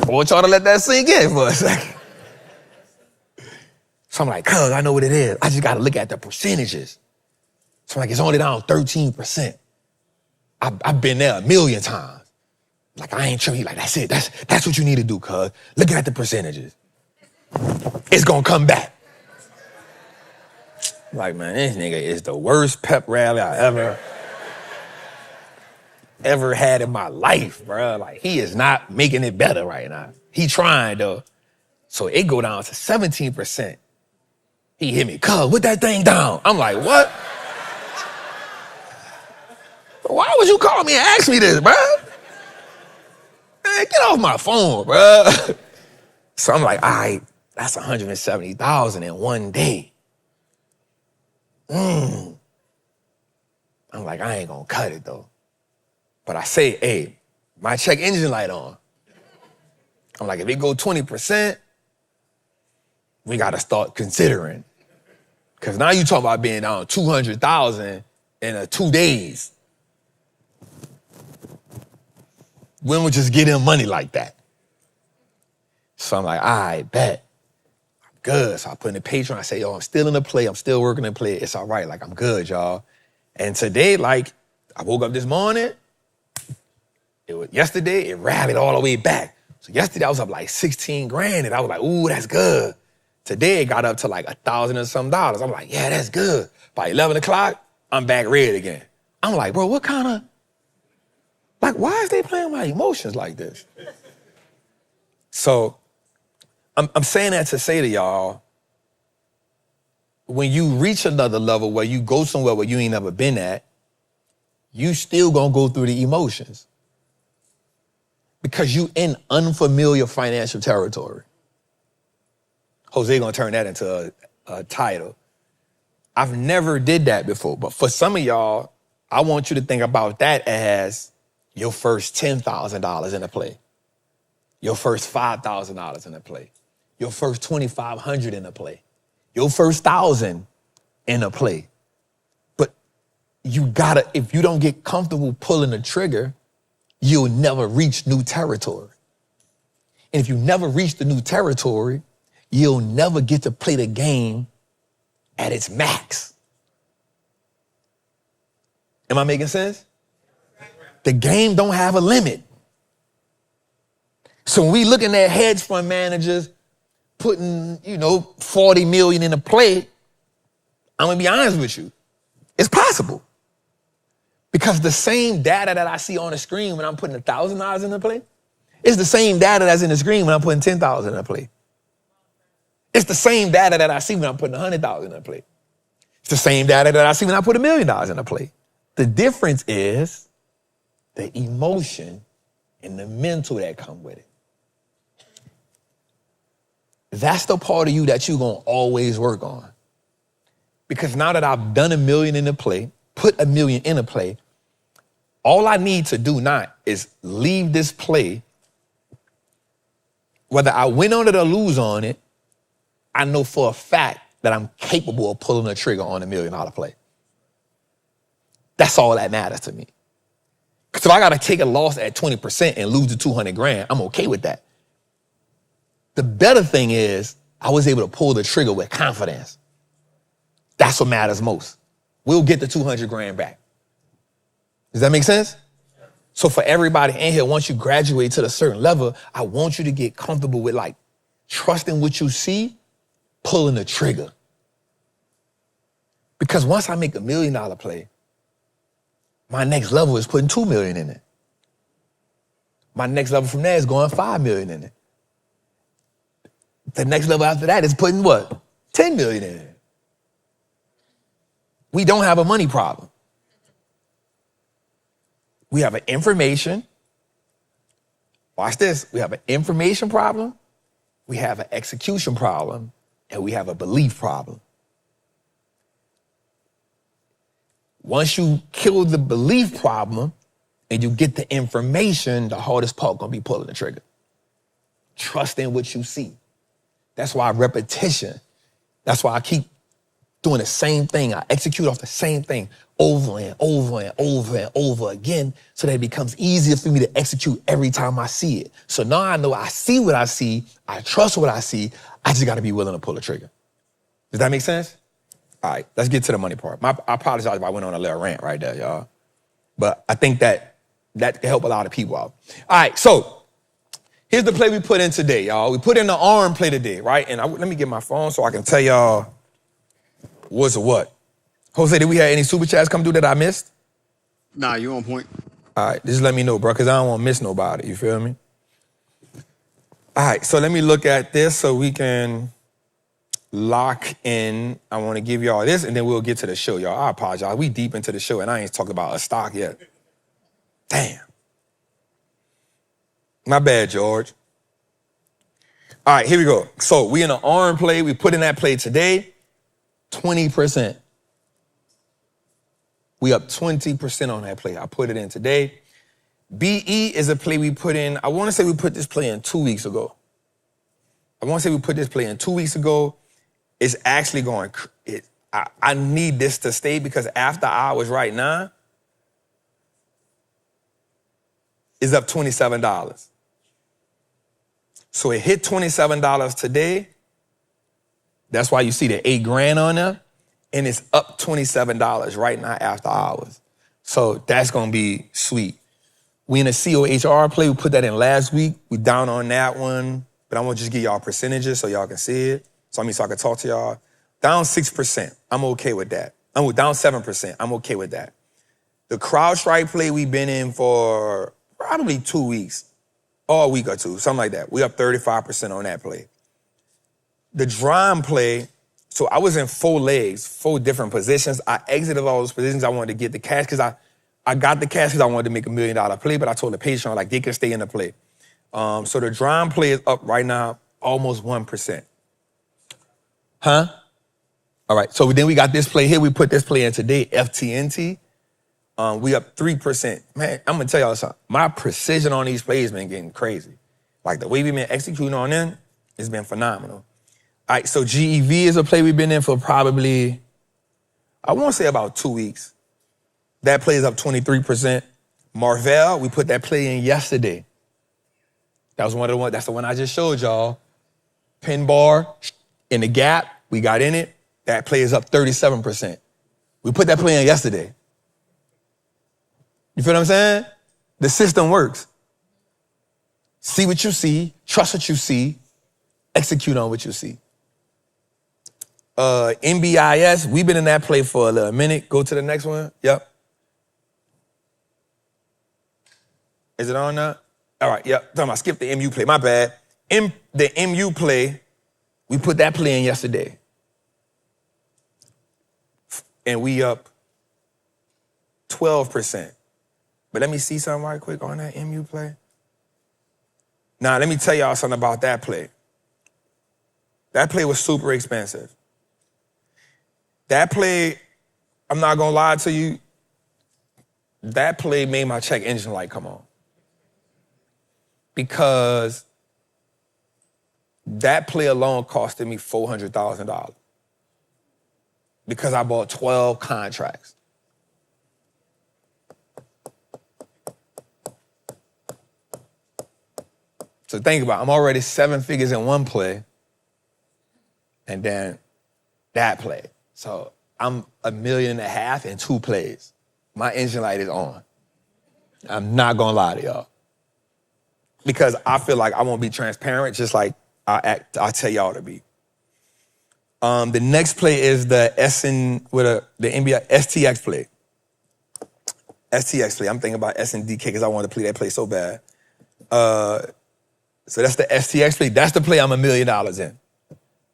want y'all to let that sink in for a second. So I'm like, cuz, I know what it is. I just gotta look at the percentages. So I'm like, it's only down 13%. I've been there 1 million times. Like, I ain't tripping. He like, that's it. That's what you need to do, cuz. Look at the percentages. It's gonna come back. Like, man, this nigga is the worst pep rally I ever. ever had in my life, bro. Like, he is not making it better right now. He trying, though. So it go down to 17%. He hit me, cuz, put that thing down. I'm like, what? Why would you call me and ask me this, bro? Man, get off my phone, bro. So I'm like, all right, that's 170,000 in one day. I'm like, I ain't gonna cut it, though. But I say, hey, my check engine light on. I'm like, if it go 20%, we gotta start considering. Because now you talk about being down 200,000 in 2 days. When would just get him money like that? So I'm like, all right, bet. I'm good. So I put in the Patreon. I say, yo, I'm still in the play. I'm still working in play. It's all right. Like, I'm good, y'all. And today, like, I woke up this morning. Yesterday, it rallied all the way back. So yesterday, I was up like 16 grand. And I was like, ooh, that's good. Today, it got up to like $1,000 and some dollars. I'm like, yeah, that's good. By 11 o'clock, I'm back red again. I'm like, bro, what kind of, like, why is they playing my emotions like this? So I'm saying that to say to y'all, when you reach another level where you go somewhere where you ain't never been at, you still gonna go through the emotions because you in unfamiliar financial territory. Jose gonna turn that into a title. I've never did that before, but for some of y'all, I want you to think about that as your first $10,000 in a play, your first $5,000 in a play, your first $2,500 in a play, your first $1,000 in a play. But you gotta, if you don't get comfortable pulling the trigger, you'll never reach new territory. And if you never reach the new territory, you'll never get to play the game at its max. Am I making sense? The game don't have a limit. So when we looking at hedge fund managers putting, 40 million in a play, I'm gonna be honest with you, it's possible. Because the same data that I see on the screen when I'm putting $1,000 in a play, it's the same data that's in the screen when I'm putting 10,000 in a play. It's the same data that I see when I'm putting 100,000 in a play. It's the same data that I see when I put $1 million in a play. The difference is the emotion and the mental that come with it. That's the part of you that you're gonna always work on. Because now that I've done $1 million in a play, put $1 million in a play, all I need to do now is leave this play. Whether I win on it or lose on it, I know for a fact that I'm capable of pulling the trigger on $1 million play. That's all that matters to me. Because if I got to take a loss at 20% and lose the 200 grand, I'm okay with that. The better thing is I was able to pull the trigger with confidence. That's what matters most. We'll get the 200 grand back. Does that make sense? So for everybody in here, once you graduate to a certain level, I want you to get comfortable with like trusting what you see, pulling the trigger. Because once I make $1 million play, my next level is putting 2 million in it. My next level from there is going 5 million in it. The next level after that is putting what? 10 million in it. We don't have a money problem. We have an information. Watch this. We have an information problem. We have an execution problem. And we have a belief problem. Once you kill the belief problem and you get the information, the hardest part gonna be pulling the trigger. Trust in what you see. That's why repetition. That's why I keep doing the same thing. I execute off the same thing over and over and over and over again so that it becomes easier for me to execute every time I see it. So now I know I see what I see. I trust what I see. I just gotta be willing to pull the trigger. Does that make sense? All right, let's get to the money part. I apologize if I went on a little rant right there, y'all. But I think that can help a lot of people out. All right, so here's the play we put in today, y'all. We put in the arm play today, right? And let me get my phone so I can tell y'all what's what. Jose, did we have any super chats come through that I missed? Nah, you on point. All right, just let me know, bro, because I don't want to miss nobody. You feel me? All right, so let me look at this so we can lock in. I want to give y'all this, and then we'll get to the show, y'all. I apologize. We deep into the show, and I ain't talking about a stock yet. Damn. My bad, George. All right, here we go. So we in an ARM play. We put in that play today, 20%. We up 20% on that play. I put it in today. BE is a play we put in. I want to say we put this play in 2 weeks ago. It's actually going, I need this to stay because after hours right now, it's up $27. So it hit $27 today. That's why you see the $8,000 on there. And it's up $27 right now after hours. So that's going to be sweet. We in a COHR play. We put that in last week. We down on that one. But I want to just give y'all percentages so y'all can see it. So I can talk to y'all. Down 6%. I'm okay with that. I'm down 7%. I'm okay with that. The CrowdStrike play we've been in for probably 2 weeks. Or a week or two, something like that. We up 35% on that play. The Drum play, so I was in 4 legs, 4 different positions. I exited all those positions. I wanted to get the cash because I got the cash because I wanted to make $1 million play, but I told the patient, like, they can stay in the play. So the Drum play is up right now, almost 1%. Huh? All right, so then we got this play here. We put this play in today, FTNT. We up 3%. Man, I'm gonna tell y'all something. My precision on these plays been getting crazy. Like the way we've been executing on them, it's been phenomenal. All right, so GEV is a play we've been in for probably, I want to say about 2 weeks. That play is up 23%. Marvell, we put that play in yesterday. That's the one I just showed y'all. Pin bar in the gap, we got in it. That play is up 37%. We put that play in yesterday. You feel what I'm saying? The system works. See what you see, trust what you see, execute on what you see. NBIS, we've been in that play for a little minute. Go to the next one. Yep. Is it on now? All right, yep. I skipped the MU play. My bad. The MU play, we put that play in yesterday. And we up 12%. But let me see something right quick on that MU play. Now, let me tell y'all something about that play. That play was super expensive. That play, I'm not gonna lie to you, that play made my check engine light come on. Because that play alone costed me $400,000. Because I bought 12 contracts. So think about it. I'm already 7 figures in one play, and then that play. So I'm $1.5 million in 2 plays. My engine light is on. I'm not gonna lie to y'all. Because I feel like I won't be transparent, just like I tell y'all to be. The next play is the NBA STX play. STX play. I'm thinking about SNDK because I wanted to play that play so bad. So that's the STX play. That's the play I'm $1 million in.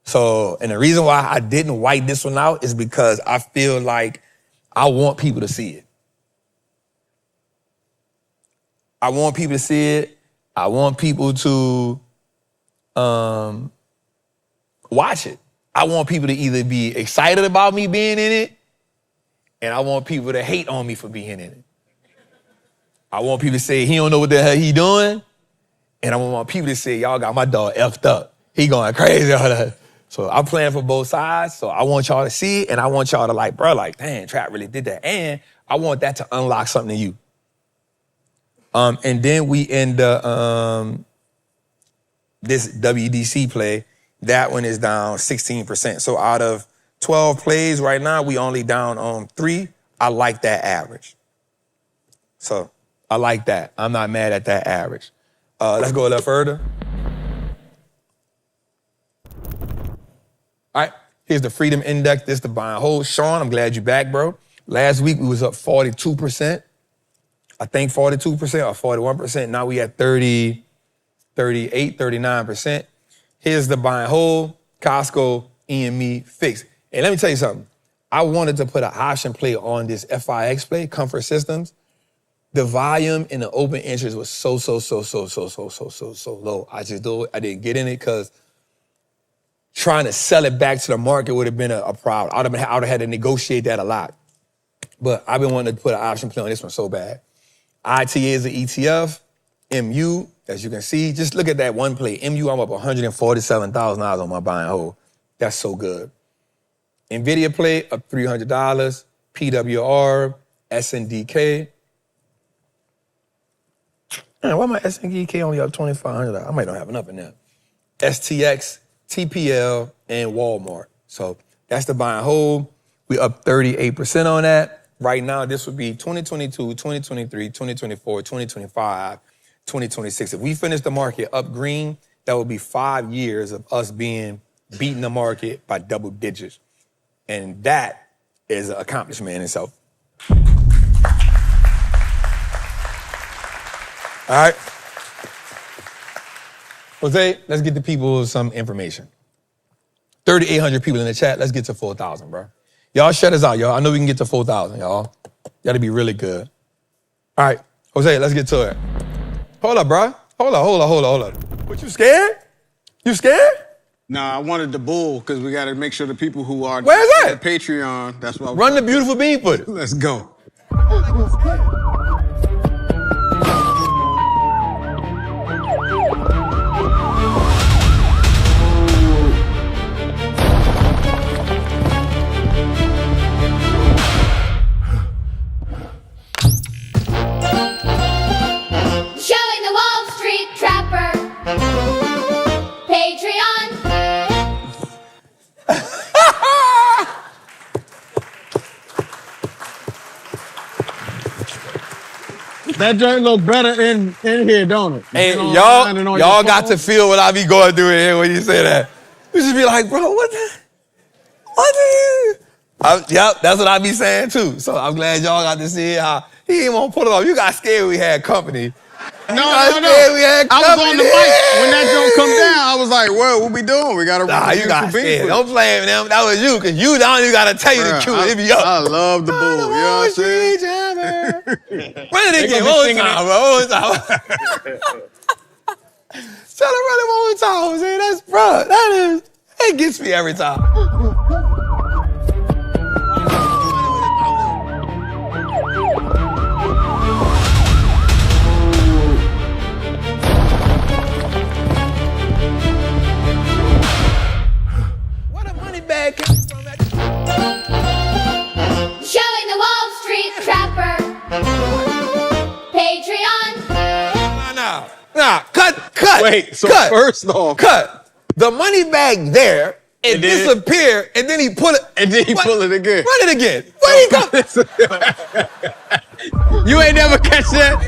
So, and the reason why I didn't white this one out is because I feel like I want people to see it. I want people to see it. I want people to watch it. I want people to either be excited about me being in it, and I want people to hate on me for being in it. I want people to say he don't know what the hell he doing, and I want people to say y'all got my dog effed up. He going crazy on that. So I'm playing for both sides. So I want y'all to see it, and I want y'all to like, bro, like, damn, Trap really did that. And I want that to unlock something in you. And then we end this WDC play. That one is down 16%. So out of 12 plays right now, we only down on 3. I like that average. So I like that. I'm not mad at that average. Let's go a little further. All right, here's the Freedom Index. This is the buy and hold. Sean, I'm glad you're back, bro. Last week, we was up 42%. I think 42% or 41%. Now we at 30, 38, 39%. Here's the buy and hold, Costco, EME, fixed. And let me tell you something. I wanted to put an option play on this FIX play, Comfort Systems. The volume in the open interest was so low. I didn't get in it because trying to sell it back to the market would have been a problem. I would have had to negotiate that a lot. But I've been wanting to put an option play on this one so bad. ITA is an ETF. MU, as you can see, just look at that one play. MU, I'm up $147,000 on my buy and hold. That's so good. NVIDIA play up $300. PWR, SNDK. Man, why my SNDK only up $2,500? I might not have enough in there. STX, TPL, and Walmart. So that's the buy and hold. We up 38% on that. Right now, this would be 2022, 2023, 2024, 2025, 2026. If we finish the market up green, that would be 5 years of us beating the market by double digits. And that is an accomplishment in itself. All right. Jose, let's get the people some information. 3,800 people in the chat. Let's get to 4,000, bro. Y'all shut us out, y'all. I know we can get to 4,000, y'all. That'll be really good. All right, Jose, let's get to it. Hold up, bro. Hold up. What, you scared? You scared? Nah, I wanted the bull because we got to make sure the people who are Where's that? Patreon, that's why. Run the beautiful bean for it. Let's go. Showing the Wall Street Trapper. Patreon. That joint look better in here, don't it? Hey, y'all got to feel what I be going through in here when you say that. You just be like, bro, what the? Yep, that's what I be saying too. So I'm glad y'all got to see how he didn't want to pull it off. You got scared when we had company. No. I was on the mic when that joint come down. I was like, what we doing? We got to Nah, you got scared. Don't play with them. That was you, because you don't even got to tell you the truth. It be up. I love the bull. You know what I'm saying? Run it again. One more time, bro. One more time. Tell her run it one more time, Jose. That's, bro, it gets me every time. Bag came from that. Showing the Wall Street Trapper. Patreon. Nah, cut. Wait, so cut. first off. Cut. The money bag there, it disappeared, and then he pull it. And then he pull it again. Run it again. Where he go? You ain't never catch that?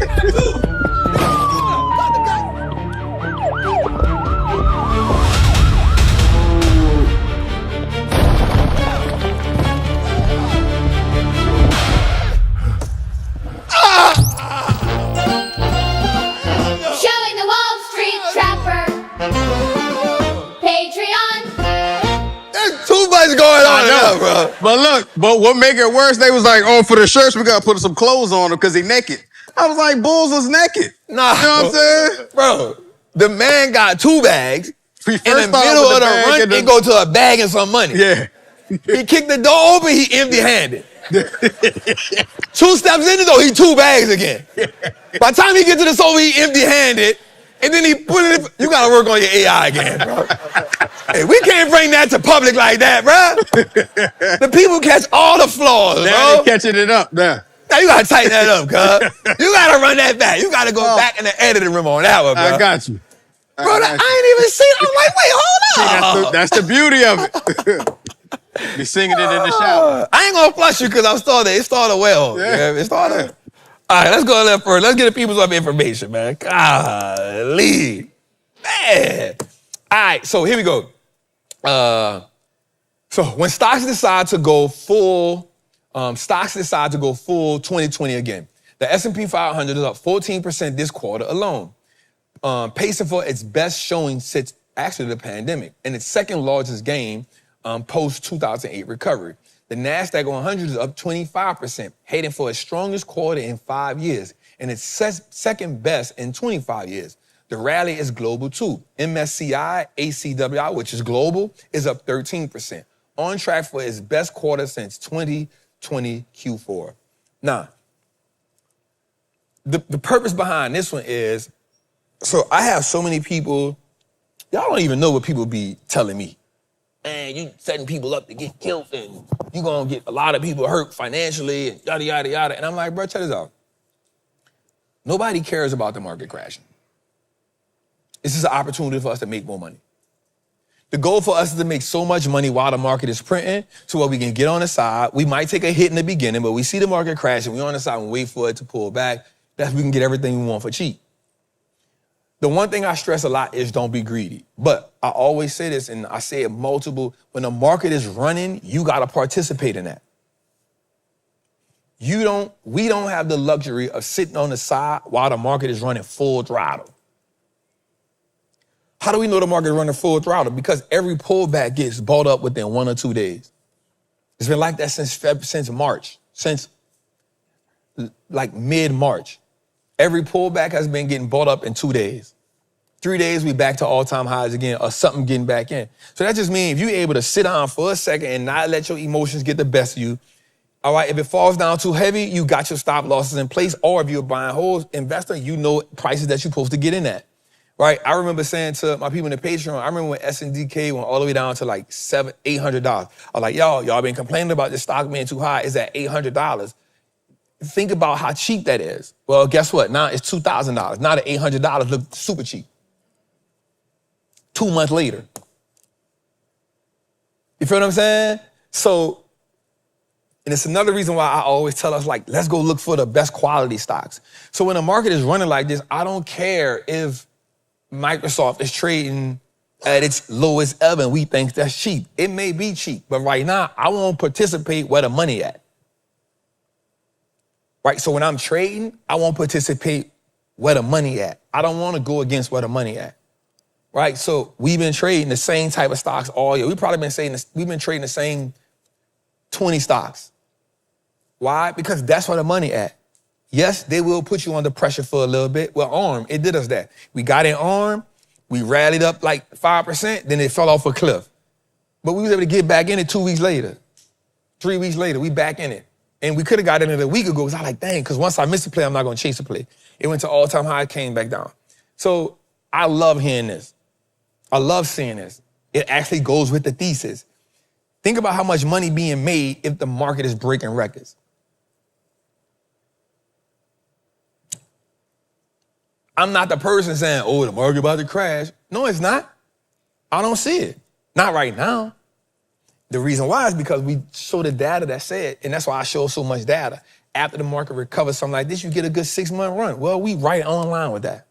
Showing the Wall Street Trapper. Patreon. There's too much going on now, bro. But what make it worse, they was like, oh, for the shirts, we got to put some clothes on him because he naked. I was like, Bulls was naked. Nah. You know what I'm saying? Bro, the man got 2 bags. In the started middle with of the bag run, and he go to a bag and some money. Yeah. He kicked the door open, he empty-handed. 2 steps in the door, he 2 bags again. By the time he get to the sofa, he empty-handed, and then he put it in. You gotta work on your AI again, bro. Hey, we can't bring that to public like that, bro. The people catch all the flaws, Now bro. they catching it up now. Now you gotta tighten that up, cuz. You gotta run that back. You gotta go back in the editing room on that one, bro. I got you. Bro, I ain't even seen it. I'm like, wait, hold on. That's the beauty of it. Be singing it in the shower. I ain't gonna flush you because I'm started. It started well. Yeah, it started. All right, let's go a little further. Let's get the people some information, man. Golly. Man. All right, so here we go. So when stocks decide to go full 2020 again. The S&P 500 is up 14% this quarter alone, pacing for its best showing since actually the pandemic, and its second largest gain post-2008 recovery. The NASDAQ 100 is up 25%, heading for its strongest quarter in 5 years, and its second best in 25 years. The rally is global too. MSCI, ACWI, which is global, is up 13%, on track for its best quarter since 2020 Q4. Now, the purpose behind this one is, so I have so many people, y'all don't even know what people be telling me. Man, you setting people up to get killed and you gonna get a lot of people hurt financially and yada, yada, yada. And I'm like, bro, check this out. Nobody cares about the market crashing. This is an opportunity for us to make more money. The goal for us is to make so much money while the market is printing so that we can get on the side. We might take a hit in the beginning, but we see the market crashing, we're on the side and wait for it to pull back. That's we can get everything we want for cheap. The one thing I stress a lot is don't be greedy. But I always say this, and I say it multiple, when the market is running, you gotta participate in that. We don't have the luxury of sitting on the side while the market is running full throttle. How do we know the market is running full throttle? Because every pullback gets bought up within 1 or 2 days. It's been like that since March, since like mid-March. Every pullback has been getting bought up in 2 days. 3 days, we back to all-time highs again, or something getting back in. So that just means if you're able to sit down for a second and not let your emotions get the best of you, all right, if it falls down too heavy, you got your stop losses in place, or if you're a buying whole investor, you know prices that you're supposed to get in at, right? I remember saying to my people in the Patreon, I remember when S&DK went all the way down to like $700, $800. I was like, y'all been complaining about this stock being too high. It's at $800. Think about how cheap that is. Well, guess what? Now it's $2,000. Now the $800 look super cheap. 2 months later. You feel what I'm saying? So, and it's another reason why I always tell us, like, let's go look for the best quality stocks. So when the market is running like this, I don't care if Microsoft is trading at its lowest ever and we think that's cheap. It may be cheap, but right now, I won't participate where the money at. Right, so when I'm trading, I won't participate where the money at. I don't want to go against where the money at. Right, so we've been trading the same type of stocks all year. We've been trading the same 20 stocks. Why? Because that's where the money at. Yes, they will put you under pressure for a little bit. Well, ARM, it did us that. We got in ARM, we rallied up like 5%, then it fell off a cliff. But we was able to get back in it 2 weeks later. 3 weeks later, we back in it. And we could have got in it a week ago because I was like, dang, because once I miss a play, I'm not going to chase a play. It went to all-time high, came back down. So I love hearing this. I love seeing this. It actually goes with the thesis. Think about how much money being made if the market is breaking records. I'm not the person saying, oh, the market about to crash. No, it's not. I don't see it. Not right now. The reason why is because we show the data that said, and that's why I show so much data. After the market recovers something like this, you get a good 6-month run. Well, we right on line with that.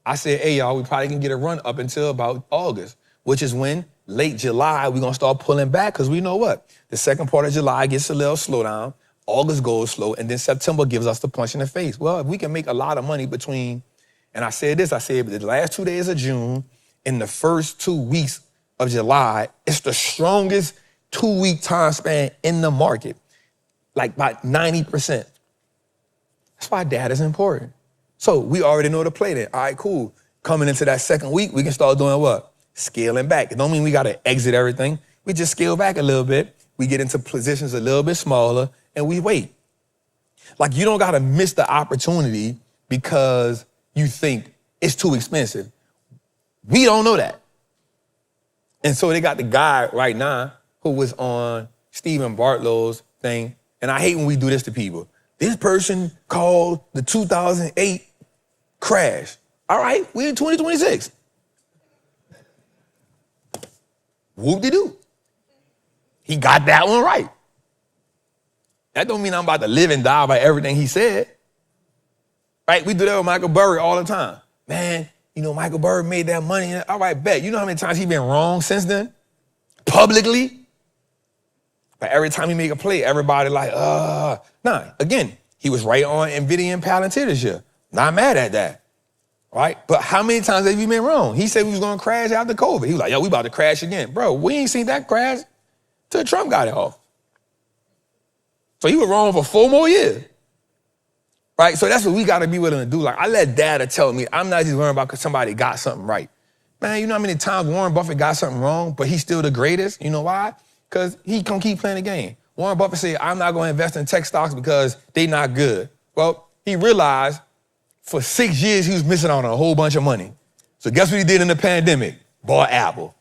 I said, hey, y'all, we probably can get a run up until about August, which is when late July, we're going to start pulling back because we know what? The second part of July gets a little slowdown, August goes slow, and then September gives us the punch in the face. Well, if we can make a lot of money between, and I said the last 2 days of June and the first 2 weeks of July, it's the strongest 2-week time span in the market, like by 90%. That's why data is important. So we already know the play then. All right, cool. Coming into that second week, we can start doing what? Scaling back. It don't mean we got to exit everything. We just scale back a little bit. We get into positions a little bit smaller and we wait. Like you don't got to miss the opportunity because you think it's too expensive. We don't know that. And so they got the guy right now who was on Stephen Bartlow's thing. And I hate when we do this to people. This person called the 2008 crash. All right, we're in 2026. Whoop-de-doo. He got that one right. That don't mean I'm about to live and die by everything he said. Right? We do that with Michael Burry all the time. Man, you know, Michael Burry made that money. All right, bet. You know how many times he's been wrong since then? Publicly? But every time he make a play, everybody like, nah. Again, He was right on NVIDIA and Palantir this year. Not mad at that, right? But how many times have you been wrong? He said we was gonna crash after COVID. He was like, yo, we about to crash again. Bro, we ain't seen that crash till Trump got it off. So he was wrong for 4 more years, right? So that's what we gotta be willing to do. Like, I let data tell me, I'm not just worrying about because somebody got something right. Man, you know how many times Warren Buffett got something wrong, but he's still the greatest? You know why? Because he gonna keep playing the game. Warren Buffett said, I'm not gonna invest in tech stocks because they not good. Well, he realized for 6 years he was missing out on a whole bunch of money. So guess what he did in the pandemic? Bought Apple.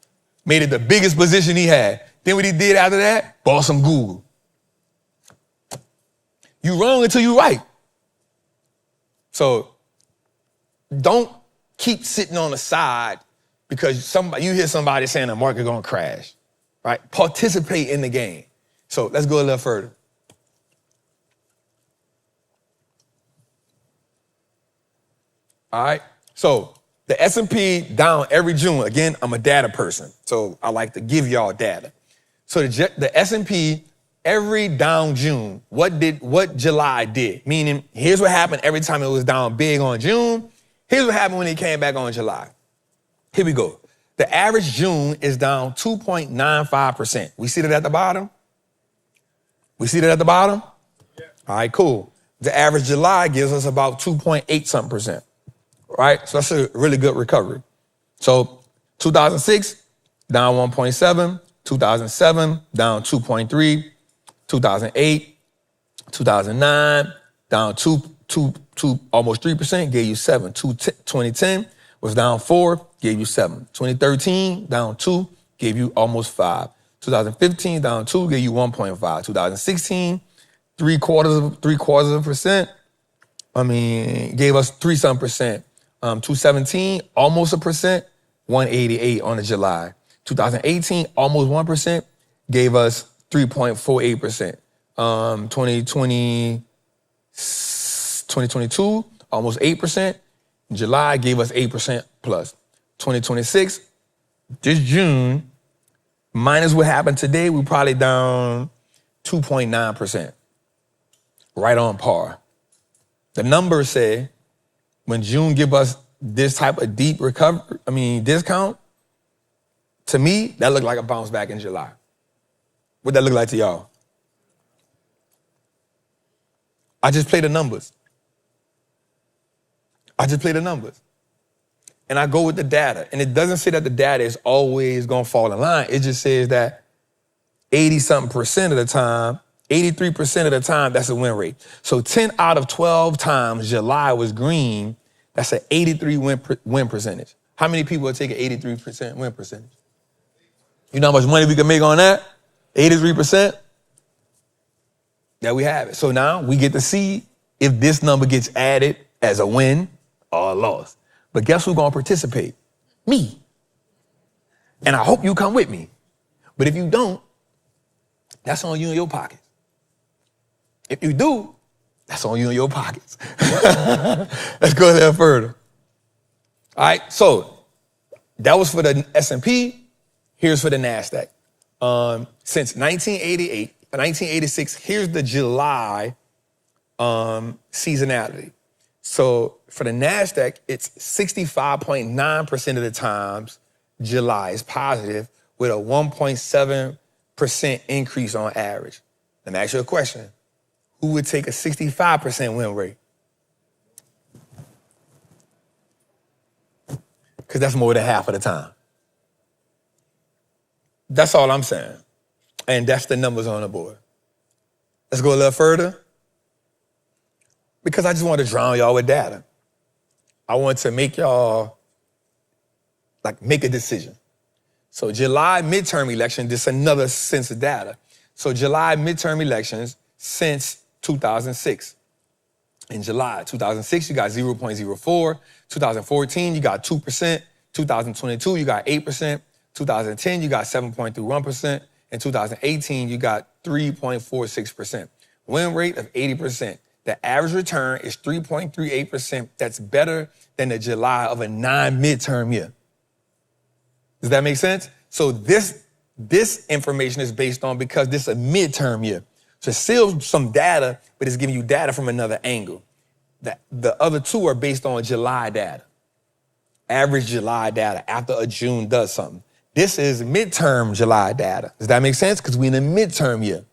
Made it the biggest position he had. Then what he did after that? Bought some Google. You wrong until you right. So don't keep sitting on the side because you hear somebody saying the market gonna crash, right? Participate in the game. So let's go a little further. All right, so the S&P down every June. Again, I'm a data person, so I like to give y'all data. So the S&P every down June, what July did? Meaning, here's what happened every time it was down big on June. Here's what happened when it came back on July. Here we go. The average June is down 2.95%. We see that at the bottom? We see that at the bottom? Yeah. All right, cool. The average July gives us about 2.8 something percent. Right? So that's a really good recovery. So 2006, down 1.7, 2007, down 2.3, 2008, 2009, down 2, almost 3%, gave you 7. 2010 was down 4, gave you 7. 2013, down 2, gave you almost 5. 2015, down 2, gave you 1.5. 2016, three quarters of a percent. Gave us 3-some percent. 2017, almost 1%, 188 on the July. 2018, almost 1%, gave us 3.48%. 2022, almost 8%. July gave us 8% plus. 2026, this June, minus what happened today, we're probably down 2.9%. Right on par. The numbers say when June give us this type of deep recovery, discount, to me, that looked like a bounce back in July. What'd that look like to y'all? I just play the numbers. And I go with the data. And it doesn't say that the data is always gonna fall in line. It just says that 80-something% of the time, 83% of the time, that's a win rate. So 10 out of 12 times July was green, that's an 83 win percentage. How many people would take an 83% win percentage? You know how much money we can make on that? 83%? There we have it. So now we get to see if this number gets added as a win or a loss. But guess who's gonna participate? Me. And I hope you come with me. But if you don't, that's on you and your pockets. If you do, that's on you and your pockets. Let's go a little further. All right, so that was for the S&P. Here's for the NASDAQ. Since 1986, here's the July seasonality. So for the NASDAQ, it's 65.9% of the times July is positive with a 1.7% increase on average. Let me ask you a question. Who would take a 65% win rate? Because that's more than half of the time. That's all I'm saying. And that's the numbers on the board. Let's go a little further. Because I just want to drown y'all with data. I want to make y'all, make a decision. So July midterm election, this is another sense of data. So July midterm elections since 2006. In July 2006, you got 0.04. 2014, you got 2%. 2022, you got 8%. 2010, you got 7.31%. In 2018, you got 3.46%. Win rate of 80%. The average return is 3.38%. That's better than the July of a non-midterm year. Does that make sense? So this information is based on because this is a midterm year. So it's still some data, but it's giving you data from another angle. The other two are based on July data. Average July data after a June does something. This is midterm July data. Does that make sense? Because we're in the midterm year.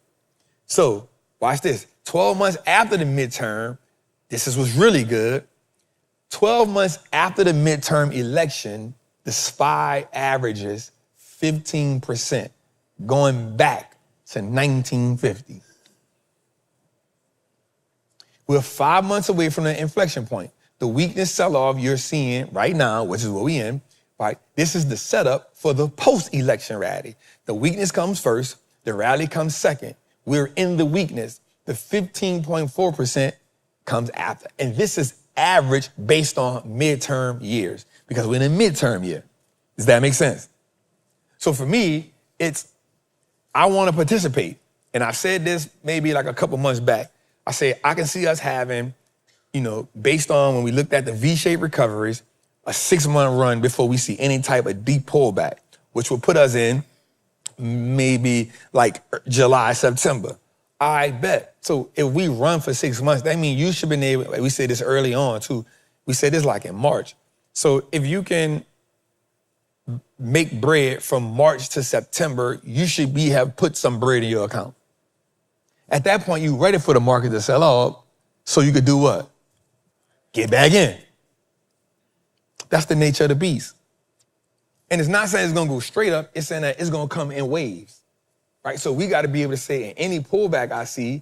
So watch this. 12 months after the midterm, this is what's really good. 12 months after the midterm election, the SPY averages 15% going back to 1950. We're 5 months away from the inflection point. The weakness sell-off you're seeing right now, which is what we're in, right? This is the setup for the post-election rally. The weakness comes first, the rally comes second. We're in the weakness. The 15.4% comes after. And this is average based on midterm years because we're in a midterm year. Does that make sense? So for me, I want to participate. And I said this maybe like a couple months back. I said, I can see us having, based on when we looked at the V-shaped recoveries, a 6-month run before we see any type of deep pullback, which will put us in maybe like July, September. I bet. So if we run for 6 months, that means you should have been able, we said this early on too. We said this like in March. So if you can make bread from March to September, you should have put some bread in your account. At that point, you're ready for the market to sell off so you could do what? Get back in. That's the nature of the beast. And it's not saying it's going to go straight up. It's saying that it's going to come in waves, right? So we got to be able to say in any pullback I see,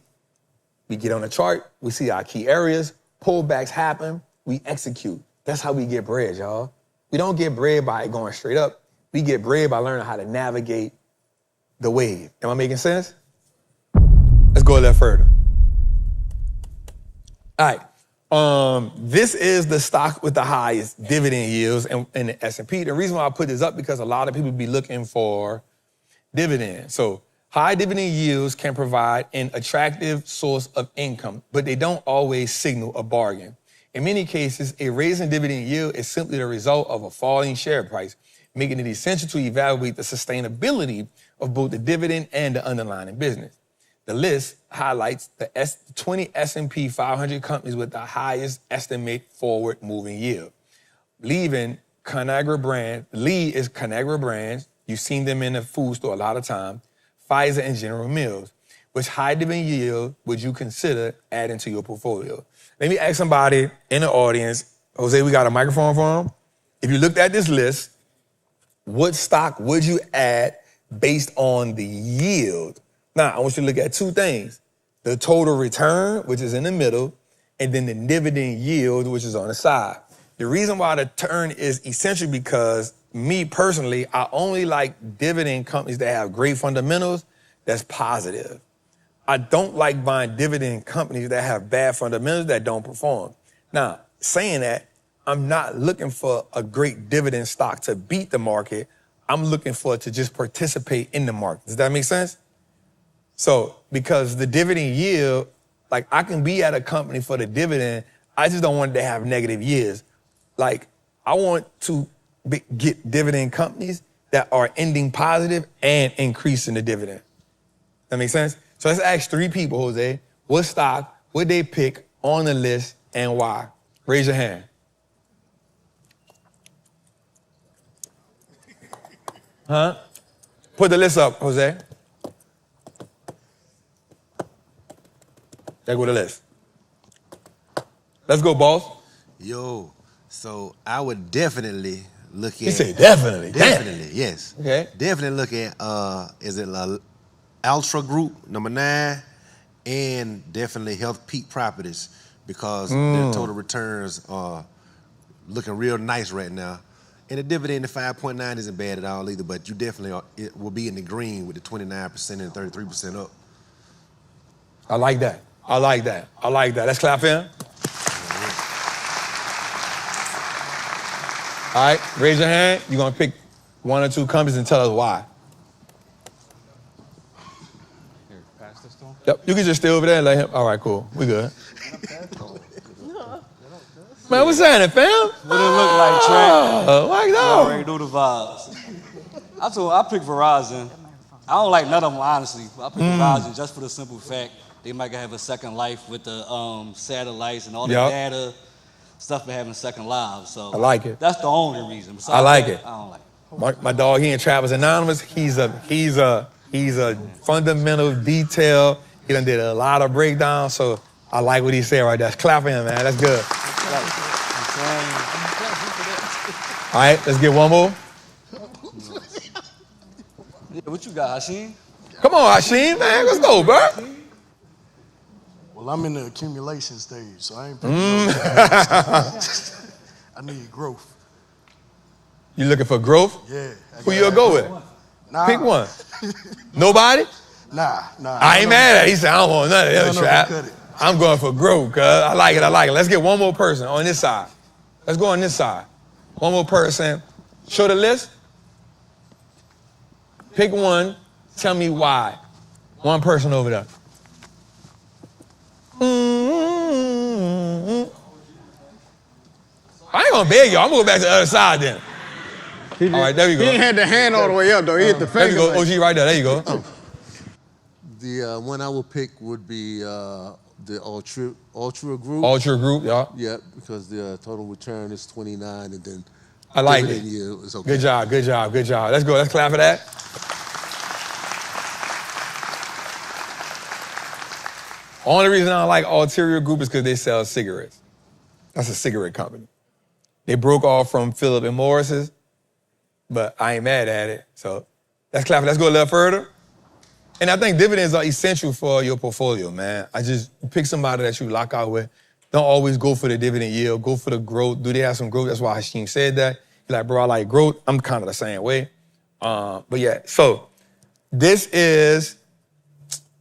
we get on the chart, we see our key areas, pullbacks happen, we execute. That's how we get bread, y'all. We don't get bread by going straight up. We get bread by learning how to navigate the wave. Am I making sense? Let's go a little further. All right. This is the stock with the highest dividend yields in the S&P. The reason why I put this up because a lot of people be looking for dividends. So high dividend yields can provide an attractive source of income, but they don't always signal a bargain. In many cases, a raise in dividend yield is simply the result of a falling share price, making it essential to evaluate the sustainability of both the dividend and the underlying business. The list highlights the 20 S&P 500 companies with the highest estimate forward moving yield. Leading Conagra Brands, lead is Conagra Brands. You've seen them in the food store a lot of time. Pfizer and General Mills. Which high dividend yield would you consider adding to your portfolio? Let me ask somebody in the audience. Jose, we got a microphone for him. If you looked at this list, what stock would you add based on the yield? Now, I want you to look at two things. The total return, which is in the middle, and then the dividend yield, which is on the side. The reason why the turn is essential because me personally, I only like dividend companies that have great fundamentals that's positive. I don't like buying dividend companies that have bad fundamentals that don't perform. Now, saying that, I'm not looking for a great dividend stock to beat the market. I'm looking for it to just participate in the market. Does that make sense? So, because the dividend yield, like I can be at a company for the dividend, I just don't want it to have negative years. Like, I want to get dividend companies that are ending positive and increasing the dividend. That make sense? So let's ask 3 people, Jose, what stock would they pick on the list and why? Raise your hand. Huh? Put the list up, Jose. There go the list. Let's go, boss. Yo, so I would definitely look at... He said definitely. Definitely, yes. Okay. Definitely look at, is it Ultra Group, number 9, and definitely Health Peak Properties because their total returns are looking real nice right now. And the dividend of 5.9 isn't bad at all either, but you definitely it will be in the green with the 29% and 33% up. I like that. I like that. I like that. Let's clap for him. All right, raise your hand. You're going to pick 1 or 2 companies and tell us why. Here, pass this to him. Yep, you can just stay over there and let him. All right, cool. We good. Man, what's happening, fam? What it look like, Trey? Oh, my You God. already know the vibes. I picked Verizon. I don't like none of them, honestly. I pick Verizon just for the simple fact they might have a second life with the satellites and all the data stuff been having second lives. So I like it. That's the only reason. Besides I like that, it. I don't like it. My dog, he in Travis Anonymous. He's a fundamental detail. He done did a lot of breakdowns, so I like what he said right there. Clap for him, man. That's good. All right, let's get one more. Yeah, what you got, Hashim? Come on, Hashim, man. Let's go, bro. Well, I'm in the accumulation stage, so I ain't picking I need growth. You looking for growth? Yeah. Who you gonna go with? Nah. Pick one. Nobody? Nah. I ain't mad at it. He said, I don't want none of the other trap. I'm going for growth, cuz. I like it. Let's get one more person on this side. Let's go on this side. One more person. Show the list. Pick one. Tell me why. One person over there. I ain't gonna beg y'all. I'm gonna go back to the other side then. All right, there we go. He ain't had the hand all the way up, though. He hit the There finger. you go, OG, right there. There you go. The one I would pick would be the Ultra Group. Ultra Group, yeah. Yeah, because the total return is 29, and then I like it. dividend yield is okay. Good job. Let's go. Let's clap for that. Only reason I don't like Ulterior Group is because they sell cigarettes. That's a cigarette company. They broke off from Philip and Morris's, but I ain't mad at it. So let's clap. Let's go a little further. And I think dividends are essential for your portfolio, man. I just pick somebody that you lock out with. Don't always go for the dividend yield. Go for the growth. Do they have some growth? That's why Hashim said that. He's like, bro, I like growth. I'm kind of the same way. But yeah, so this is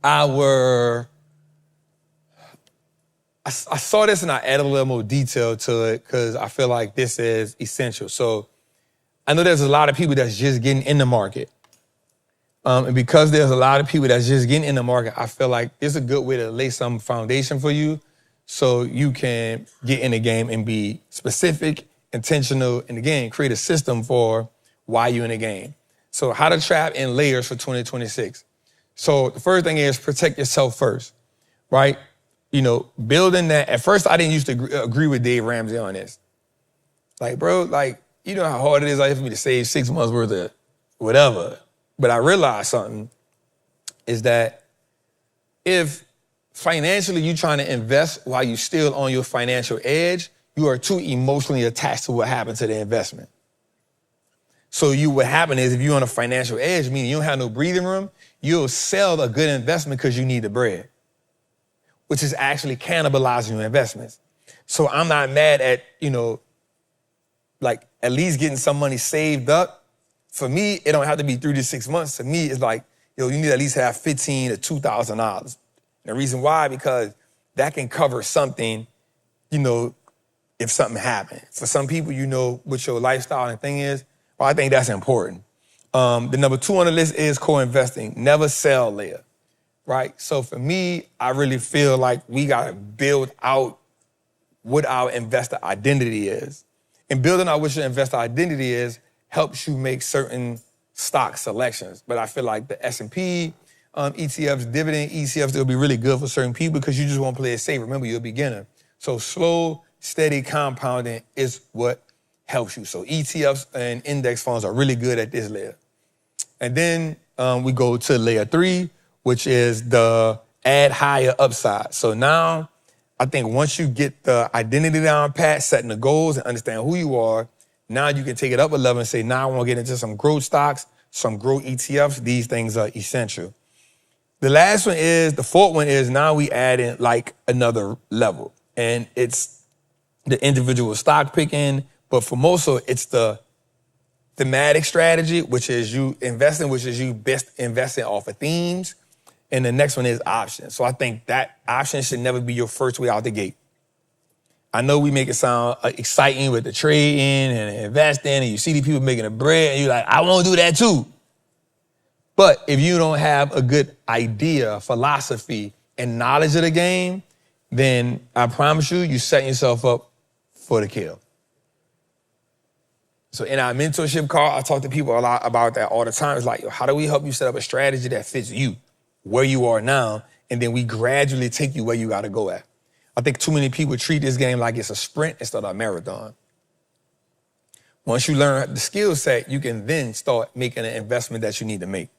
our... I saw this and I added a little more detail to it because I feel like this is essential. So I know there's a lot of people that's just getting in the market. And because there's a lot of people that's just getting in the market, I feel like it's a good way to lay some foundation for you so you can get in the game and be specific, intentional, and again, create a system for why you're in the game. So how to trap in layers for 2026. So the first thing is protect yourself first, right? You know, building that. At first, I didn't used to agree with Dave Ramsey on this. Like, bro, like, you know how hard it is for me to save 6 months worth of whatever. But I realized something is that if financially you're trying to invest while you're still on your financial edge, you are too emotionally attached to what happened to the investment. So what happen is if you're on a financial edge, meaning you don't have no breathing room, you'll sell a good investment because you need the bread, which is actually cannibalizing your investments. So I'm not mad at, like at least getting some money saved up. For me, it don't have to be 3 to 6 months. To me, it's like, you need to at least have $1,500 to $2,000. The reason why, because that can cover something, if something happened. For some people, what your lifestyle and thing is, well, I think that's important. The number 2 on the list is co-investing. Never sell later. Right? So for me, I really feel like we got to build out what our investor identity is. And building out what your investor identity is helps you make certain stock selections. But I feel like the S&P ETFs, dividend ETFs, they'll be really good for certain people because you just want to play it safe. Remember, you're a beginner. So slow, steady compounding is what helps you. So ETFs and index funds are really good at this layer. And then we go to layer 3, which is the add higher upside. So now, I think once you get the identity down pat, setting the goals and understand who you are, now you can take it up a level and say, now I want to get into some growth stocks, some growth ETFs. These things are essential. The last one is, the 4th one is now we add in like another level. And it's the individual stock picking, but for most of it, it's the thematic strategy, which is you investing, which is you best investing off of themes. And the next one is options. So I think that option should never be your first way out the gate. I know we make it sound exciting with the trading and investing, and you see these people making the bread, and you're like, I want to do that too. But if you don't have a good idea, philosophy, and knowledge of the game, then I promise you're setting yourself up for the kill. So in our mentorship call, I talk to people a lot about that all the time. It's like, how do we help you set up a strategy that fits you, where you are now, and then we gradually take you where you gotta go at. I think too many people treat this game like it's a sprint instead of a marathon. Once you learn the skill set, you can then start making an investment that you need to make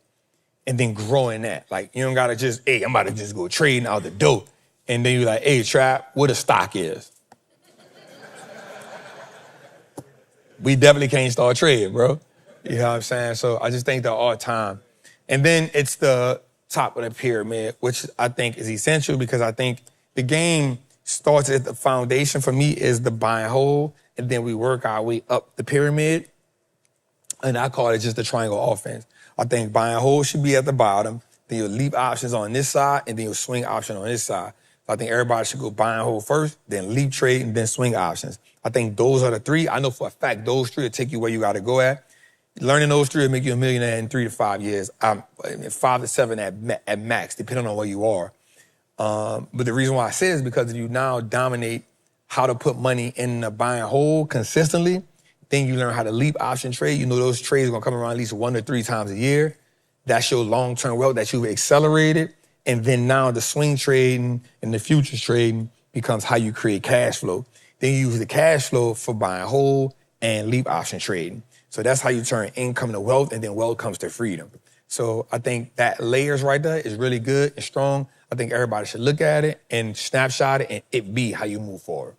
and then growing that. Like, you don't gotta just, hey, I'm about to just go trading out the dope. And then you're like, hey, Trap, what a stock is. We definitely can't start trading, bro. You know what I'm saying? So I just think they're all time. And then it's the top of the pyramid, which I think is essential because I think the game starts at the foundation for me is the buy and hold, and then we work our way up the pyramid. And I call it just the triangle offense. I think buy and hold should be at the bottom, then your leap options on this side, and then your swing option on this side. So I think everybody should go buy and hold first, then leap trade, and then swing options. I think those are the three. I know for a fact those three will take you where you got to go at. Learning those three will make you a millionaire in 3 to 5 years. 5 to 7 at max, depending on where you are. But the reason why I say this is because if you now dominate how to put money in the buy and hold consistently, then you learn how to leap option trade. You know those trades are going to come around at least 1 to 3 times a year. That's your long-term wealth that you've accelerated. And then now the swing trading and the futures trading becomes how you create cash flow. Then you use the cash flow for buy and hold and leap option trading. So that's how you turn income to wealth, and then wealth comes to freedom. So I think that layers right there is really good and strong. I think everybody should look at it and snapshot it, and it be how you move forward.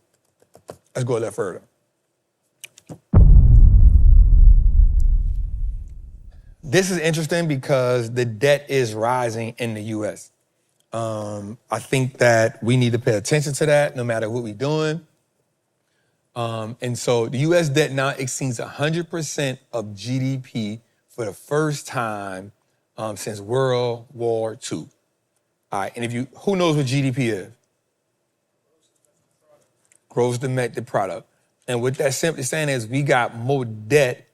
Let's go a little further. This is interesting because the debt is rising in the U.S. I think that we need to pay attention to that no matter what we're doing. And so the U.S. debt now exceeds 100% of GDP for the first time since World War II. All right, and who knows what GDP is? Gross domestic product. And what that's simply saying is we got more debt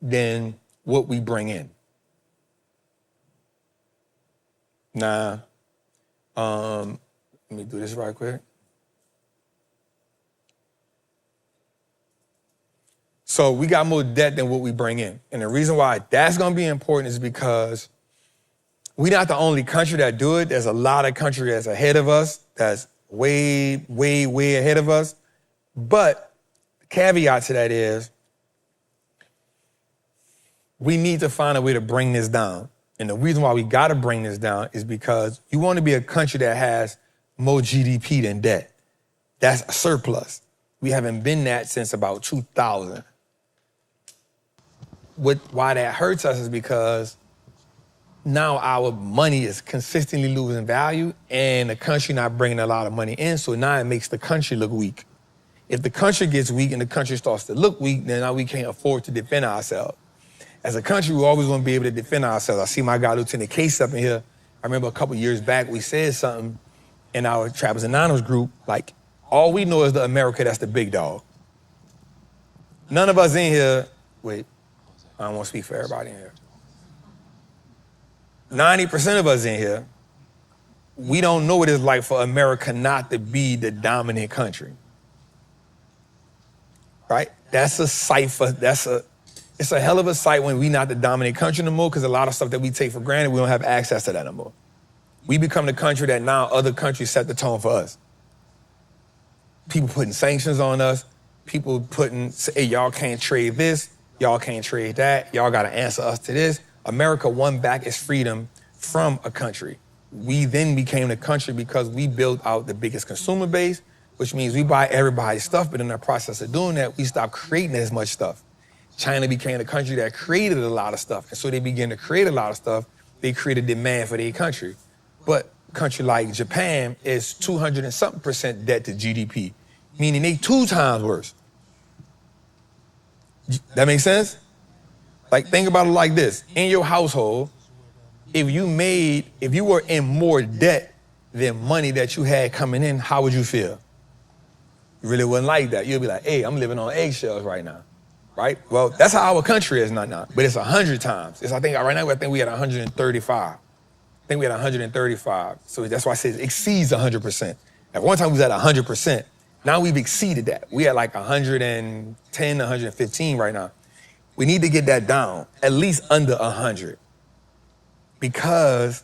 than what we bring in. Nah. Let me do this right quick. So we got more debt than what we bring in. And the reason why that's gonna be important is because we're not the only country that do it. There's a lot of countries that's ahead of us, that's way, way, way ahead of us. But the caveat to that is we need to find a way to bring this down. And the reason why we gotta bring this down is because you wanna be a country that has more GDP than debt. That's a surplus. We haven't been that since about 2000. Why that hurts us is because now our money is consistently losing value and the country not bringing a lot of money in, so now it makes the country look weak. If the country gets weak and the country starts to look weak, then now we can't afford to defend ourselves. As a country, we always want to be able to defend ourselves. I see my guy, Lieutenant Case, up in here. I remember a couple years back, we said something in our Trappers Anonymous group, like, all we know is the America that's the big dog. None of us in here, wait, I don't want to speak for everybody in here. 90% of us in here, we don't know what it's like for America not to be the dominant country. Right? That's a cipher, it's a hell of a sight when we not the dominant country no more, because a lot of stuff that we take for granted, we don't have access to that no more. We become the country that now other countries set the tone for us. People putting sanctions on us, people putting, hey, y'all can't trade this, y'all can't trade that, y'all gotta answer us to this. America won back its freedom from a country. We then became the country because we built out the biggest consumer base, which means we buy everybody's stuff, but in the process of doing that, we stopped creating as much stuff. China became the country that created a lot of stuff, and so they began to create a lot of stuff, they created demand for their country. But a country like Japan is 200 and something % debt to GDP, meaning they 2 times worse. That makes sense? Like, think about it like this. In your household, if you were in more debt than money that you had coming in, how would you feel? You really wouldn't like that. You'd be like, hey, I'm living on eggshells right now, right? Well, that's how our country is now, but it's 100 times. Right now, I think we had 135. I think we had 135. So that's why I say it exceeds 100%. At one time we was at 100%. Now we've exceeded that. We at like 110, 115 right now. We need to get that down, at least under 100. Because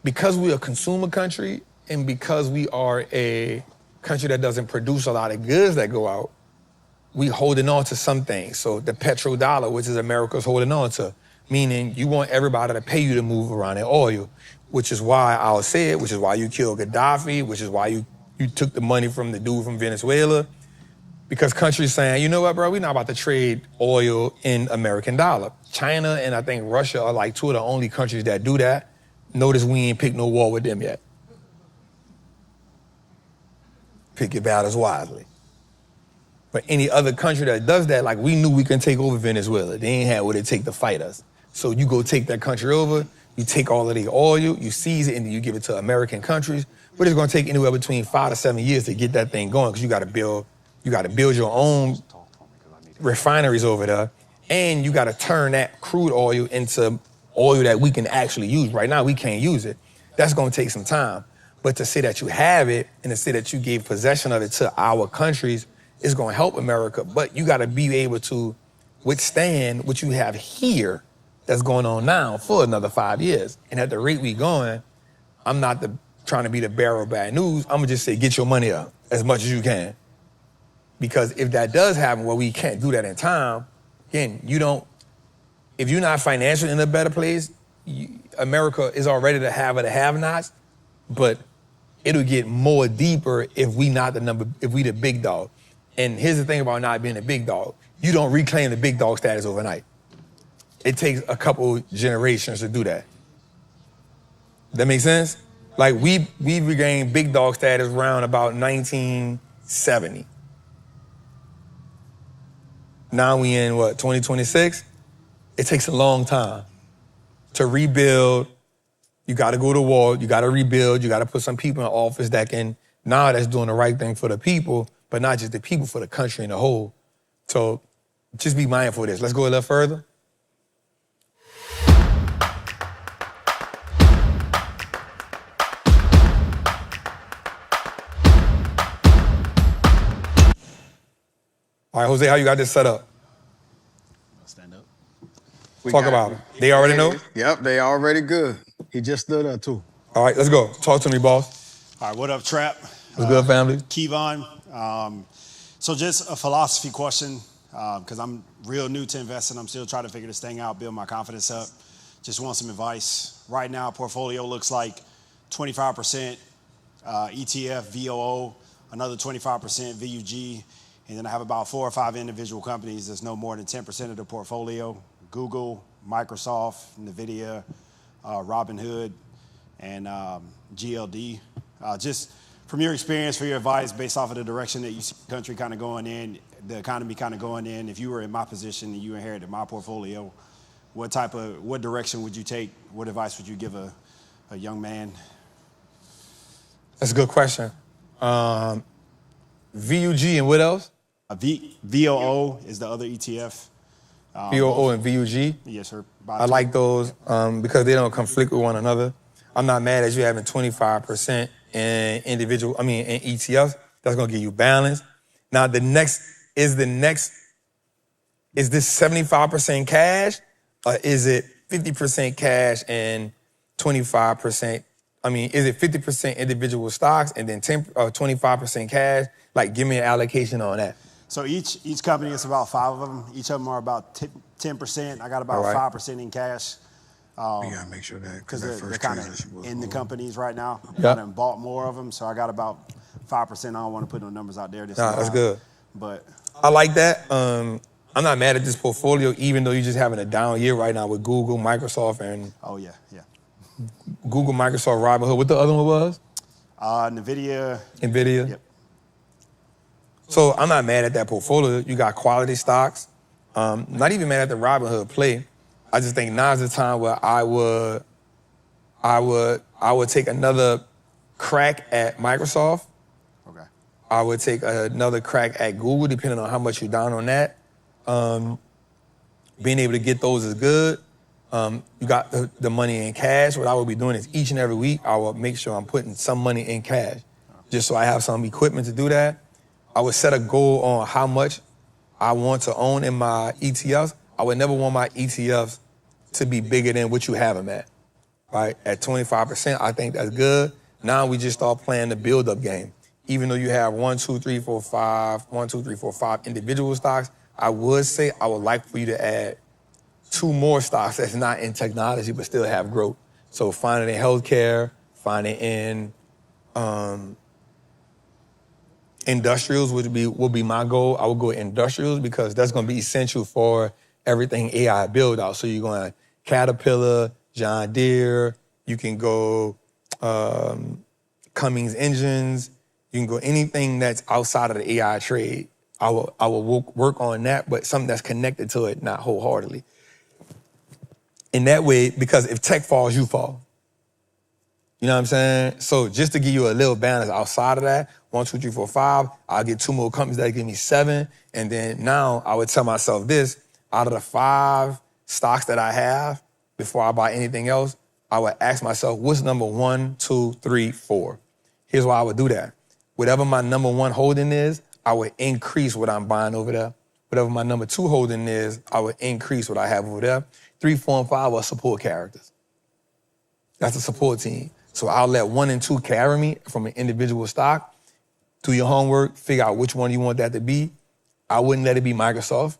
we're a consumer country and because we are a country that doesn't produce a lot of goods that go out, we holding on to some things. So the Petro-Dollar, which is America's holding on to, meaning you want everybody to pay you to move around their oil, which is why I'll say it, which is why you killed Gaddafi, which is why you took the money from the dude from Venezuela. Because countries saying, you know what, bro, we're not about to trade oil in American dollar. China and I think Russia are like two of the only countries that do that. Notice we ain't picked no war with them yet. Pick your battles wisely. But any other country that does that, like we knew we can take over Venezuela. They ain't had what it take to fight us. So you go take that country over, you take all of the oil, you seize it, and then you give it to American countries. But it's gonna take anywhere between 5 to 7 years to get that thing going, because you gotta build your own refineries over there, and you gotta turn that crude oil into oil that we can actually use. Right now, we can't use it. That's gonna take some time. But to say that you have it, and to say that you gave possession of it to our countries, is gonna help America. But you gotta be able to withstand what you have here that's going on now for another 5 years. And at the rate we going, I'm not trying to be the bearer of bad news. I'm gonna just say, get your money up as much as you can. Because if that does happen, well, we can't do that in time, again, if you're not financially in a better place, America is already the have of the have-nots, but it'll get more deeper if we the big dog. And here's the thing about not being a big dog. You don't reclaim the big dog status overnight. It takes a couple generations to do that. That make sense? Like we regained big dog status around about 1970. Now we in 2026? It takes a long time to rebuild. You gotta go to war, you gotta rebuild, you gotta put some people in office that's doing the right thing for the people, but not just the people, for the country in the whole. So just be mindful of this. Let's go a little further. All right, Jose, how you got this set up? Stand up. Talk about it. They already know? Yep, they already good. He just stood up too. All right, let's go. Talk to me, boss. All right, what up, Trap? What's good, family? Kevon. So just a philosophy question, because I'm real new to investing. I'm still trying to figure this thing out, build my confidence up. Just want some advice. Right now, portfolio looks like 25% ETF, VOO, another 25% VUG, and then I have about 4 or 5 individual companies that's no more than 10% of the portfolio: Google, Microsoft, NVIDIA, Robinhood, and GLD. Just from your experience, for your advice, based off of the direction that you see the country kind of going in, the economy kind of going in, if you were in my position and you inherited my portfolio, what direction would you take? What advice would you give a young man? That's a good question. VUG and what else? VOO is the other ETF. VOO and VUG? Yes, sir. I like those because they don't conflict with one another. I'm not mad at you having 25% in ETFs. That's gonna give you balance. Now is this 75% cash, or is it 50% cash and 25%? Is it 50% individual stocks and then 25% cash? Like, give me an allocation on that. So each company is about 5 of them. Each of them are about 10%. I got about 5% in cash. We gotta make sure that because they're kind of in the companies right now. Yep. I done bought more of them, so I got about 5%. I don't want to put no numbers out there. That's good. But I like that. I'm not mad at this portfolio, even though you're just having a down year right now with Google, Microsoft, and yeah. Google, Microsoft, Robinhood. What the other one was? NVIDIA. Yep. So I'm not mad at that portfolio. You got quality stocks. Not even mad at the Robinhood play. I just think now's the time where I would take another crack at Microsoft. Okay. I would take another crack at Google, depending on how much you're down on that. Being able to get those is good. You got the money in cash. What I would be doing is each and every week, I will make sure I'm putting some money in cash. just so I have some equipment to do that. I would set a goal on how much I want to own in my ETFs. I would never want my ETFs to be bigger than what you have them at, right? At 25%, I think that's good. Now we just start playing the build-up game. Even though you have 1, 2, 3, 4, 5 individual stocks, I would say I would like for you to add 2 more stocks that's not in technology but still have growth. So find it in healthcare, find it in industrials would be my goal. I would go industrials because that's going to be essential for everything AI build out. So you're going Caterpillar, John Deere. You can go Cummins engines. You can go anything that's outside of the AI trade. I will work on that, but something that's connected to it, not wholeheartedly. In that way, because if tech falls, you fall. You know what I'm saying? So just to give you a little balance outside of that, 1, 2, 3, 4, 5, I'll get 2 more companies that give me 7. And then now I would tell myself this, out of the 5 stocks that I have, before I buy anything else, I would ask myself, what's number 1, 2, 3, 4? Here's why I would do that. Whatever my number 1 holding is, I would increase what I'm buying over there. Whatever my number 2 holding is, I would increase what I have over there. 3, 4, and 5 are support characters. That's a support team. So I'll let 1 and 2 carry me from an individual stock. Do your homework, figure out which one you want that to be. I wouldn't let it be Microsoft.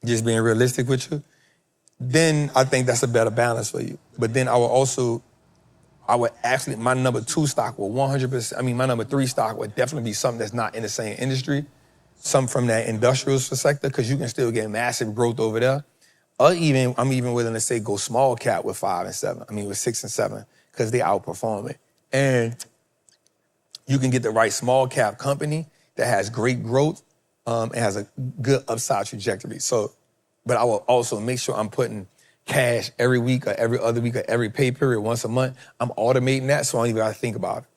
Just being realistic with you. Then I think that's a better balance for you. But then I would actually, my number 2 stock will 100%, my number 3 stock would definitely be something that's not in the same industry, some from that industrial sector, because you can still get massive growth over there. Or I'm even willing to say go small cap with 5 and 7. With 6 and 7, because they outperform it. And you can get the right small cap company that has great growth and has a good upside trajectory. So, but I will also make sure I'm putting cash every week or every other week or every pay period once a month. I'm automating that so I don't even gotta think about it.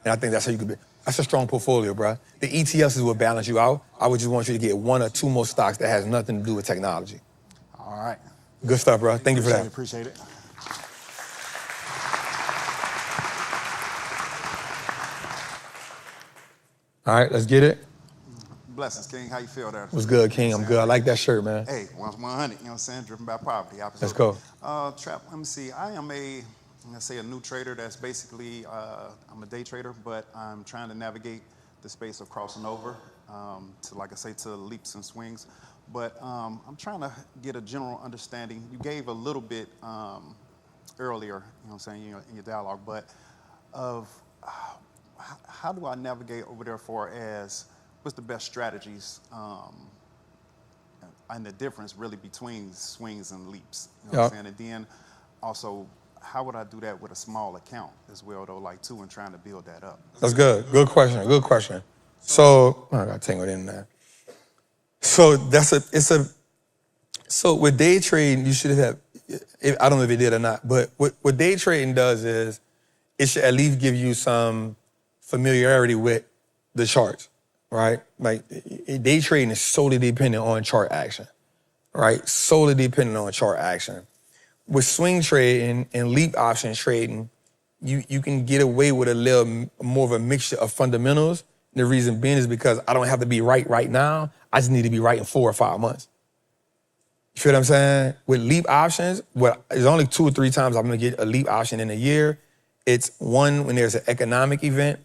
And I think that's how you could be. That's a strong portfolio, bro. The ETFs is what balance you out. I would just want you to get 1 or 2 more stocks that has nothing to do with technology. All right. Good stuff, bro. Thank you for that. Appreciate it. All right, let's get it. Blessings, King. How you feel there? What's good, King? I'm good. I like that shirt, man. Hey, 100, you know what I'm saying? Driven by poverty. Let's go. Trap, let me see. I am a new trader that's basically, I'm a day trader, but I'm trying to navigate the space of crossing over to leaps and swings. But I'm trying to get a general understanding. You gave a little bit earlier, you know what I'm saying, in your dialogue, but of how do I navigate over there for as what's the best strategies and the difference really between swings and leaps? You know what I'm saying? And then also, how would I do that with a small account as well, though, like too, and trying to build that up? That's good. Good question. So, I got tangled in there. So so with day trading, you should have, I don't know if it did or not, but what day trading does is it should at least give you some familiarity with the charts, right? Like day trading is solely dependent on chart action, right? Solely dependent on chart action. With swing trading and leap option trading, you can get away with a little more of a mixture of fundamentals. The reason being is because I don't have to be right now. I just need to be right in 4 or 5 months. You feel what I'm saying? With leap options, there's only 2 or 3 times I'm gonna get a leap option in a year. It's 1, when there's an economic event.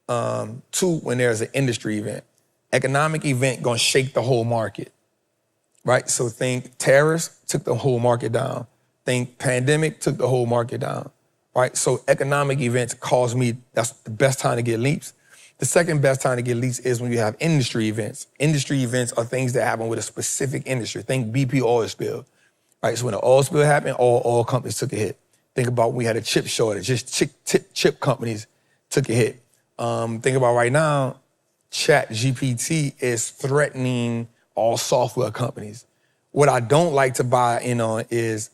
2, when there's an industry event. Economic event gonna shake the whole market, right? So think tariffs took the whole market down. Think pandemic took the whole market down, right? So economic events cause me, that's the best time to get leaps. The second best time to get leaps is when you have industry events. Industry events are things that happen with a specific industry. Think BP oil spill, right? So when the oil spill happened, all oil companies took a hit. Think about when we had a chip shortage, just chip companies took a hit. Think about right now, ChatGPT is threatening all software companies. What I don't like to buy in on is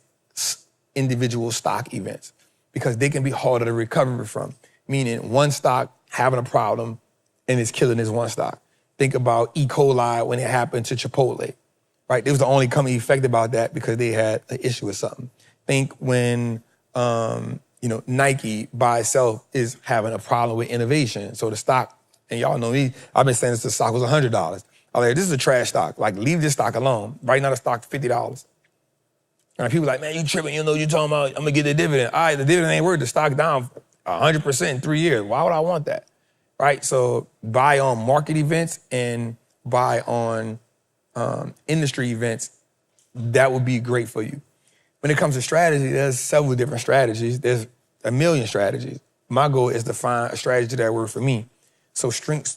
individual stock events because they can be harder to recover from, meaning one stock having a problem and it's killing this one stock. Think about E. coli when it happened to Chipotle, right? It was the only company affected by that because they had an issue with something. Think when Nike by itself is having a problem with innovation. So the stock, and y'all know me, I've been saying this, the stock was $100. I'm like, this is a trash stock. Like, leave this stock alone. Right now, the stock's $50. And people like, man, you tripping, you talking about, I'm gonna get the dividend. All right, the dividend ain't worth the stock down 100% in 3 years. Why would I want that? Right? So buy on market events and buy on industry events. That would be great for you. When it comes to strategy, there's several different strategies. There's a million strategies. My goal is to find a strategy that works for me. So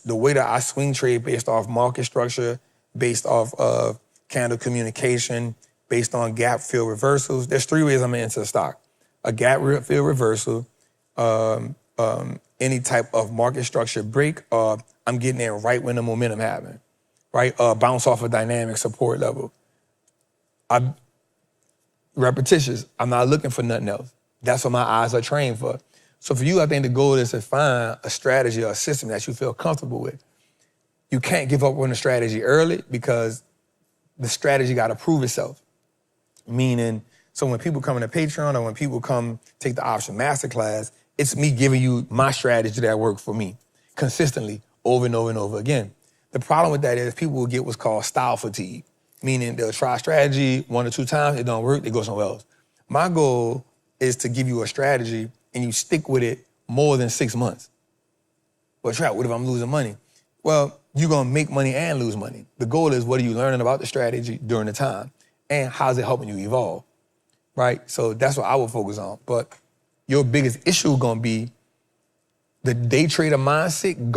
the way that I swing trade based off market structure, based off of candle communication, based on gap fill reversals. There's 3 ways I'm into the stock. A gap fill reversal, any type of market structure break, or I'm getting in right when the momentum happens, right? Bounce off a dynamic support level. I'm repetitious. I'm not looking for nothing else. That's what my eyes are trained for. So for you, I think the goal is to find a strategy or a system that you feel comfortable with. You can't give up on the strategy early because the strategy got to prove itself. Meaning, so when people come into Patreon or when people come take the option masterclass, it's me giving you my strategy that works for me consistently over and over and over again. The problem with that is people will get what's called style fatigue, meaning they'll try a strategy 1 or 2 times, it don't work, they go somewhere else. My goal is to give you a strategy and you stick with it more than 6 months. Well, Trap, what if I'm losing money? Well, you're gonna make money and lose money. The goal is, what are you learning about the strategy during the time? And how's it helping you evolve, right? So that's what I will focus on. But your biggest issue gonna be the day trader mindset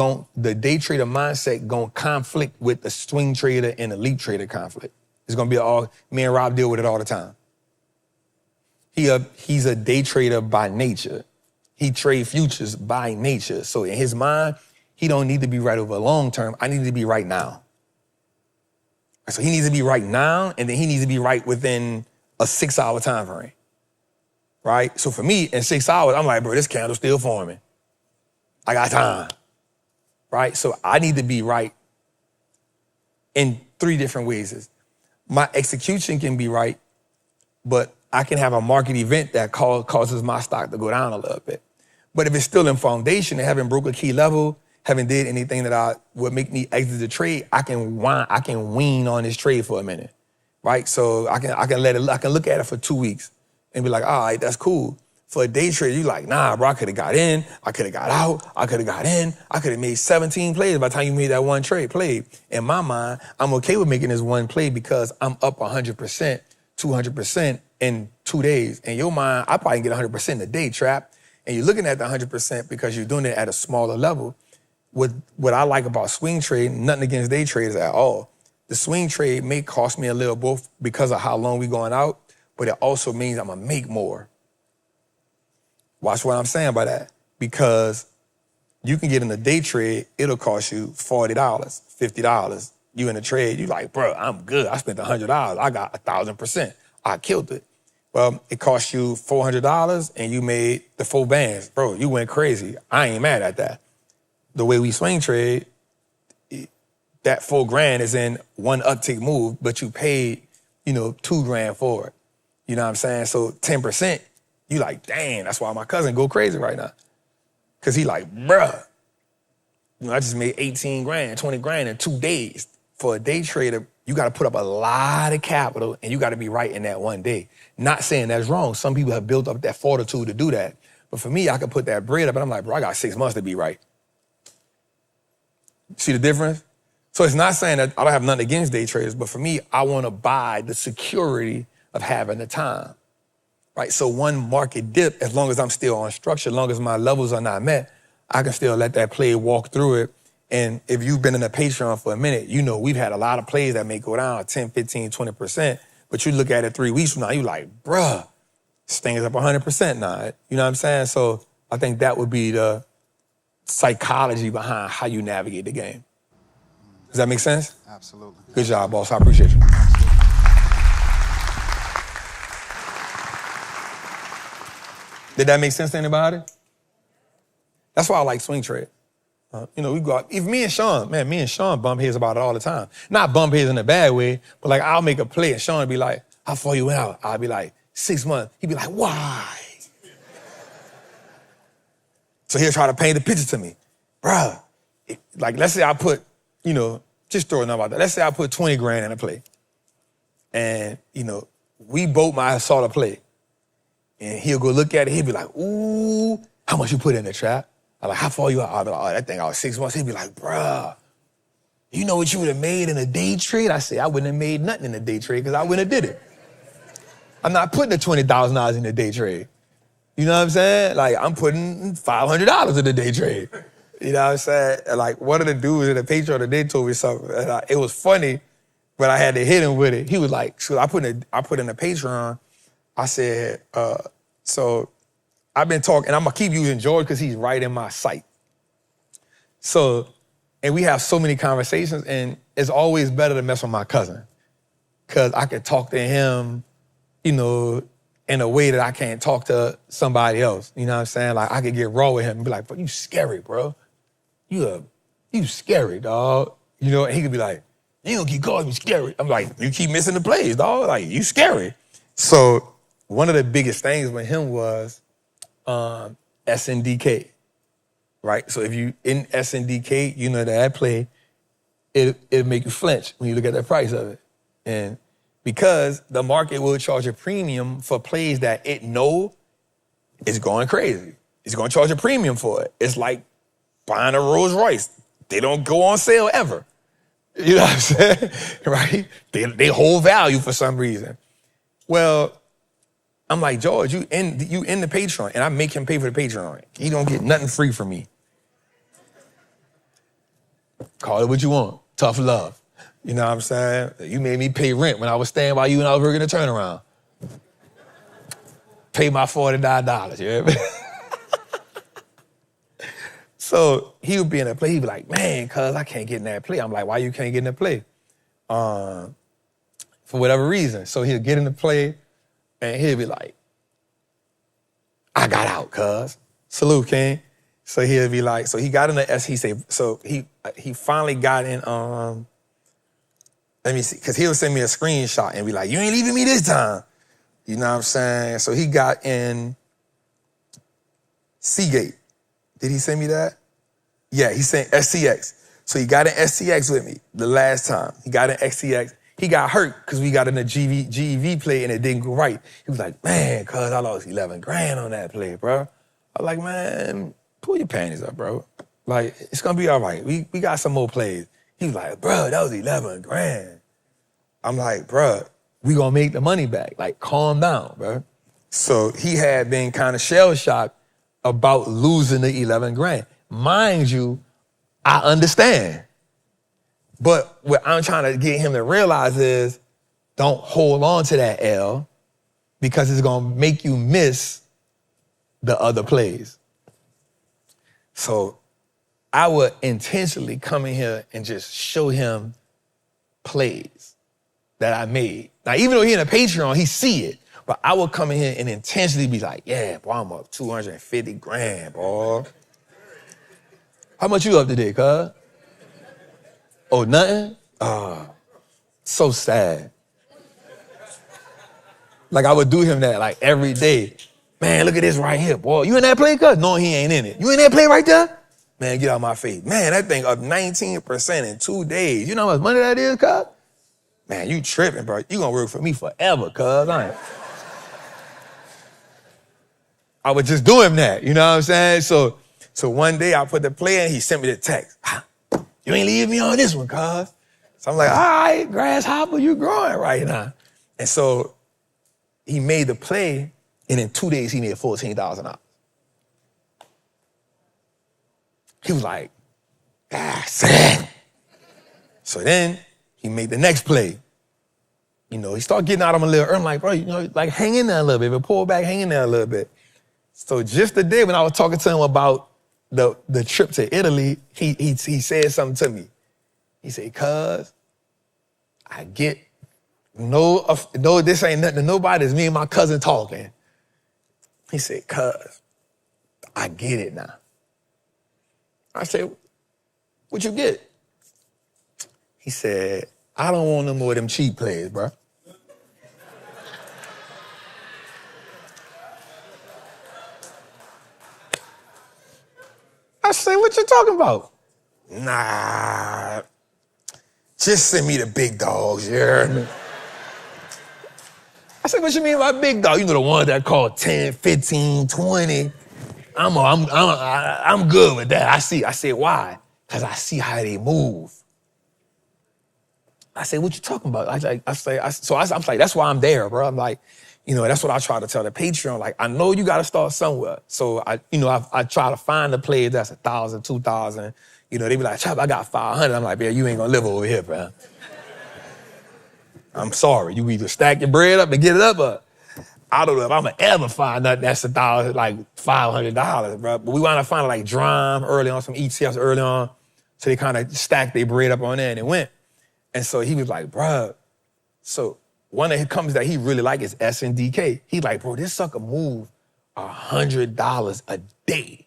gonna conflict with the swing trader and elite trader conflict. It's gonna be me and Rob deal with it all the time. He's a day trader by nature. He trade futures by nature. So in his mind, he don't need to be right over a long term. I need to be right now. So he needs to be right now, and then he needs to be right within a 6-hour time frame, right? So for me, in 6 hours, I'm like, bro, this candle's still forming. I got time, right? So I need to be right in 3 different ways. My execution can be right, but I can have a market event that causes my stock to go down a little bit. But if it's still in foundation and haven't broke a key level, haven't did anything that would make me exit the trade, I can wean on this trade for a minute, right? So I can look at it for 2 weeks and be like, all right, that's cool. For a day trade, you like, nah, bro, I could have got in, I could have got out, I could have got in, I could have made 17 plays by the time you made that one play. In my mind, I'm okay with making this one play because I'm up 100%, 200% in 2 days. In your mind, I probably get 100% in a day, Trap. And you're looking at the 100% because you're doing it at a smaller level. What I like about swing trade, nothing against day traders at all. The swing trade may cost me a little both because of how long we going out, but it also means I'm gonna make more. Watch what I'm saying by that. Because you can get in a day trade, it'll cost you $40, $50. You in a trade, you like, bro, I'm good. I spent $100. I got 1,000%. I killed it. Well, it cost you $400 and you made the 4 bands. Bro, you went crazy. I ain't mad at that. The way we swing trade, that $4,000 is in one uptick move, but you paid, $2,000 for it. You know what I'm saying? So 10%, you like, dang, that's why my cousin go crazy right now. Cause he like, bruh, I just made 18 grand, 20 grand in 2 days. For a day trader, you gotta put up a lot of capital and you gotta be right in that one day. Not saying that's wrong. Some people have built up that fortitude to do that. But for me, I could put that bread up and I'm like, bro, I got 6 months to be right. See the difference? So it's not saying that I don't have nothing against day traders, but for me, I wanna buy the security of having the time, right? So one market dip, as long as I'm still on structure, as long as my levels are not met, I can still let that play walk through it. And if you've been in a Patreon for a minute, we've had a lot of plays that may go down 10, 15, 20%, but you look at it 3 weeks from now, you like, bruh, this thing is up 100% now. You know what I'm saying? So I think that would be the psychology behind how you navigate the game. Does that make sense? Absolutely. Good job, boss. I appreciate you. Did that make sense to anybody? That's why I like swing trade. We go out, even me and Sean bump heads about it all the time. Not bump heads in a bad way, but like I'll make a play and Sean be like, how far you went out? I'll be like, 6 months. He'd be like, why? So he'll try to paint the picture to me. Bruh, like let's say I put, just throw a number out there. Let's say I put 20 grand in a play. And, we both might have saw the play. And he'll go look at it, he'll be like, ooh, how much you put in the trap? I'm like, how far you out? I'll be like, oh, that thing out 6 months. He'll be like, bruh, you know what you would have made in a day trade? I say, I wouldn't have made nothing in a day trade because I wouldn't have did it. I'm not putting the $20,000 in a day trade. You know what I'm saying? Like, I'm putting $500 in a day trade. You know what I'm saying? And like, one of the dudes in the Patreon today told me something. And it was funny, but I had to hit him with it. He was like, so I put in the Patreon, I said, so I've been talking, and I'm gonna keep using George because he's right in my sight. So, and we have so many conversations, and it's always better to mess with my cousin because I could talk to him, in a way that I can't talk to somebody else. You know what I'm saying? Like, I could get raw with him and be like, bro, you scary, bro. You scary, dog. And he could be like, you gonna keep calling me scary. I'm like, you keep missing the plays, dog. Like, you scary. So one of the biggest things with him was SNDK, right? So if you in SNDK, that play, it'll make you flinch when you look at the price of it. And because the market will charge a premium for plays that it know is going crazy. It's gonna charge a premium for it. It's like buying a Rolls Royce. They don't go on sale ever. You know what I'm saying? Right? They hold value for some reason. Well, I'm like, George, you in the Patreon, and I make him pay for the Patreon. He don't get nothing free from me. Call it what you want. Tough love. You know what I'm saying? You made me pay rent when I was staying by you and I was working a turnaround. Pay my $49, you hear me? So he would be in that play, he'd be like, man, cuz I can't get in that play. I'm like, why you can't get in that play? For whatever reason. So he'll get in the play and he'll be like, I got out, cuz. Salute, King. So he'll be like, so he got in the he finally got in, let me see, because he'll send me a screenshot and be like, you ain't leaving me this time. You know what I'm saying? So he got in Seagate. Did he send me that? Yeah, he sent SCX. So he got in SCX with me the last time. He got in SCX. He got hurt because we got in a GEV play and it didn't go right. He was like, man, cuz I lost 11 grand on that play, bro. I was like, man, pull your panties up, bro. Like, it's gonna be all right. We got some more plays. He was like, bro, that was 11 grand. I'm like, bro, we gonna make the money back. Like, calm down, bro. So he had been kind of shell-shocked about losing the 11 grand. Mind you, I understand. But what I'm trying to get him to realize is don't hold on to that L because it's gonna make you miss the other plays. So I would intentionally come in here and just show him plays that I made. Now, even though he in a Patreon, he see it, but I would come in here and intentionally be like, yeah, boy, I'm up 250 grand, boy. How much you up today, cuz? Oh, nothing? So sad. Like, I would do him that, like, every day. Man, look at this right here, boy. You in that play, cuz? No, he ain't in it. You in that play right there? Man, get out my face. Man, that thing up 19% in 2 days. You know how much money that is, cuz? Man, you tripping, bro. You gonna work for me forever, cuz. I would just do him that, you know what I'm saying? So one day I put the play in, he sent me the text. You ain't leaving me on this one, cuz. So I'm like, all right, grasshopper, you growing right now. And so he made the play, and in 2 days he made $14,000. He was like, sad. So then he made the next play. He started getting out of him a little early. I'm like, bro, like hang in there a little bit, but pull back, hang in there a little bit. So just the day when I was talking to him about the trip to Italy, he said something to me. He said, cuz, I get, no, this ain't nothing to nobody. It's me and my cousin talking. He said, cuz, I get it now. I said, what you get? He said, I don't want no more of them cheap plays, bro. what you talking about? Nah, just send me the big dogs, you hear me? I said, what you mean by big dog? You know the ones that call 10, 15, 20. I'm good with that. I said, why? Because I see how they move. I said, what you talking about? I'm like, that's why I'm there, bro. I'm like, that's what I try to tell the Patreon. Like, I know you got to start somewhere. So I try to find the players that's 1,000, 2,000. They be like, Chop, I got 500. I'm like, man, you ain't gonna live over here, bro. I'm sorry. You either stack your bread up and get it up, or I don't know if I'm gonna ever find nothing that's $1,000, like $500, bro. But we want to find like Drum early on, some ETFs early on. So they kind of stacked their bread up on there and it went. And so he was like, bro, so one of the companies that he really like is SNDK. He like, bro, this sucker move $100 a day.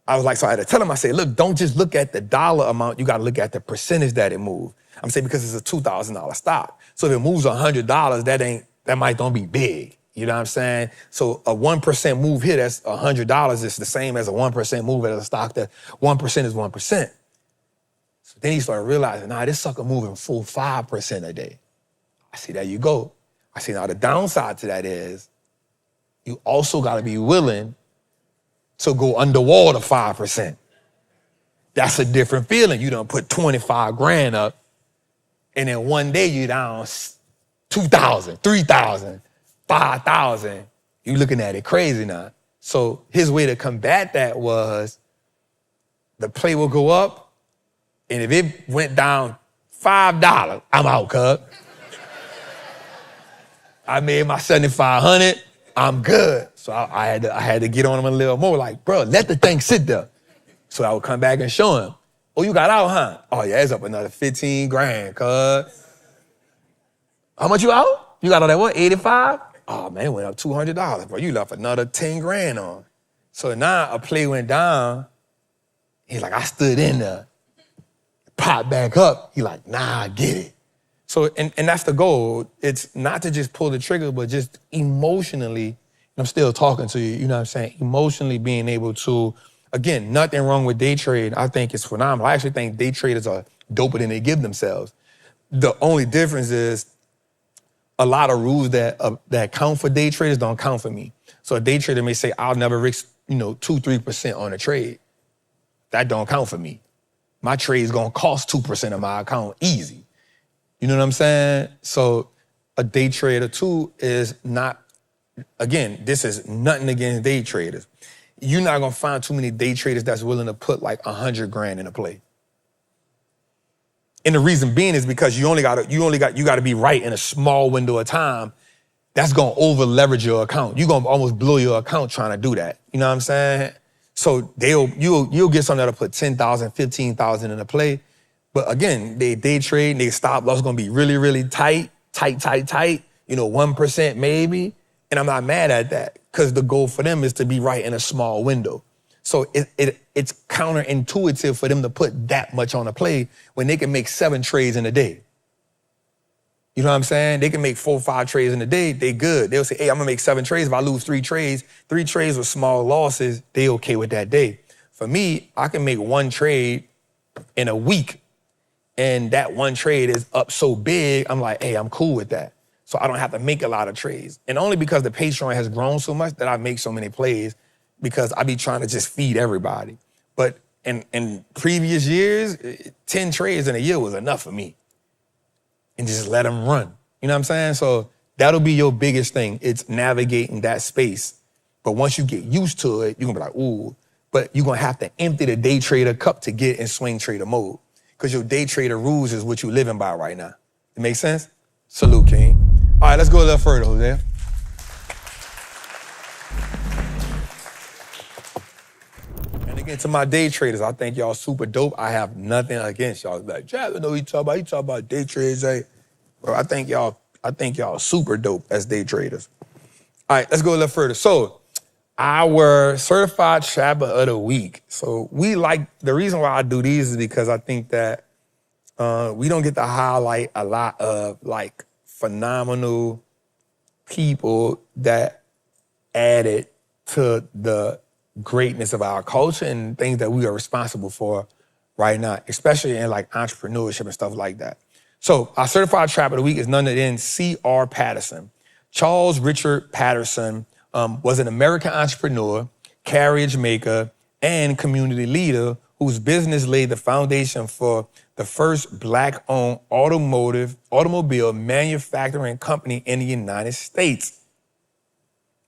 I was like, so I had to tell him, I said, look, don't just look at the dollar amount, you gotta look at the percentage that it moved. I'm saying because it's a $2,000 stock. So if it moves $100, that might don't be big. You know what I'm saying? So a 1% move here, that's $100 is the same as a 1% move at a stock that 1% is 1%. So then he started realizing, this sucker moving full 5% a day. I see, there you go. I see, now the downside to that is you also gotta be willing to go underwater 5%. That's a different feeling. You done put 25 grand up, and then one day you down 2,000, 3,000, 5,000. You looking at it crazy now. So his way to combat that was the play will go up, and if it went down $5, I'm out, cuz. I made my 7,500, I'm good. So I had to get on him a little more, like, bro, let the thing sit there. So I would come back and show him. Oh, you got out, huh? Oh, yeah, it's up another 15 grand, cuz. How much you out? You got all that what, 85? Oh, man, it went up $200, bro. You left another 10 grand on. So now a play went down. He's like, I stood in there. Popped back up. He like, nah, I get it. So, and that's the goal. It's not to just pull the trigger, but just emotionally, I'm still talking to you, you know what I'm saying? Emotionally being able to, again, nothing wrong with day trade. I think it's phenomenal. I actually think day traders are doper than they give themselves. The only difference is a lot of rules that count for day traders don't count for me. So a day trader may say, I'll never risk, 2-3% on a trade. That don't count for me. My trade's gonna cost 2% of my account easy. You know what I'm saying? So a day trader too is not, again, this is nothing against day traders. You're not gonna find too many day traders that's willing to put like 100 grand in a play. And the reason being is because you gotta be right in a small window of time. That's gonna over leverage your account. You're gonna almost blow your account trying to do that. You know what I'm saying? So you'll get something that'll put 10,000, 15,000 in a play. But again, they day trade, they stop loss is gonna be really, really tight, 1% maybe. And I'm not mad at that because the goal for them is to be right in a small window. So it's counterintuitive for them to put that much on a play when they can make 7 trades in a day. You know what I'm saying? They can make 4 or 5 trades in a day, they good. They'll say, hey, I'm gonna make 7 trades. If I lose 3 trades with small losses, they okay with that day. For me, I can make 1 trade in a week and that 1 trade is up so big, I'm like, hey, I'm cool with that. So I don't have to make a lot of trades. And only because the Patreon has grown so much that I make so many plays because I be trying to just feed everybody. But in previous years, 10 trades in a year was enough for me. And just let them run. You know what I'm saying? So that'll be your biggest thing. It's navigating that space. But once you get used to it, you're gonna be like, ooh, but you're gonna have to empty the day trader cup to get in swing trader mode. Because your day trader rules is what you're living by right now. It makes sense? Salute, King. All right, let's go a little further, Jose. And again, to my day traders, I think y'all super dope. I have nothing against y'all. Like, Chad, I know you talk about day traders. Hey. Bro, I think y'all super dope as day traders. All right, let's go a little further. So, our certified Shabba of the week. So the reason why I do these is because I think that we don't get to highlight a lot of like phenomenal people that added to the greatness of our culture and things that we are responsible for right now, especially in like entrepreneurship and stuff like that. So our certified trapper of the week is none other than C.R. Patterson. Charles Richard Patterson was an American entrepreneur, carriage maker, and community leader whose business laid the foundation for the first Black-owned automobile manufacturing company in the United States.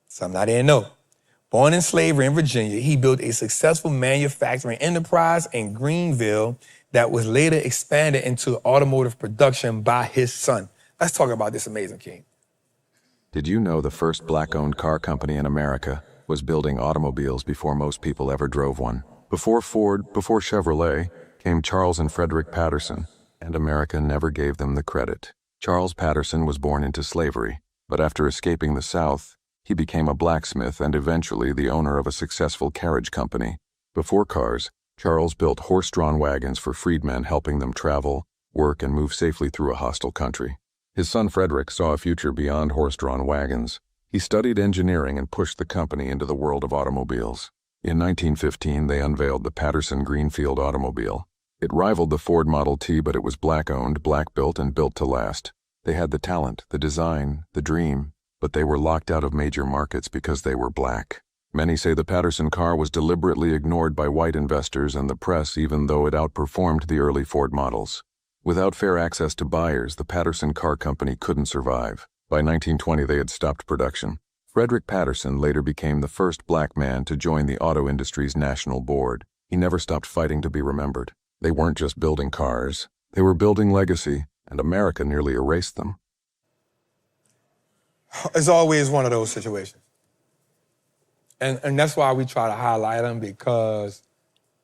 Some I didn't know. Born in slavery in Virginia, he built a successful manufacturing enterprise in Greenville that was later expanded into automotive production by his son. Let's talk about this amazing king. Did you know the first Black-owned car company in America was building automobiles before most people ever drove one? Before Ford, before Chevrolet, came Charles and Frederick Patterson, and America never gave them the credit. Charles Patterson was born into slavery, but after escaping the South, he became a blacksmith and eventually the owner of a successful carriage company. Before cars, Charles built horse-drawn wagons for freedmen, helping them travel, work, and move safely through a hostile country. His son Frederick saw a future beyond horse-drawn wagons. He studied engineering and pushed the company into the world of automobiles. In 1915, they unveiled the Patterson Greenfield automobile. It rivaled the Ford Model T, but it was Black-owned, Black-built, and built to last. They had the talent, the design, the dream, but they were locked out of major markets because they were Black. Many say the Patterson car was deliberately ignored by white investors and the press, even though it outperformed the early Ford models. Without fair access to buyers, the Patterson Car Company couldn't survive. By 1920, they had stopped production. Frederick Patterson later became the first Black man to join the auto industry's national board. He never stopped fighting to be remembered. They weren't just building cars. They were building legacy, and America nearly erased them. It's always one of those situations. And that's why we try to highlight them, because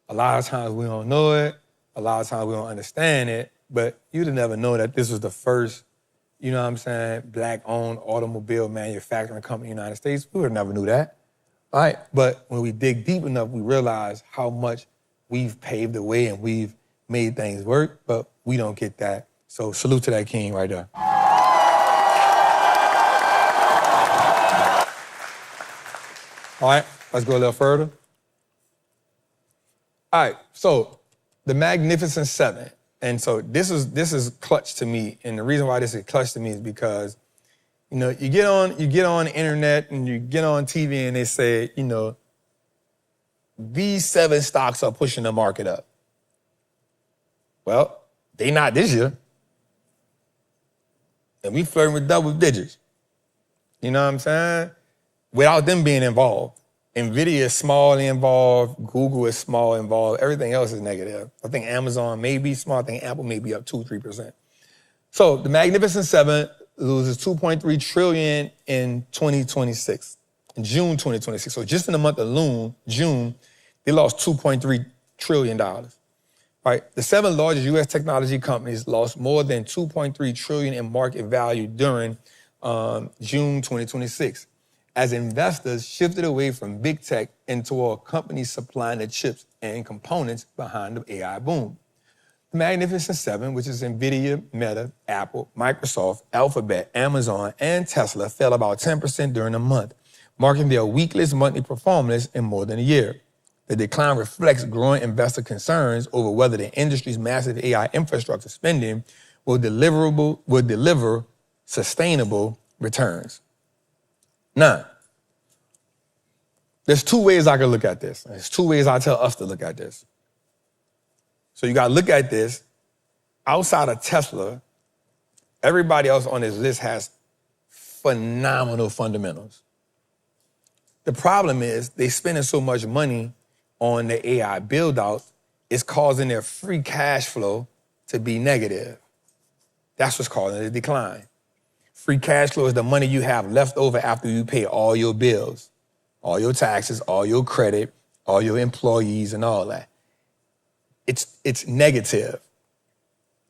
a lot of times we don't know it, a lot of times we don't understand it, but you'd never know that this was the first, you know what I'm saying, Black-owned automobile manufacturing company in the United States. We would have never knew that, all right? But when we dig deep enough, we realize how much we've paved the way and we've made things work, but we don't get that. So salute to that king right there. All right, let's go a little further. All right, so the Magnificent Seven. And so this is clutch to me. And the reason why this is clutch to me is because, you know, you get on the internet and you get on TV and they say, you know, these 7 stocks are pushing the market up. Well, they not this year. And we flirting with double digits. You know what I'm saying? Without them being involved. NVIDIA is small involved, Google is small involved, everything else is negative. I think Amazon may be small, I think Apple may be up 2-3%. So the Magnificent Seven loses $2.3 trillion in 2026, in June 2026. So just in the month of June, they lost $2.3 trillion. Right? The 7 largest U.S. technology companies lost more than $2.3 trillion in market value during June 2026. As investors shifted away from big tech and toward companies supplying the chips and components behind the AI boom. The Magnificent Seven, which is NVIDIA, Meta, Apple, Microsoft, Alphabet, Amazon, and Tesla, fell about 10% during the month, marking their weakest monthly performance in more than a year. The decline reflects growing investor concerns over whether the industry's massive AI infrastructure spending will deliver sustainable returns. Now, there's 2 ways I can look at this. There's 2 ways I tell us to look at this. So you got to look at this. Outside of Tesla, everybody else on this list has phenomenal fundamentals. The problem is they're spending so much money on the AI build-out, it's causing their free cash flow to be negative. That's what's causing the decline. Free cash flow is the money you have left over after you pay all your bills, all your taxes, all your credit, all your employees and all that. It's negative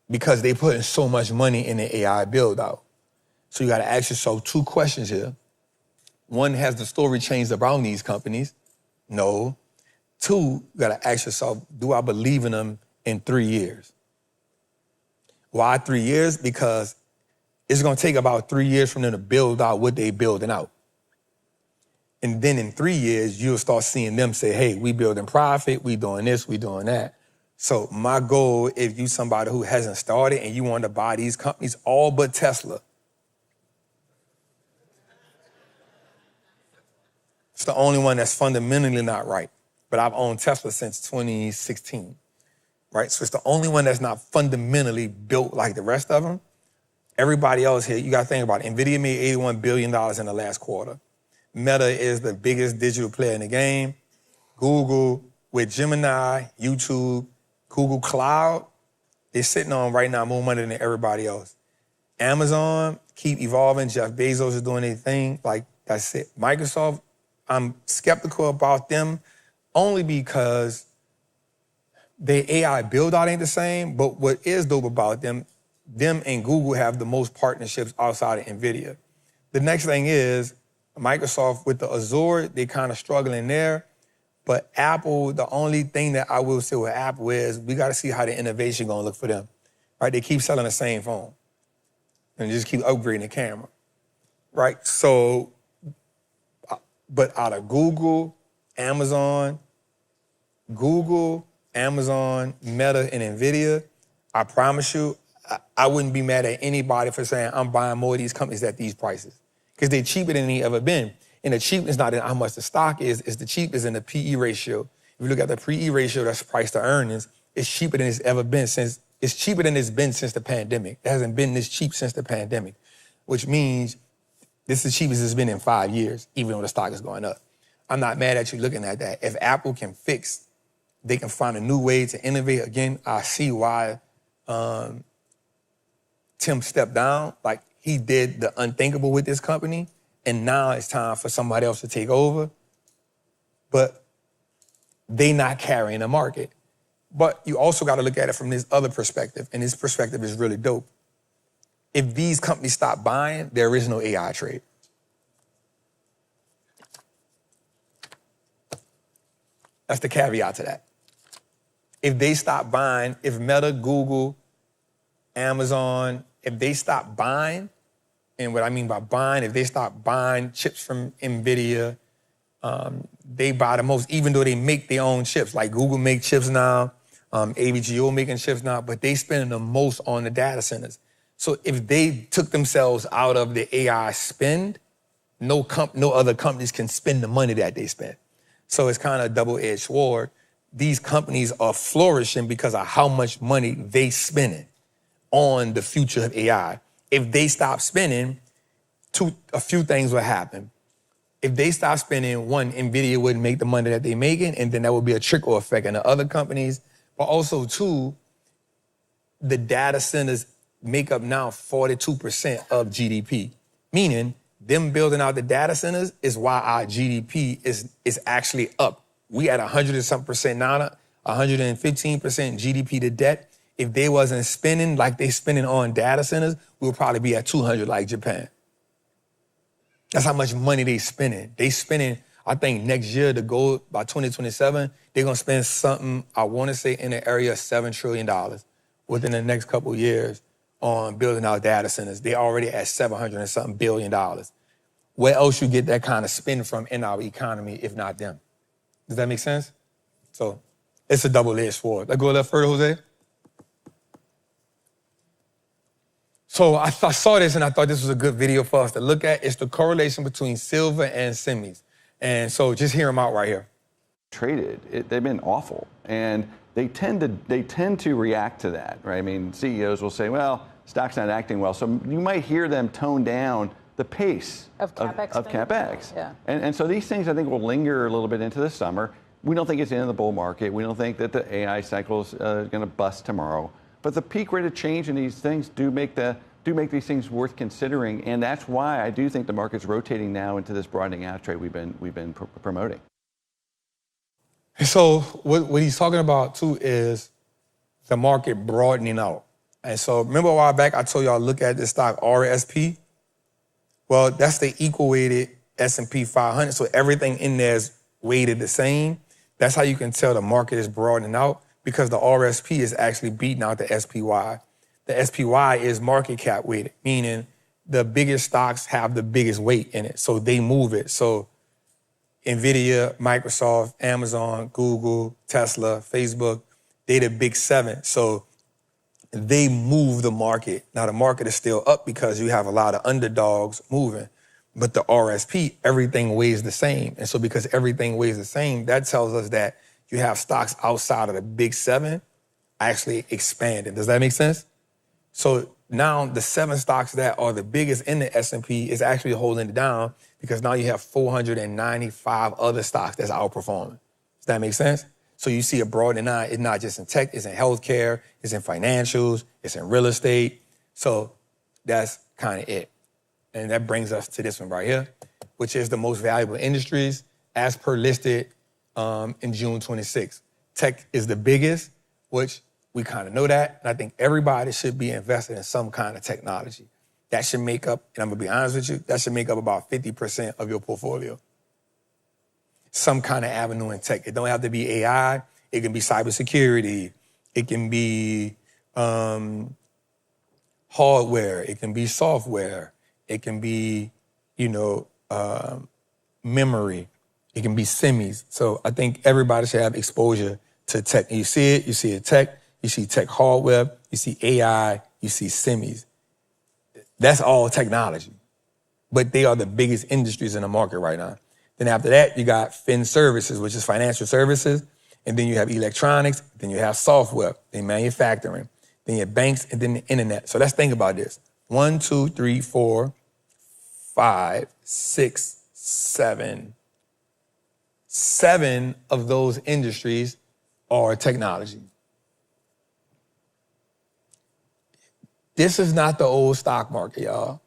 because they put in so much money in the AI build out. So you got to ask yourself 2 questions here. 1, has the story changed around these companies? No. 2, you got to ask yourself, do I believe in them in 3 years? Why 3 years? Because it's going to take about 3 years from them to build out what they're building out. And then in 3 years, you'll start seeing them say, hey, we building profit, we doing this, we doing that. So my goal, if you somebody who hasn't started and you want to buy these companies, all but Tesla. It's the only one that's fundamentally not right. But I've owned Tesla since 2016, right? So it's the only one that's not fundamentally built like the rest of them. Everybody else here, you got to think about it. NVIDIA made $81 billion in the last quarter. Meta is the biggest digital player in the game. Google, with Gemini, YouTube, Google Cloud, they're sitting on right now more money than everybody else. Amazon, keep evolving. Jeff Bezos is doing his thing. Like, that's it. Microsoft, I'm skeptical about them only because the AI build-out ain't the same, but what is dope about them and Google have the most partnerships outside of NVIDIA. The next thing is Microsoft with the Azure, they kind of struggling there. But Apple, the only thing that I will say with Apple is we got to see how the innovation going to look for them, right? They keep selling the same phone and just keep upgrading the camera, right? So, but out of Google, Amazon, Meta, and NVIDIA, I promise you, I wouldn't be mad at anybody for saying I'm buying more of these companies at these prices because they're cheaper than they ever been. And the cheap is not in how much the stock is, it's the cheap is in the PE ratio. If you look at the PE ratio, that's price to earnings, it's cheaper than it's ever been since the pandemic. It hasn't been this cheap since the pandemic, which means this is the cheapest it's been in 5 years, even though the stock is going up. I'm not mad at you looking at that. If Apple can fix, they can find a new way to innovate. Again, I see why Tim stepped down. Like, he did the unthinkable with this company, and now it's time for somebody else to take over. But they not carrying the market. But you also got to look at it from this other perspective, and this perspective is really dope. If these companies stop buying, there is no AI trade. That's the caveat to that. If they stop buying, if Meta, Google, Amazon, if they stop buying, and what I mean by buying, if they stop buying chips from NVIDIA, they buy the most, even though they make their own chips. Like Google make chips now, AVGO making chips now, but they spending the most on the data centers. So if they took themselves out of the AI spend, no other companies can spend the money that they spend. So it's kind of a double-edged sword. These companies are flourishing because of how much money they spending on the future of AI. If they stop spending, a few things will happen. If they stop spending, one, NVIDIA wouldn't make the money that they're making, and then that would be a trickle effect in the other companies. But also, two, the data centers make up now 42% of GDP, meaning them building out the data centers is why our GDP is actually up. We at 100 and something percent now, 115% GDP to debt. If they wasn't spending like they spending on data centers, we would probably be at 200 like Japan. That's how much money they spending. They spending, I think next year to go by 2027, they're gonna spend something, I wanna say in the area of $7 trillion within the next couple of years on building out data centers. They already at $700 and something billion. Where else you get that kind of spend from in our economy, if not them? Does that make sense? So it's a double-edged sword. Let's go a little further, Jose. So I saw this and I thought this was a good video for us to look at. It's the correlation between silver and semis. And so just hear them out right here. Traded, they've been awful. And they tend to react to that, right? I mean, CEOs will say, well, stock's not acting well. So you might hear them tone down the pace of CapEx. Yeah. And so these things, I think, will linger a little bit into the summer. We don't think it's the end of the bull market. We don't think that the AI cycle is going to bust tomorrow. But the peak rate of change in these things do make these things worth considering. And that's why I do think the market's rotating now into this broadening out trade we've been promoting. So what he's talking about, too, is the market broadening out. And so remember a while back, I told y'all look at this stock, RSP? Well, that's the equal-weighted S&P 500, so everything in there is weighted the same. That's how you can tell the market is broadening out, because the RSP is actually beating out the SPY. The SPY is market cap weighted, meaning the biggest stocks have the biggest weight in it, so they move it. So NVIDIA, Microsoft, Amazon, Google, Tesla, Facebook, they the big seven. So they move the market. Now the market is still up because you have a lot of underdogs moving, but the RSP, everything weighs the same. And so because everything weighs the same, that tells us that you have stocks outside of the big seven actually expanding. Does that make sense? So now the 7 stocks that are the biggest in the S&P is actually holding it down because now you have 495 other stocks that's outperforming. Does that make sense? So you see a broadening out. It's not just in tech, it's in healthcare, it's in financials, it's in real estate. So that's kind of it. And that brings us to this one right here, which is the most valuable industries as per listed in June 26. Tech is the biggest, which we kind of know that. And I think everybody should be invested in some kind of technology. That should make up, and I'm gonna be honest with you, that should make up about 50% of your portfolio. Some kind of avenue in tech. It don't have to be AI. It can be cybersecurity. It can be hardware. It can be software. It can be, memory. It can be semis. So I think everybody should have exposure to tech. And you see it tech, you see tech hardware, you see AI, you see semis. That's all technology. But they are the biggest industries in the market right now. Then after that, you got fin services, which is financial services. And then you have electronics. Then you have software, then manufacturing. Then you have banks, and then the internet. So let's think about this. 1, 2, 3, 4, 5, 6, 7. 7 of those industries are technology. This is not the old stock market, y'all.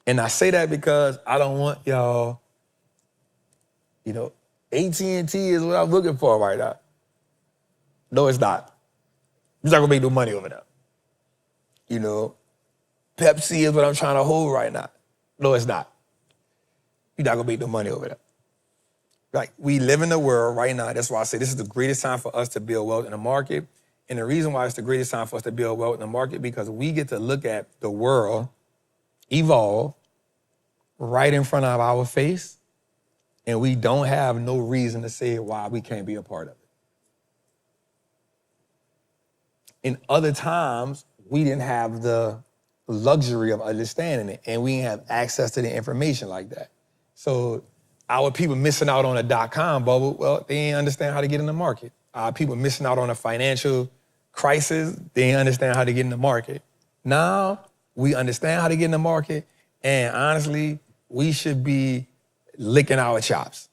And I say that because I don't want y'all, AT&T is what I'm looking for right now. No, it's not. You're not gonna make no money over there. Pepsi is what I'm trying to hold right now. No, it's not. You're not gonna make no money over there. Like, we live in the world right now. That's why I say this is the greatest time for us to build wealth in the market. And the reason why it's the greatest time for us to build wealth in the market, because we get to look at the world evolve right in front of our face, and we don't have no reason to say why we can't be a part of it. In other times, we didn't have the luxury of understanding it, and we didn't have access to the information like that. So our people missing out on a .com bubble, well, they didn't understand how to get in the market. Our people missing out on a financial crisis, they didn't understand how to get in the market. Now, we understand how to get in the market, and honestly, we should be licking our chops.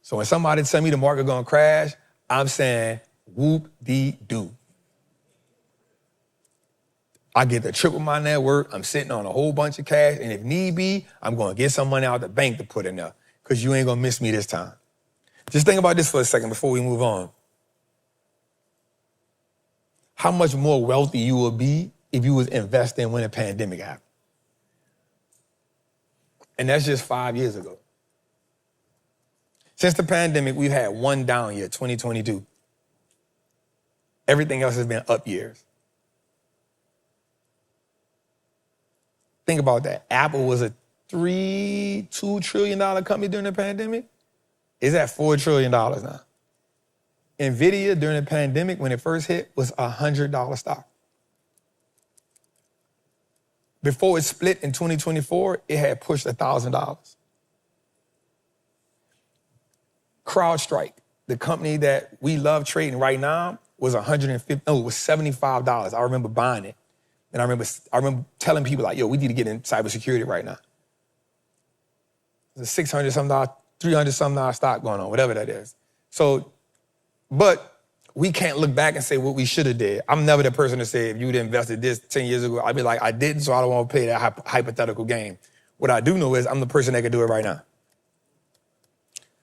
So when somebody tell me the market gonna crash, I'm saying, whoop-dee-doo. I get to triple my net worth, I'm sitting on a whole bunch of cash, and if need be, I'm gonna get some money out of the bank to put in there, because you ain't gonna miss me this time. Just think about this for a second before we move on. How much more wealthy you would be if you was investing when a pandemic happened. And that's just 5 years ago. Since the pandemic, we've had one down year, 2022. Everything else has been up years. Think about that. Apple was a $2 trillion company during the pandemic. It's at $4 trillion now. NVIDIA during the pandemic, when it first hit, was a $100 stock. Before it split in 2024, it had pushed $1,000. CrowdStrike, the company that we love trading right now, was it was $75. I remember buying it. And I remember telling people like, yo, we need to get in cybersecurity right now. There's a $600-something, $300-something stock going on, whatever that is. So, but we can't look back and say what we should have did. I'm never the person to say, if you'd invested this 10 years ago, I'd be like, I didn't, so I don't want to play that hypothetical game. What I do know is I'm the person that can do it right now.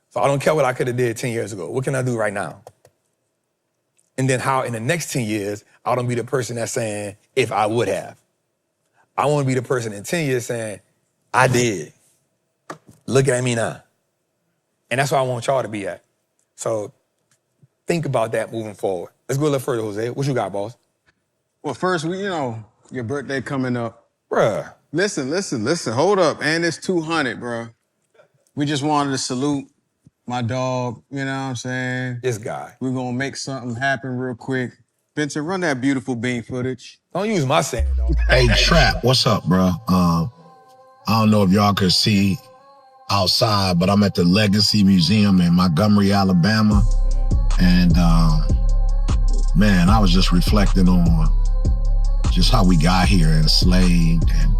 So I don't care what I could have did 10 years ago. What can I do right now? And then how in the next 10 years, I don't be the person that's saying, if I would have. I want to be the person in 10 years saying, I did. Look at me now. And that's where I want y'all to be at. So think about that moving forward. Let's go a little further, Jose. What you got, boss? Well, first, your birthday coming up. Bruh. Listen. Hold up. And it's 200, bruh. We just wanted to salute my dog, you know what I'm saying? This guy. We're gonna make something happen real quick. Vincent, run that beautiful bean footage. Don't use my saying, dog. Hey, Trap, what's up, bro? I don't know if y'all could see outside, but I'm at the Legacy Museum in Montgomery, Alabama. And, man, I was just reflecting on just how we got here enslaved and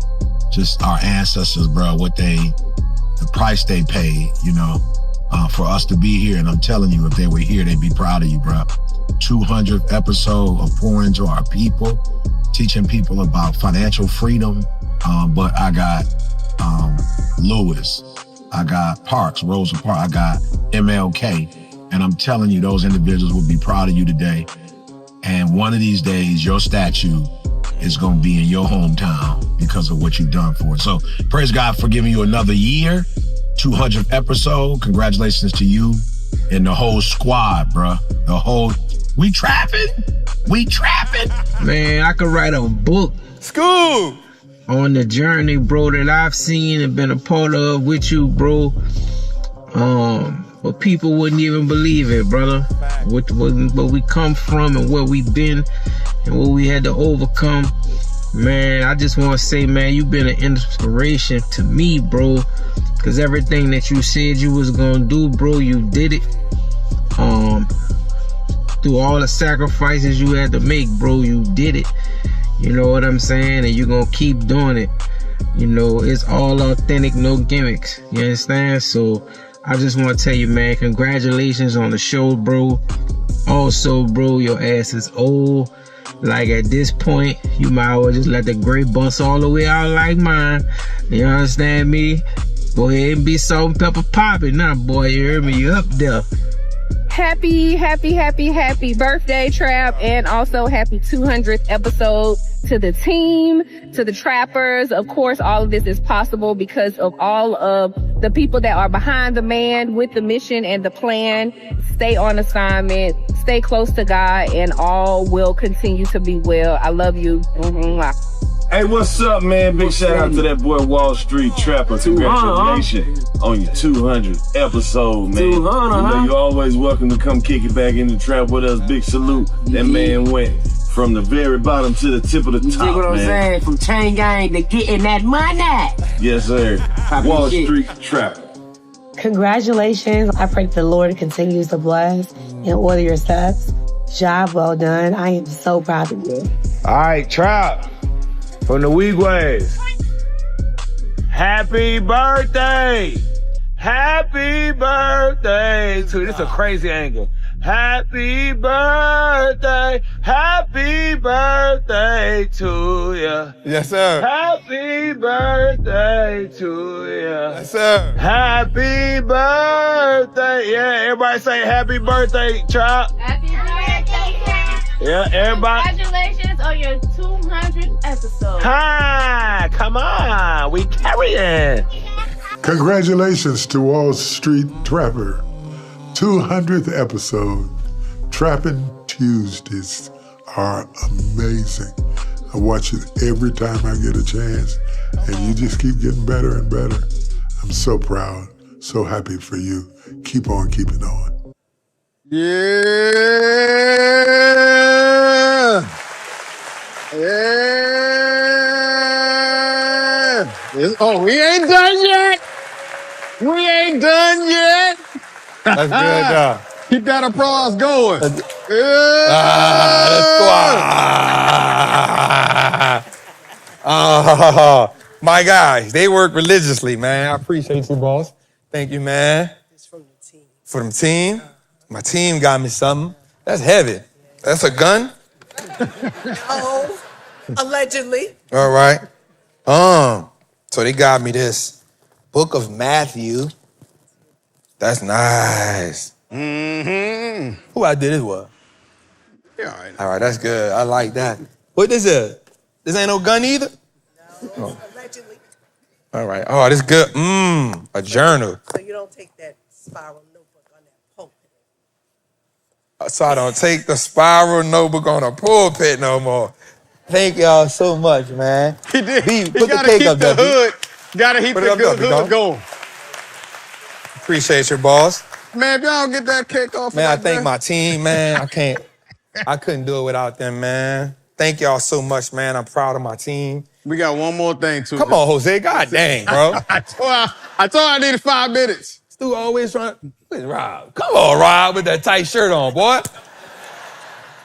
just our ancestors, bro, the price they paid, you know, for us to be here. And I'm telling you, if they were here, they'd be proud of you, bro. 200th episode of pouring into our people, teaching people about financial freedom. But I got Lewis, I got Parks, Rosa Parks, I got MLK. And I'm telling you, those individuals will be proud of you today. And one of these days, your statue is going to be in your hometown because of what you've done for it. So praise God for giving you another year, 200th episode. Congratulations to you and the whole squad, bruh. We trapping. Man, I could write a book. School! On the journey, bro, that I've seen and been a part of with you, bro. But people wouldn't even believe it, brother. Where we come from and where we've been and what we had to overcome. Man, I just want to say, man, you've been an inspiration to me, bro. Because everything that you said you was going to do, bro, you did it. Through all the sacrifices you had to make, bro, you did it. You know what I'm saying? And you're going to keep doing it. You know, it's all authentic, no gimmicks. You understand? So I just want to tell you, man, congratulations on the show, bro. Also, bro, your ass is old. Like, at this point, you might as well just let the grape bust all the way out like mine. You understand me? Go ahead and be salt and pepper popping now, boy. You heard me? You up there. Happy birthday, Trap, and also happy 200th episode to the team, to the trappers. Of course, all of this is possible because of all of the people that are behind the man with the mission and the plan. Stay on assignment, stay close to God, and all will continue to be well. I love you. Hey, what's up, man? Big shout out to that boy Wallstreet Trapper. Congratulations on your 200th episode, man. You know, you're always welcome to come kick it back in the trap with us. Big salute. That man went from the very bottom to the tip of the top, You see what I'm saying? From chain gang to getting that money. Yes, sir. Wallstreet Trapper. Congratulations. I pray that the Lord continues to bless and order your steps. Job well done. I am so proud of you. All right, Trap. From the Weegways. Happy birthday! Happy birthday to, this is a crazy angle. Happy birthday to ya. Yes, sir. Happy birthday to ya. Yes, sir. Happy birthday. Yeah, everybody say happy birthday, Trap. Happy birthday, Trap. Yeah, everybody. Congratulations on your 200th episode. Hi, come on, we carrying. Congratulations to Wall Street Trapper. 200th episode. Trapping Tuesdays are amazing. I watch it every time I get a chance, and you just keep getting better and better. I'm so proud, so happy for you. Keep on keeping on. Yeah. Oh, we ain't done yet. That's good, dog. Keep that applause going. Oh, my guys, they work religiously, man. I appreciate you, boss. Thank you, man. It's from the team. For the team? My team got me something. That's heavy. That's a gun? Oh, allegedly. All right. So they got me this Book of Matthew. That's nice. Mm-hmm. Who I did this with? Yeah, all right, that's good. I like that. What this is? This ain't no gun either? No. Allegedly. All right. Oh, this good. A journal. So you don't take that spiral notebook on that pulpit. So I don't take the spiral notebook on a pulpit no more. Thank y'all so much, man. He did. B, He put the gotta cake keep up the there, B. hood. Gotta keep Put the it up there, hood B, dog. going. Appreciate your boss. Man, if y'all get that cake off. Man, I of that thank dress- my team, man. I couldn't do it without them, man. Thank y'all so much, man. I'm proud of my team. We got one more thing too. Come on, Jose. God dang, bro. I told I needed 5 minutes. Stu always trying. Where's Rob? Come on, Rob, with that tight shirt on, boy.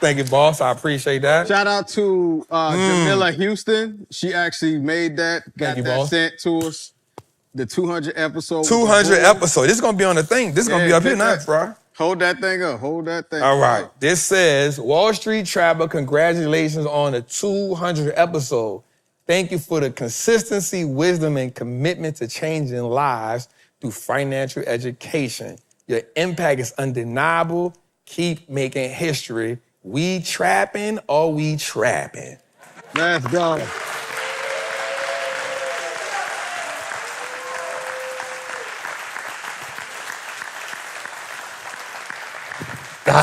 Thank you, boss. I appreciate that. Shout out to Jamila Houston. She actually made that, got you, that boss. sent to us. The 200 episode. 200 episodes. This is going to be on the thing. This is going to be up here next, bro. Hold that thing up. Hold that thing All right. up. This says, Wall Street Trapper, congratulations on the 200th episode. Thank you for the consistency, wisdom, and commitment to changing lives through financial education. Your impact is undeniable. Keep making history. We trapping or we trapping? Let's go. You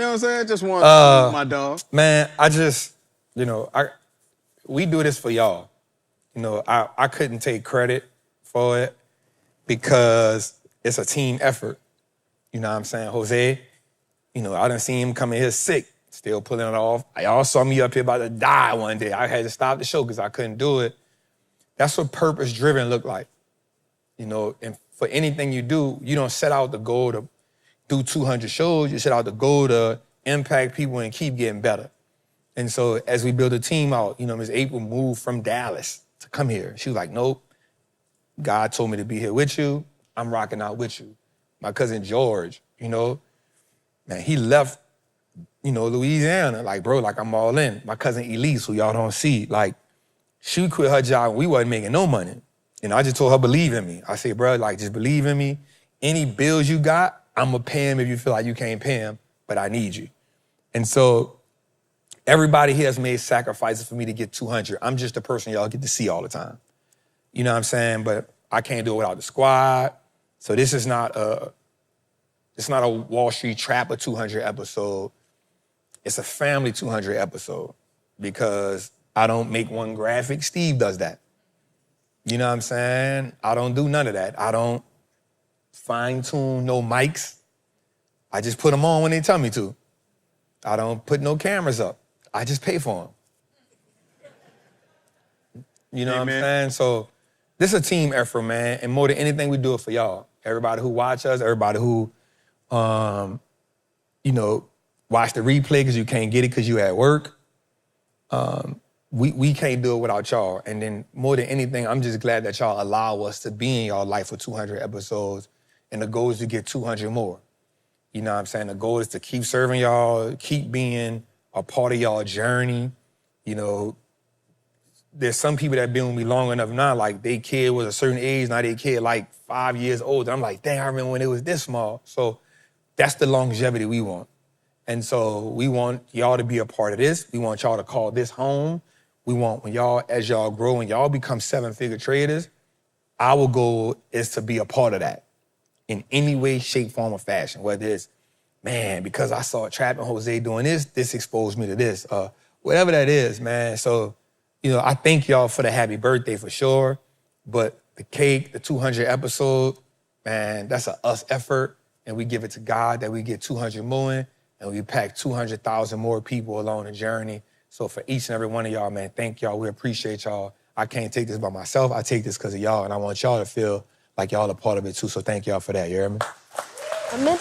know what I'm saying? Just want my dog. Man, we do this for y'all. I couldn't take credit for it because it's a team effort. You know what I'm saying? Jose, I done seen him come in here sick, still pulling it off. Y'all saw me up here about to die one day. I had to stop the show because I couldn't do it. That's what purpose-driven look like. And for anything you do, you don't set out the goal to do 200 shows. You set out the goal to impact people and keep getting better. And so as we build a team out, Ms. April moved from Dallas to come here. She was like, nope, God told me to be here with you. I'm rocking out with you. My cousin George, man, he left, Louisiana. Like, bro, I'm all in. My cousin Elise, who y'all don't see, she quit her job and we wasn't making no money. I just told her, believe in me. I said, bro, just believe in me. Any bills you got, I'm going to pay them if you feel like you can't pay them, but I need you. And so everybody here has made sacrifices for me to get 200. I'm just the person y'all get to see all the time. You know what I'm saying? But I can't do it without the squad. So this is not a Wall Street Trapper 200 episode. It's a family 200 episode because I don't make one graphic. Steve does that. You know what I'm saying? I don't do none of that. I don't fine-tune no mics. I just put them on when they tell me to. I don't put no cameras up. I just pay for them. You know what I'm saying? So this is a team effort, man. And more than anything, we do it for y'all. Everybody who watch us, everybody who, watch the replay because you can't get it because you at work. We can't do it without y'all. And then more than anything, I'm just glad that y'all allow us to be in y'all life for 200 episodes. And the goal is to get 200 more. You know what I'm saying? The goal is to keep serving y'all, keep being a part of y'all journey. There's some people that been with me long enough now, they kid was a certain age, now they kid 5 years older. I'm like, dang, I remember when it was this small. So that's the longevity we want. And so we want y'all to be a part of this. We want y'all to call this home. We want as y'all grow and y'all become 7-figure traders, our goal is to be a part of that in any way, shape, form, or fashion. Whether it's, man, because I saw Trap and Jose doing this exposed me to this. Whatever that is, man. So, I thank y'all for the happy birthday for sure. But the cake, the 200 episode, man, that's a us effort. And we give it to God that we get 200 more. And we pack 200,000 more people along the journey. So for each and every one of y'all, man, thank y'all. We appreciate y'all. I can't take this by myself. I take this because of y'all, and I want y'all to feel like y'all a part of it too. So thank y'all for that. You hear me? Amen.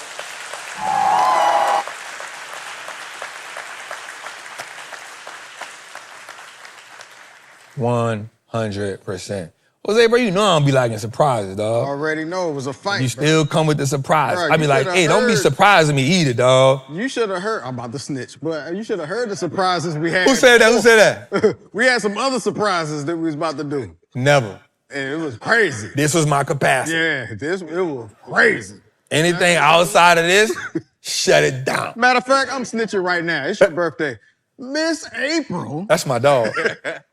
100%. Jose, bro, I don't be liking surprises, dog. Already know it was a fight. You still come with the surprise. Bro, I be like, hey, don't be surprising me either, dog. You should have heard. I'm about to snitch, but you should have heard the surprises we had. Who said that? We had some other surprises that we was about to do. Never. And it was crazy. This was my capacity. Yeah, it was crazy. Anything outside of this, shut it down. Matter of fact, I'm snitching right now. It's your birthday. Miss April. That's my dog.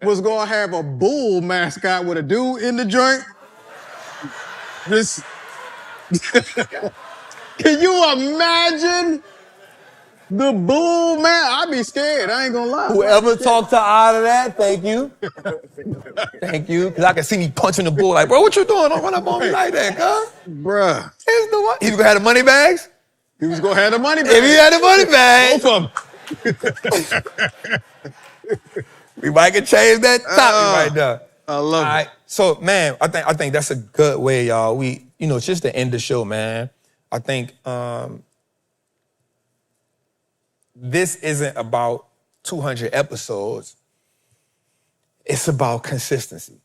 Was gonna have a bull mascot with a dude in the joint. Can you imagine? The bull, man. I be scared. I ain't gonna lie. Whoever talked her out of that, thank you. Thank you. Because I can see me punching the bull like, bro, what you doing? Don't run up on me like that, cuz. Bruh. Here's the one. He was gonna have the money bags? He was gonna have the money bags. If he had the money bags. Both of them. We might can change that topic right there. I love All right. So, man, I think that's a good way, y'all. It's just to end the show, man. I think this isn't about 200 episodes. It's about consistency.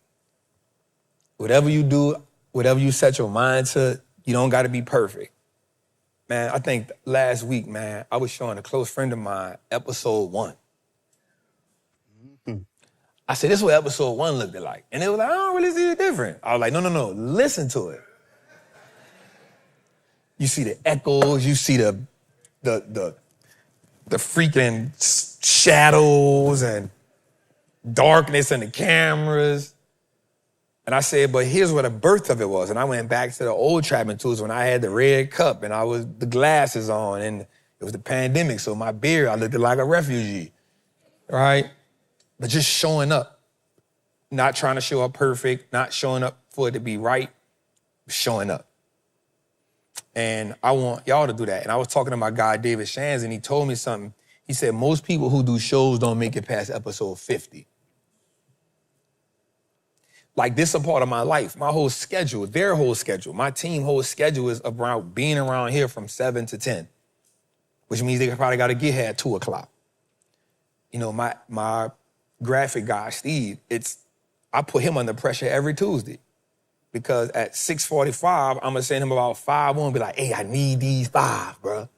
Whatever you do, whatever you set your mind to, you don't got to be perfect. Man, I think last week, man, I was showing a close friend of mine episode 1. I said, this is what episode 1 looked like. And it was like, I don't really see it different. I was like, no, listen to it. You see the echoes, you see the freaking shadows and darkness in the cameras. And I said, but here's what the birth of it was. And I went back to the old trapping tools when I had the red cup and I was the glasses on and it was the pandemic. So my beard, I looked like a refugee, right? But just showing up, not trying to show up perfect, not showing up for it to be right, showing up. And I want y'all to do that. And I was talking to my guy, David Shands, and he told me something. He said, most people who do shows don't make it past episode 50. Like, this is a part of my life. My whole schedule, their whole schedule, my team whole schedule is around being around here from 7 to 10, which means they probably got to get here at 2 o'clock. You know, my graphic guy, Steve, I put him under pressure every Tuesday because at 6:45, I'm gonna send him about 5 and be like, hey, I need these 5, bro.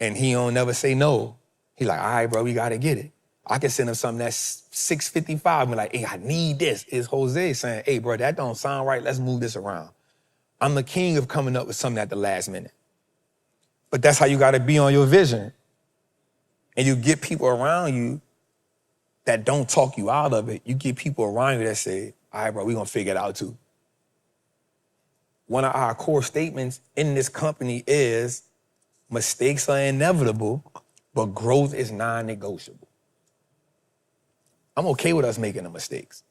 And he don't never say no. He like, all right, bro, we gotta get it. I can send him something that's 6:55 and be like, hey, I need this. It's Jose saying, hey, bro, that don't sound right. Let's move this around. I'm the king of coming up with something at the last minute. But that's how you gotta be on your vision. And you get people around you that don't talk you out of it. You get people around you that say, all right, bro, we're gonna figure it out too. One of our core statements in this company is mistakes are inevitable, but growth is non-negotiable. I'm okay with us making the mistakes.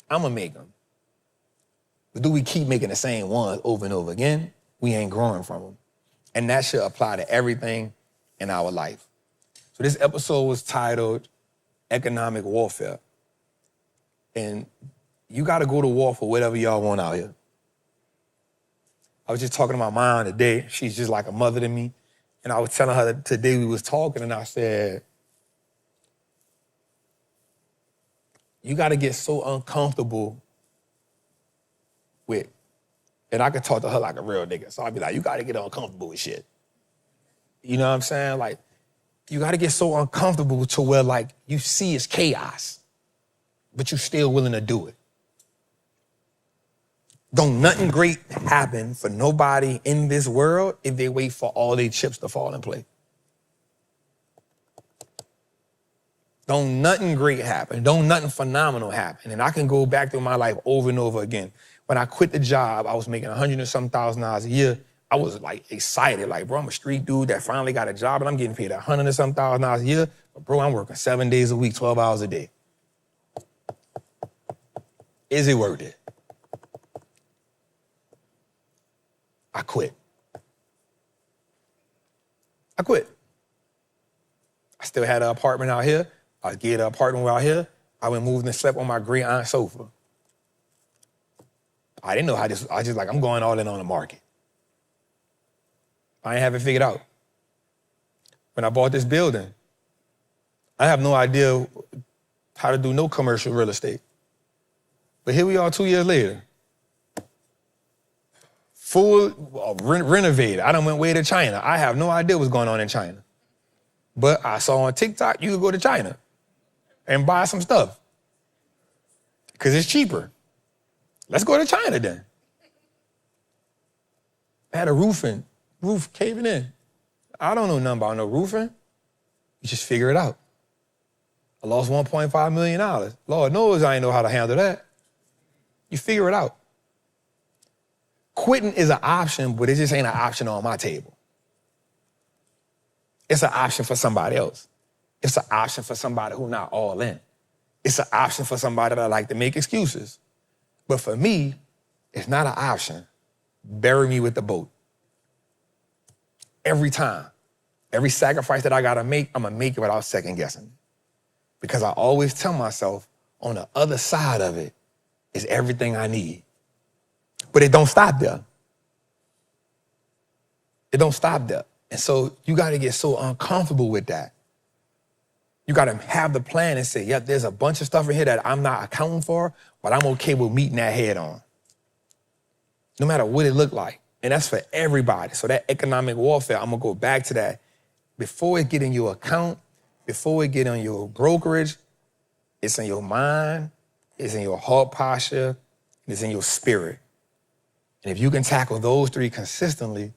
I'm gonna make them. But do we keep making the same ones over and over again? We ain't growing from them. And that should apply to everything in our life. So this episode was titled Economic Warfare. And you gotta go to war for whatever y'all want out here. I was just talking to my mom today. She's just like a mother to me. And I was telling her that today we was talking and I said, you gotta get so uncomfortable with, and I could talk to her like a real nigga. So I'd be like, you gotta get uncomfortable with shit. You know what I'm saying? Like, you gotta get so uncomfortable to where like you see it's chaos, but you're still willing to do it. Don't nothing great happen for nobody in this world if they wait for all their chips to fall in place. Don't nothing great happen. Don't nothing phenomenal happen. And I can go back through my life over and over again. When I quit the job, I was making $100,000 and some a year. I was like excited, like, bro, I'm a street dude that finally got a job and I'm getting paid $100,000 and some a year. But bro, I'm working 7 days a week, 12 hours a day. Is it worth it? I quit. I still had an apartment out here. I get an apartment out here. I went moved and slept on my great aunt's sofa. I didn't know how this, I just like, I'm going all in on the market. I ain't have it figured out. When I bought this building, I have no idea how to do no commercial real estate. But here we are 2 years later. Full, renovated. I done went way to China. I have no idea what's going on in China. But I saw on TikTok, you could go to China and buy some stuff because it's cheaper. Let's go to China then. I had a roof caving in. I don't know nothing about no roofing. You just figure it out. I lost $1.5 million. Lord knows I ain't know how to handle that. You figure it out. Quitting is an option, but it just ain't an option on my table. It's an option for somebody else. It's an option for somebody who's not all in. It's an option for somebody that like to make excuses. But for me, it's not an option. Bury me with the boat. Every time. Every sacrifice that I gotta make, I'm gonna make it without second guessing. Because I always tell myself, on the other side of it is everything I need. But it don't stop there. It don't stop there. And so you gotta get so uncomfortable with that. You gotta have the plan and say, yeah, there's a bunch of stuff in here that I'm not accounting for, but I'm okay with meeting that head on. No matter what it looked like. And that's for everybody. So that economic warfare, I'm gonna go back to that. Before it get in your account, before it get on your brokerage, it's in your mind, it's in your heart posture, it's in your spirit. And if you can tackle those three consistently,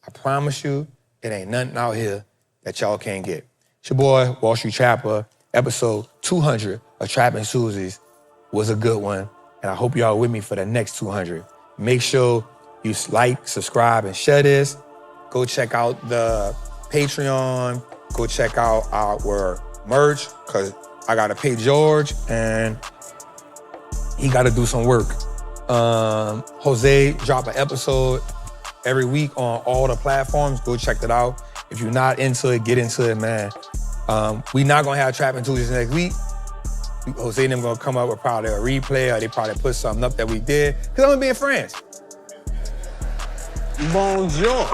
I promise you, it ain't nothing out here that y'all can't get. It's your boy, Wall Street Trapper. Episode 200 of Trapping Tuesdays was a good one. And I hope y'all with me for the next 200. Make sure you like, subscribe, and share this. Go check out the Patreon. Go check out our merch, because I got to pay George, and he got to do some work. Jose drop an episode every week on all the platforms. Go check it out. If you're not into it, get into it, man. We not going to have Trapping Tuesdays next week. Jose and them going to come up with probably a replay, or they probably put something up that we did, because I'm going to be in France. Bonjour.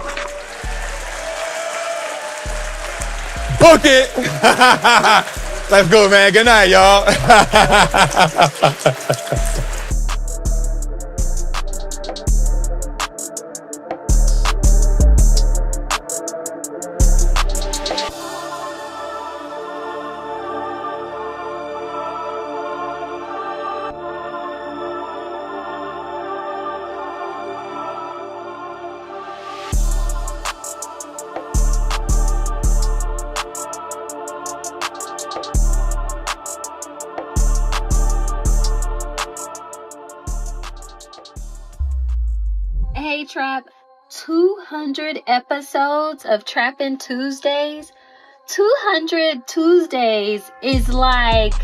Book it. Let's go, man. Good night, y'all. Hey Trap, 200 episodes of Trapping Tuesdays. 200 Tuesdays is like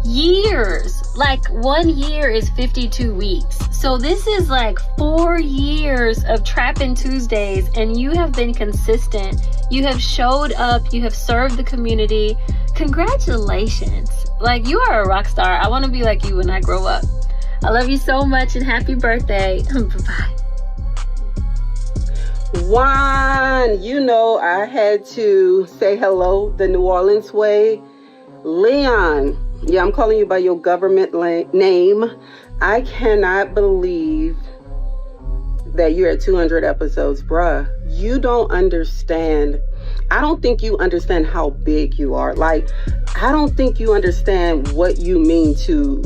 years. Like 1 year is 52 weeks. So this is like 4 years of Trapping Tuesdays, and you have been consistent. You have showed up. You have served the community. Congratulations. Like, you are a rock star. I want to be like you when I grow up. I love you so much, and happy birthday. Bye-bye. Juan, you know I had to say hello the New Orleans way. Leon, yeah, I'm calling you by your government name. I cannot believe that you're at 200 episodes, bruh. You don't understand. I don't think you understand how big you are. Like, I don't think you understand what you mean to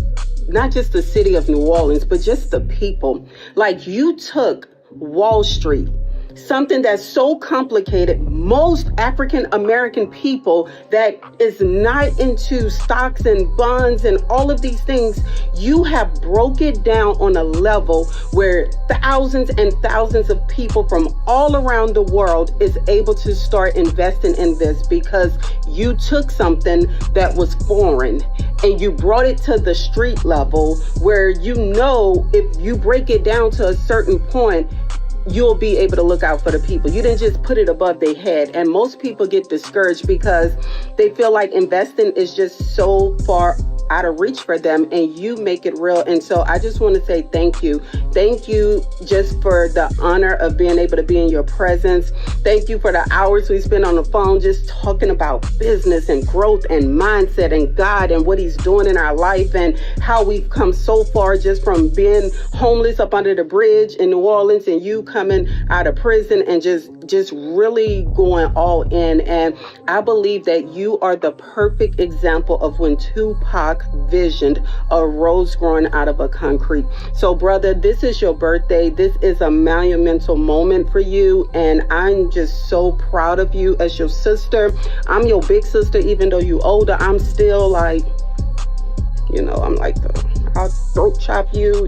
not just the city of New Orleans, but just the people. Like, you took Wall Street, something that's so complicated. Most African American people that is not into stocks and bonds and all of these things, you have broke it down on a level where thousands and thousands of people from all around the world is able to start investing in this, because you took something that was foreign and you brought it to the street level where, you know, if you break it down to a certain point, you'll be able to look out for the people. You didn't just put it above their head. And most people get discouraged because they feel like investing is just so far out of reach for them, and you make it real. And so I just want to say thank you. Thank you just for the honor of being able to be in your presence. Thank you for the hours we spent on the phone just talking about business and growth and mindset and God and what he's doing in our life, and how we've come so far just from being homeless up under the bridge in New Orleans, and you coming out of prison and just really going all in. And I believe that you are the perfect example of when Tupac visioned a rose growing out of a concrete. So brother, this is your birthday. This is a monumental moment for you, and I'm just so proud of you as your sister. I'm your big sister. Even though you older, I'm still like, you know, I'm like I'll throat chop you,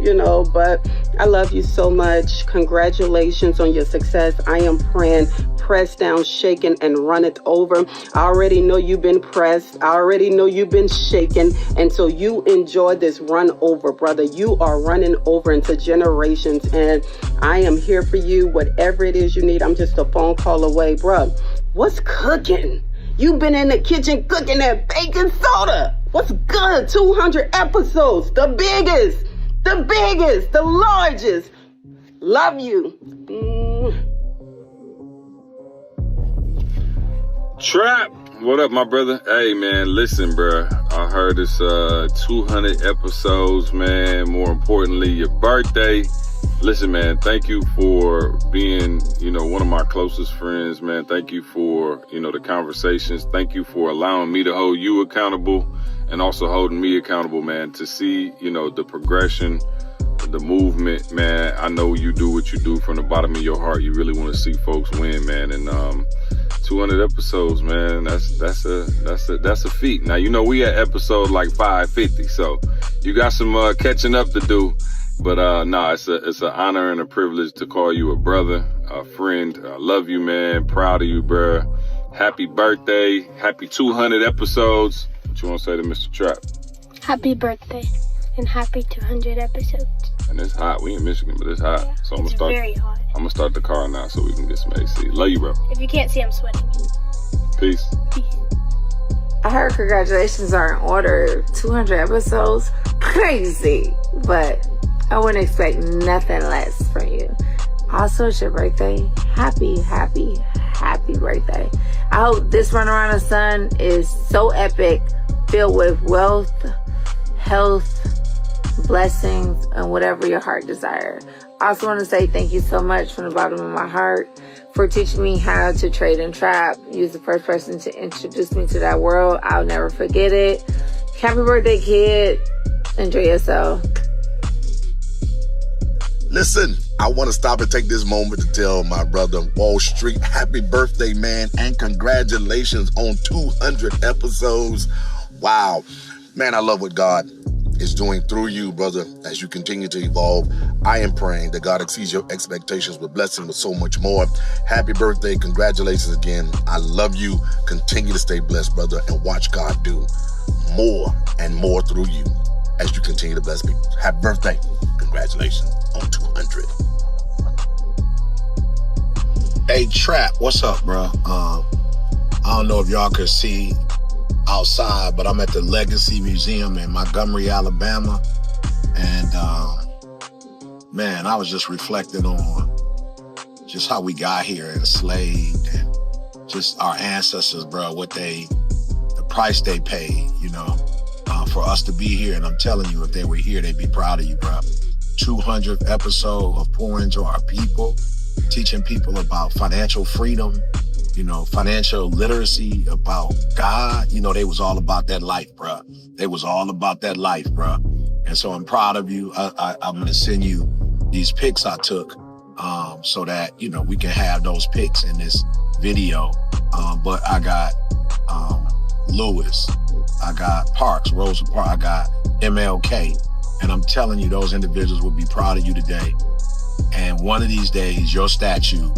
but I love you so much. Congratulations on your success. I am praying, pressed down, shaken, and run it over. I already know you've been pressed. I already know you've been shaken. And so you enjoy this run over, brother. You are running over into generations. And I am here for you. Whatever it is you need, I'm just a phone call away, bro. What's cooking? You've been in the kitchen cooking that baking soda. What's good? 200 episodes. The biggest, the largest. Love you. Trap, what up, my brother? Hey, man, listen, bro. I heard it's 200 episodes, man. More importantly, your birthday. Listen, man, thank you for being, one of my closest friends, man. Thank you for, the conversations. Thank you for allowing me to hold you accountable and also holding me accountable, man, to see, the progression, the movement, man. I know you do what you do from the bottom of your heart. You really want to see folks win, man. And 200 episodes, man, that's a feat. Now, we at episode like 550, so you got some catching up to do. But it's an honor and a privilege to call you a brother, a friend. I love you, man. Proud of you, bro. Happy birthday. Happy 200 episodes. What you want to say to Mr. Trap? Happy birthday and happy 200 episodes. And it's hot. We in Michigan, but it's hot. Yeah, so I'm very hot. I'm gonna start the car now so we can get some AC. Love you, bro. If you can't see, I'm sweating. Peace. I heard congratulations are in order. 200 episodes. Crazy. But I wouldn't expect nothing less from you. Also, it's your birthday. Happy birthday. I hope this run around the sun is so epic, filled with wealth, health, blessings, and whatever your heart desires. I also want to say thank you so much from the bottom of my heart for teaching me how to trade and trap. You was the first person to introduce me to that world. I'll never forget it. Happy birthday, kid. Enjoy yourself. Listen, I want to stop and take this moment to tell my brother Wallstreet happy birthday, man, and congratulations on 200 episodes. Wow. Man, I love what God is doing through you, brother, as you continue to evolve. I am praying that God exceeds your expectations with blessing with so much more. Happy birthday. Congratulations again. I love you. Continue to stay blessed, brother, and watch God do more and more through you as you continue to bless people. Happy birthday. Congratulations on 200. Hey, Trap, what's up, bro? I don't know if y'all could see outside, but I'm at the Legacy Museum in Montgomery, Alabama. And, man, I was just reflecting on just how we got here enslaved and just our ancestors, bro, the price they paid, for us to be here. And I'm telling you, if they were here, they'd be proud of you, bro. 200th episode of pouring into our people, teaching people about financial freedom, financial literacy, about God. They was all about that life, bro. They was all about that life, bro. And so I'm proud of you. I'm going to send you these pics I took so that, we can have those pics in this video. But I got Lewis, I got Parks, Rosa Parks, I got MLK. And I'm telling you, those individuals will be proud of you today. And one of these days, your statue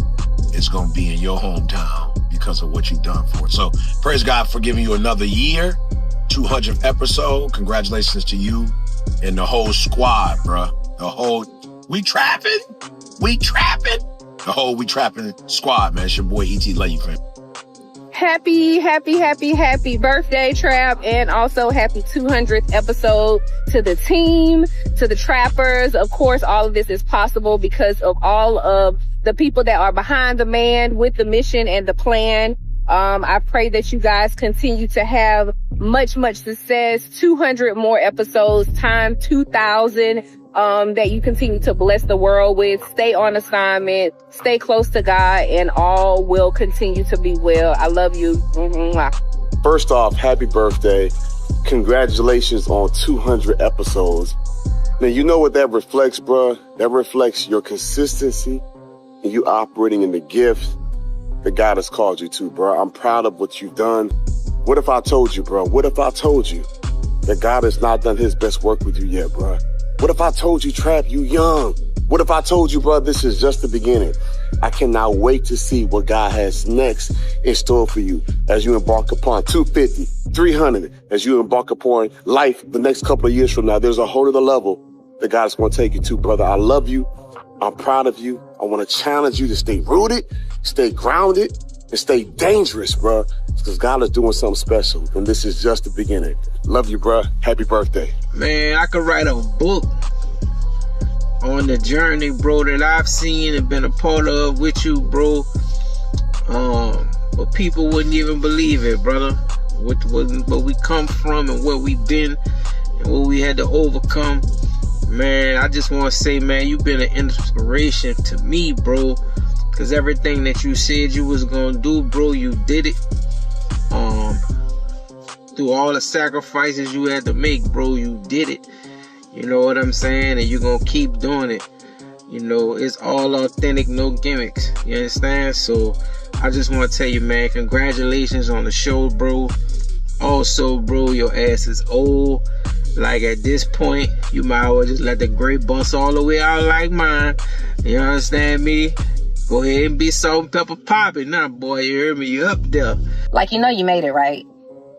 is going to be in your hometown because of what you've done for it. So praise God for giving you another year, 200th episode. Congratulations to you and the whole squad, bro. We trapping. The whole We Trapping squad, man. It's your boy E.T. Love you, fam. Happy birthday, Trap, and also happy 200th episode to the team, to the trappers. Of course, all of this is possible because of all of the people that are behind the man with the mission and the plan. I pray that you guys continue to have much success. 200 more episodes, time 2,000. That you continue to bless the world with. Stay on assignment, stay close to God, and all will continue to be well. I love you. First off, happy birthday. Congratulations on 200 episodes. Now, you know what that reflects, bro? That reflects your consistency and you operating in the gift that God has called you to, bro. I'm proud of what you've done. What if I told you, bro? What if I told you that God has not done his best work with you yet, bro? What if I told you, Trap, you young? What if I told you, bro, this is just the beginning? I cannot wait to see what God has next in store for you as you embark upon 250, 300, as you embark upon life the next couple of years from now. There's a whole other level that God is going to take you to, brother. I love you. I'm proud of you. I want to challenge you to stay rooted, stay grounded, and stay dangerous, bro, because God is doing something special, and this is just the beginning. Love you, bro. Happy birthday. Man, I could write a book on the journey, bro, that I've seen and been a part of with you, bro. But people wouldn't even believe it, brother. What we come from and what we've been and what we had to overcome. Man, I just want to say, man, you've been an inspiration to me, bro. Because everything that you said you was going to do, bro, you did it. Through all the sacrifices you had to make, bro, you did it. You know what I'm saying? And you're going to keep doing it. You know, it's all authentic, no gimmicks. You understand? So I just want to tell you, man, congratulations on the show, bro. Also, bro, your ass is old. Like, at this point, you might as well just let the grape bust all the way out like mine. You understand me? Go ahead and be salt and pepper popping now, boy. You hear me? You up there. Like, you know you made it, right?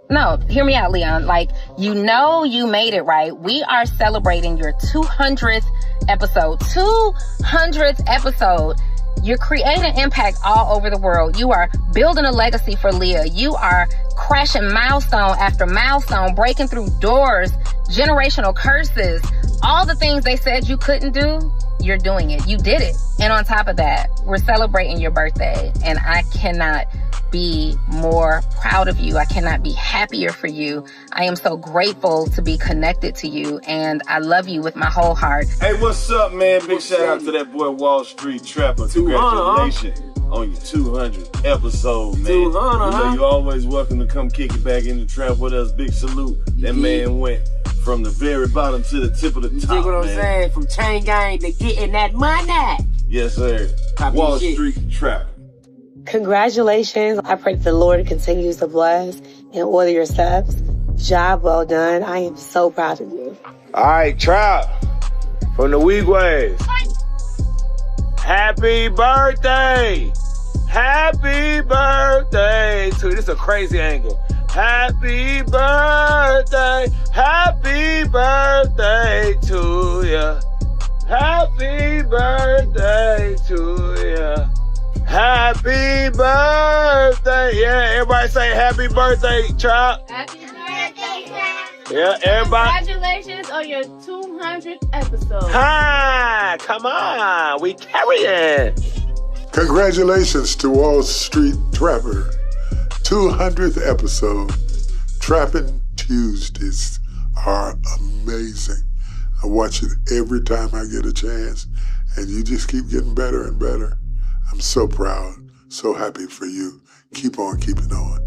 No, hear me out, Leon. Like, you know you made it, right? We are celebrating your 200th episode. 200th episode. You're creating an impact all over the world. You are building a legacy for Leah. You are crashing milestone after milestone, breaking through doors, generational curses. All the things they said you couldn't do, you're doing it. You did it. And on top of that, we're celebrating your birthday. And I cannot be more proud of you. I cannot be happier for you. I am so grateful to be connected to you, and I love you with my whole heart. Hey, what's up, man? Big shout out to that boy Wallstreet Trapper. Congratulations on your 200th episode, man. You know you're always welcome to come kick it back in the trap with us. Big salute. That man went from the very bottom to the tip of the top, You dig what I'm saying? From chain gang to getting that money. Yes, sir. Wallstreet Trap. Congratulations. I pray that the Lord continues to bless and order your steps. Job well done. I am so proud of you. All right, Trap from the Weegways. Happy birthday. Happy birthday to you. This is a crazy angle. Happy birthday. Happy birthday to you. Happy birthday to you. Happy birthday. Yeah, everybody say happy birthday, Trap. Happy birthday, Trap. Yeah, everybody. Congratulations on your 200th episode. Hi, come on. We carrying. Congratulations to Wall Street Trapper. 200th episode. Trapping Tuesdays are amazing. I watch it every time I get a chance, and you just keep getting better and better. I'm so proud, so happy for you. Keep on keeping on.